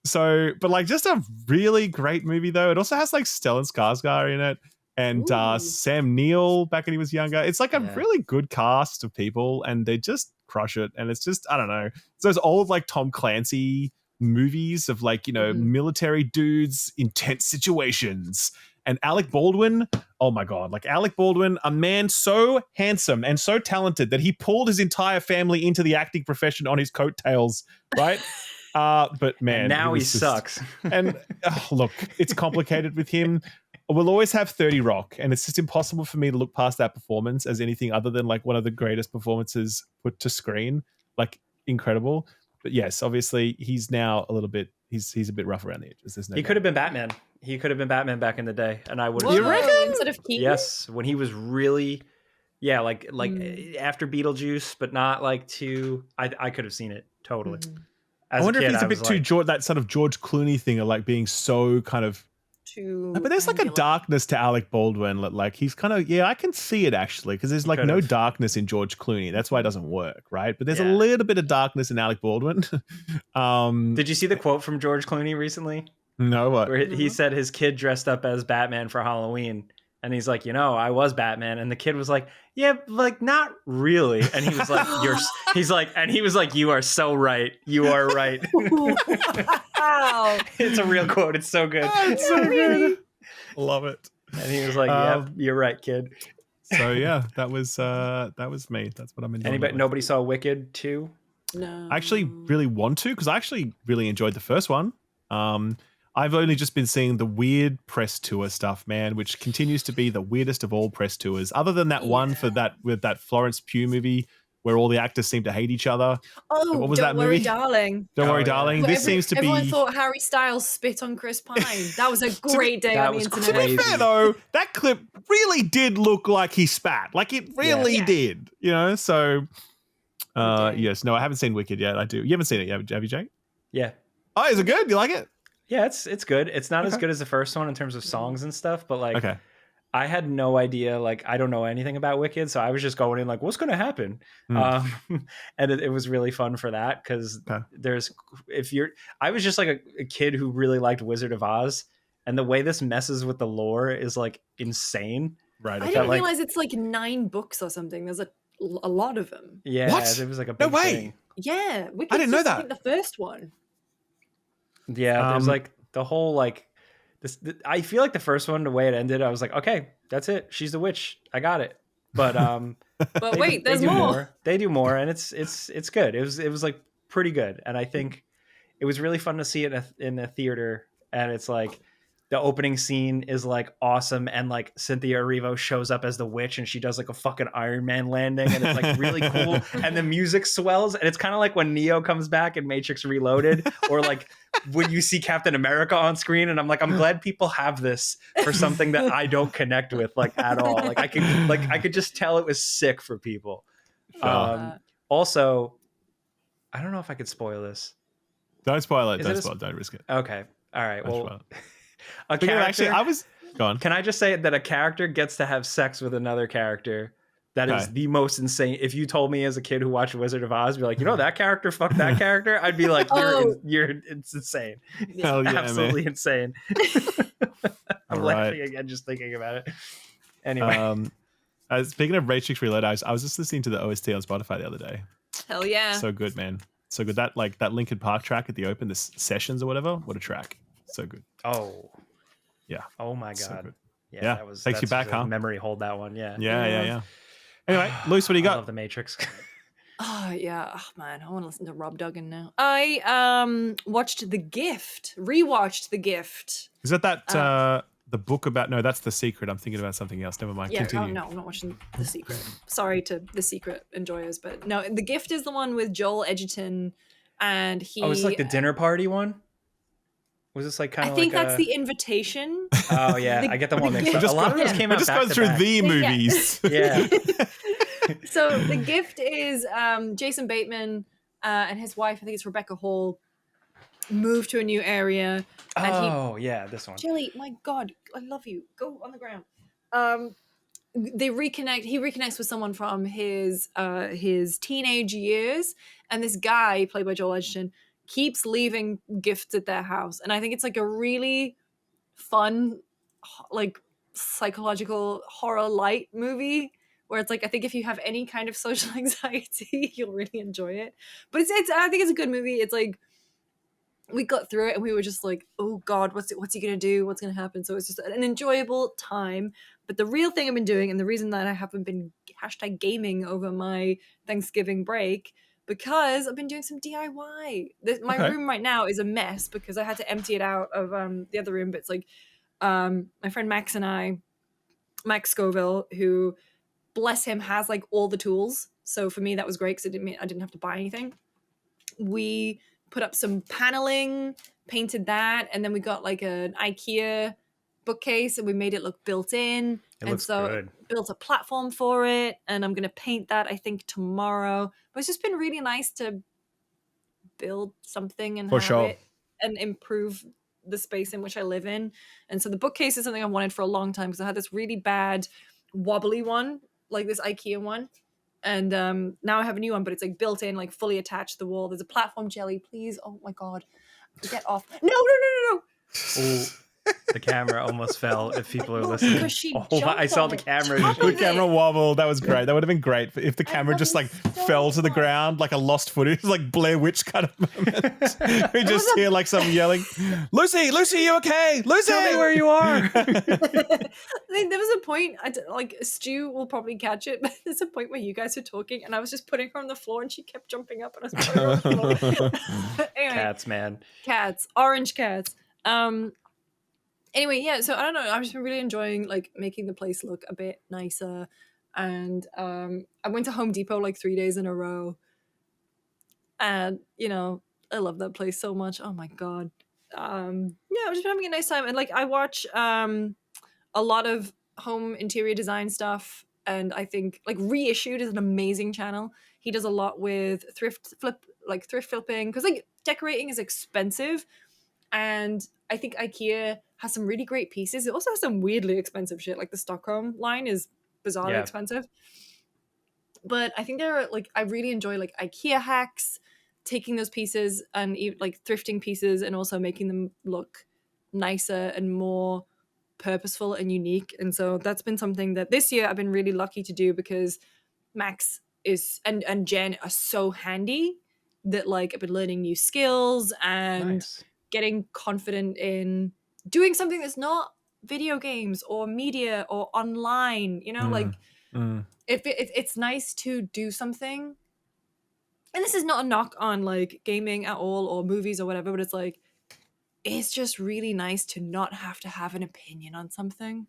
So, but like just a really great movie though. It also has like Stellan Skarsgård in it and Sam Neill back when he was younger. It's like a really good cast of people, and they just crush it. And it's just, I don't know, it's those old like Tom Clancy movies of like, you know, military dudes, intense situations. And Alec Baldwin, oh my God, like Alec Baldwin, a man so handsome and so talented that he pulled his entire family into the acting profession on his coattails, right? But man, and now he just, sucks. And look, it's complicated with him. We'll always have 30 Rock, and it's just impossible for me to look past that performance as anything other than like one of the greatest performances put to screen. Like incredible. But yes, obviously he's now a little bit, he's a bit rough around the edges. There's no He could have been Batman. He could have been Batman back in the day, and I would have. You reckon? Instead of Keaton? Yes, when he was really, like after Beetlejuice, but not like too. I could have seen it totally. As I wonder kid, if he's a bit too that sort of George Clooney thing of like being so kind of. But there's like a darkness to Alec Baldwin. Like he's kind of, I can see it actually, because there's like no darkness in George Clooney. That's why it doesn't work, right? But there's a little bit of darkness in Alec Baldwin. Did you see the quote from George Clooney recently? No, what? Where he said his kid dressed up as Batman for Halloween. And he's like, I was Batman. And the kid was like, yeah, like not really. And he was like, you are so right. You are right. Wow. It's a real quote. It's so good. It's so good. Love it. And he was like, yeah, you're right, kid. So yeah, that was me. That's what I'm enjoying. Nobody saw Wicked 2? No. I actually really want to, because I actually really enjoyed the first one. I've only just been seeing the weird press tour stuff, man, which continues to be the weirdest of all press tours. Other than that one for that Florence Pugh movie where all the actors seem to hate each other. Oh, what was Don't that Worry, movie? Darling. Don't Worry, Darling. This seems to be. Everyone thought Harry Styles spit on Chris Pine. That was a great day on the internet. To be fair, though, that clip really did look like he spat. Like it really did, So, yes, no, I haven't seen Wicked yet. I do. You haven't seen it yet, have you, Jake? Yeah. Oh, is it good? You like it? Yeah, it's good. It's not as good as the first one in terms of songs and stuff, but like, I had no idea. Like, I don't know anything about Wicked, so I was just going in like, what's going to happen? And it was really fun for that because I was just like a kid who really liked Wizard of Oz, and the way this messes with the lore is like insane. Right. I didn't realize it's like 9 books or something. There's a lot of them. Yeah, what? It was like a big thing. Yeah, Wicked's I didn't know that. I think the first one. Yeah, there's like the whole like this. I feel like the first one, the way it ended, I was like, okay, that's it. She's the witch. I got it. But but wait, there's more. They do more, and it's good. It was like pretty good, and I think it was really fun to see it in a theater. And it's like the opening scene is like awesome, and like Cynthia Erivo shows up as the witch, and she does like a fucking Iron Man landing, and it's like really cool. And the music swells, and it's kind of like when Neo comes back in Matrix Reloaded, or like when you see Captain America on screen. And I'm like, I'm glad people have this for something that I don't connect with like at all. Like I could just tell it was sick for people. Also, I don't know if I could spoil this. Don't spoil it. Don't risk it. Okay. All right. Well. A character. Actually, I was gone. Can I just say that a character gets to have sex with another character? That is the most insane. If you told me as a kid who watched Wizard of Oz, be like, that character fucked that character, I'd be like, it's insane. Hell yeah, absolutely man. insane. I'm laughing again just thinking about it. Anyway, speaking of Matrix Reloaded, I was just listening to the OST on Spotify the other day. Hell yeah, so good, man. So good. That Linkin Park track at the open, the sessions or whatever. What a track. So good. Oh. Yeah. Oh my God. So good. Yeah. Takes you back, huh? Memory hold that one. Yeah. Yeah. Anyway, Luce, what do you I got? love The Matrix. Oh yeah, oh man, I want to listen to Rob Duggan now. I watched The Gift, rewatched The Gift. Is that the book about? No, that's The Secret. I'm thinking about something else. Never mind. Yeah, Continue. oh no, I'm not watching The Secret. Sorry to The Secret enjoyers, but no, The Gift is the one with Joel Edgerton, and he. Oh, it's like the dinner party one. Was this like kind I of? think like that's a... The Invitation. Oh yeah, I get them all mixed up. Gift. A lot of those came out Just back going to through back. the movies. Yeah. So The Gift is Jason Bateman and his wife, I think it's Rebecca Hall, moved to a new area. And yeah, this one. Jelly, my God, I love you. Go on the ground. They reconnect. He reconnects with someone from his teenage years, and this guy played by Joel Edgerton keeps leaving gifts at their house, and I think it's like a really fun, like psychological horror light movie where it's like I think if you have any kind of social anxiety, you'll really enjoy it. But it's I think it's a good movie. It's like we got through it and we were just like, oh God, what's he gonna do? What's gonna happen? So it's just an enjoyable time. But the real thing I've been doing, and the reason that I haven't been #gaming over my Thanksgiving break, because I've been doing some DIY. My room right now is a mess because I had to empty it out of the other room. But it's like my friend Max and I, Max Scoville, who bless him has like all the tools. So for me that was great because I didn't have to buy anything. We put up some paneling, painted that, and then we got like an IKEA bookcase and we made it look built in. It looks good. Built a platform for it, and I'm gonna paint that I think tomorrow. But it's just been really nice to build something and it and improve the space in which I live in. And so the bookcase is something I've wanted for a long time because I had this really bad wobbly one, like this IKEA one. And now I have a new one, but it's like built in, like fully attached to the wall. There's a platform, Jelly, please. Oh my God. Get off. No. Ooh, the camera almost fell if people are listening. Because she I saw the camera. The camera wobbled. That was great. That would have been great if the camera just like fell to the ground like a lost footage, like Blair Witch kind of moment. We just hear like someone yelling, Lucy, you okay? Lucy! Tell me where you are. There was a point, like Stu will probably catch it, but there's a point where you guys were talking and I was just putting her on the floor and she kept jumping up and I was putting her on the floor. Anyway, Cats, man. Cats. Orange cats. Anyway, yeah, so I don't know. I've just been really enjoying like making the place look a bit nicer. And I went to Home Depot like 3 days in a row. And, you know, I love that place so much. Oh my God. Yeah, I'm just having a nice time. And like I watch a lot of home interior design stuff. And I think like Reissued is an amazing channel. He does a lot with thrift flipping, because like decorating is expensive. And I think IKEA has some really great pieces. It also has some weirdly expensive shit. Like the Stockholm line is bizarrely expensive. But I think there are like, I really enjoy like IKEA hacks, taking those pieces and like thrifting pieces and also making them look nicer and more purposeful and unique. And so that's been something that this year I've been really lucky to do because Max is and Jen are so handy that like I've been learning new skills and getting confident in doing something that's not video games or media or online, you know, like if it's nice to do something. And this is not a knock on like gaming at all or movies or whatever, but it's like, it's just really nice to not have to have an opinion on something.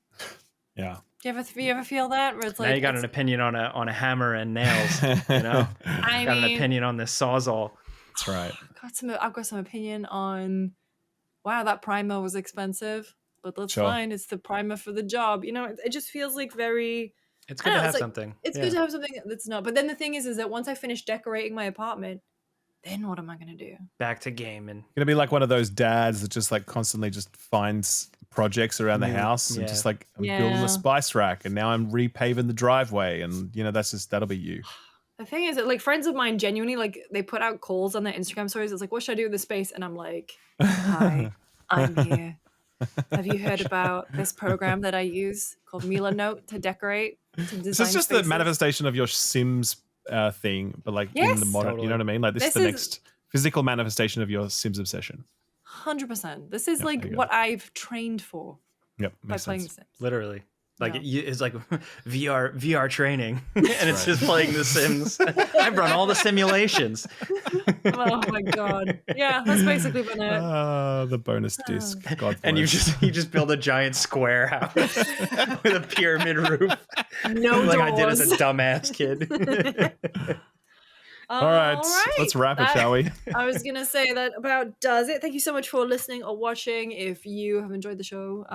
Yeah. Do you ever feel that? Where it's like, now you got an opinion on a hammer and nails, you know? I got mean, an opinion on this Sawzall. That's right. I've got some opinion on, wow, that primer was expensive, but that's fine. It's the primer for the job. You know, it just feels like very... It's good to have something. It's good to have something that's not. But then the thing is that once I finish decorating my apartment, then what am I going to do? Back to gaming. Gonna be like one of those dads that just like constantly just finds projects around the house and just like I'm building a spice rack and now I'm repaving the driveway and you know that'll be you. The thing is that like friends of mine genuinely like they put out calls on their Instagram stories. It's like, what should I do with the space? And I'm like, hi, I'm here. Have you heard about this program that I use called Mila Note to decorate? To design so it's just spaces? the manifestation of your Sims thing, but like in the modern, you know what I mean? Like this is the next physical manifestation of your Sims obsession. 100%. This is like what I've trained for. Yep. By playing Sims. Literally. Like Yeah. it's like VR training, and it's just playing The Sims. I've run all the simulations. Oh my god. Yeah, that's basically been it. The bonus disc. God And you bless. just build a giant square house with a pyramid roof, No like doors. I did as a dumbass kid. All right, let's wrap it, shall we? I was gonna say that about does it. Thank you so much for listening or watching. If you have enjoyed the show,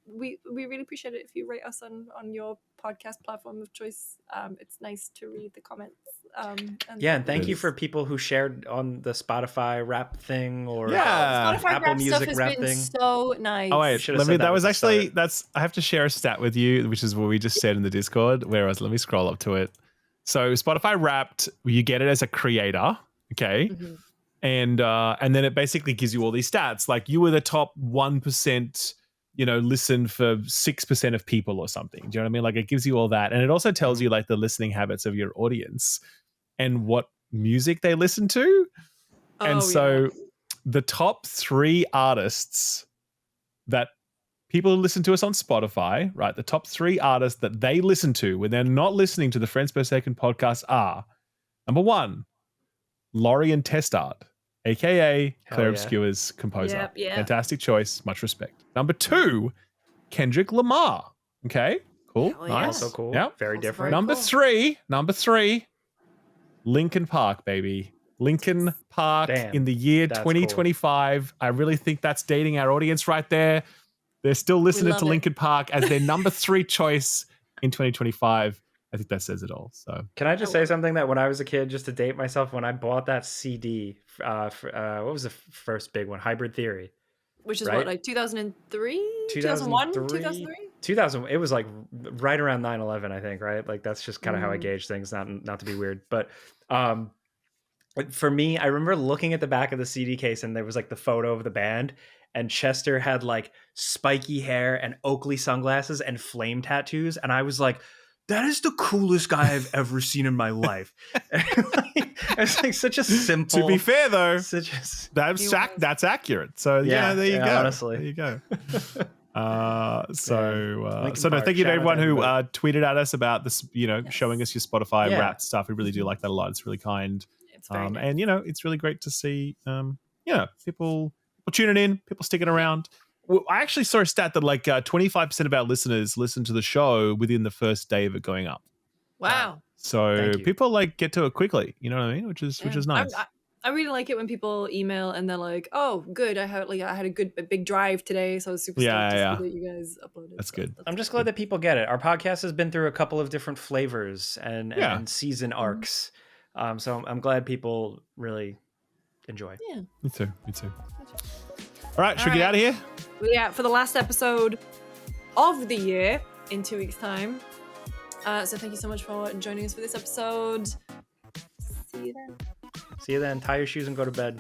we really appreciate it if you rate us on your podcast platform of choice. It's nice to read the comments. And thank you for people who shared on the Spotify rap thing or Spotify Apple rap Music stuff has rap been thing. so nice. Oh wait, Should've let me. said that That was at the actually start. I have to share a stat with you, which is what we just said in the Discord. Whereas, let me scroll up to it. So Spotify Wrapped, you get it as a creator, okay, and then it basically gives you all these stats. Like you were the top 1%, listen for 6% of people or something. Do you know what I mean? Like it gives you all that, and it also tells you like the listening habits of your audience and what music they listen to. And so the top 3 artists that people who listen to us on Spotify, right? The top 3 artists that they listen to when they're not listening to the Friends Per Second podcast are, number 1, Laurie and Testard, aka Claire Obscure's composer. Yep. Fantastic choice. Much respect. Number 2, Kendrick Lamar. Okay, cool. Hell Nice. Also cool. Yep. Very Also different. very Number three, Linkin Park, baby. Linkin Park in the year 2025. Cool. I really think that's dating our audience right there. They're still listening to Linkin Park as their number 3 choice in 2025. I think that says it all. So, can I just say something that when I was a kid, just to date myself, when I bought that CD, what was the first big one? Hybrid Theory. Which is what, like 2003? 2001? 2003? 2000. It was like right around 9/11, I think, right? Like that's just kind of how I gauge things, not to be weird. But for me, I remember looking at the back of the CD case and there was like the photo of the band, and Chester had like spiky hair and Oakley sunglasses and flame tattoos. And I was like, that is the coolest guy I've ever seen in my life. It's like such a simple. To be fair, though, that's accurate. So yeah, there you go. Honestly, there you go. So no, thank you to everyone who tweeted at us about this. Showing us your Spotify Wrapped stuff. We really do like that a lot. It's really kind. It's very nice. And it's really great to see. People tuning in, people sticking around. Well, I actually saw a stat that like 25% of our listeners listen to the show within the first day of it going up. Wow. So people like get to it quickly, you know what I mean? Which is nice. I really like it when people email and they're like, "Oh, good. I had a big drive today, so I was super stoked to see that you guys uploaded." That's good. I'm just glad that people get it. Our podcast has been through a couple of different flavors and season arcs. So I'm glad people really enjoy. Yeah. Me too. All right, should we get out of here? Yeah, for the last episode of the year in 2 weeks' time. So thank you so much for joining us for this episode. See you then. See you then. Tie your shoes and go to bed.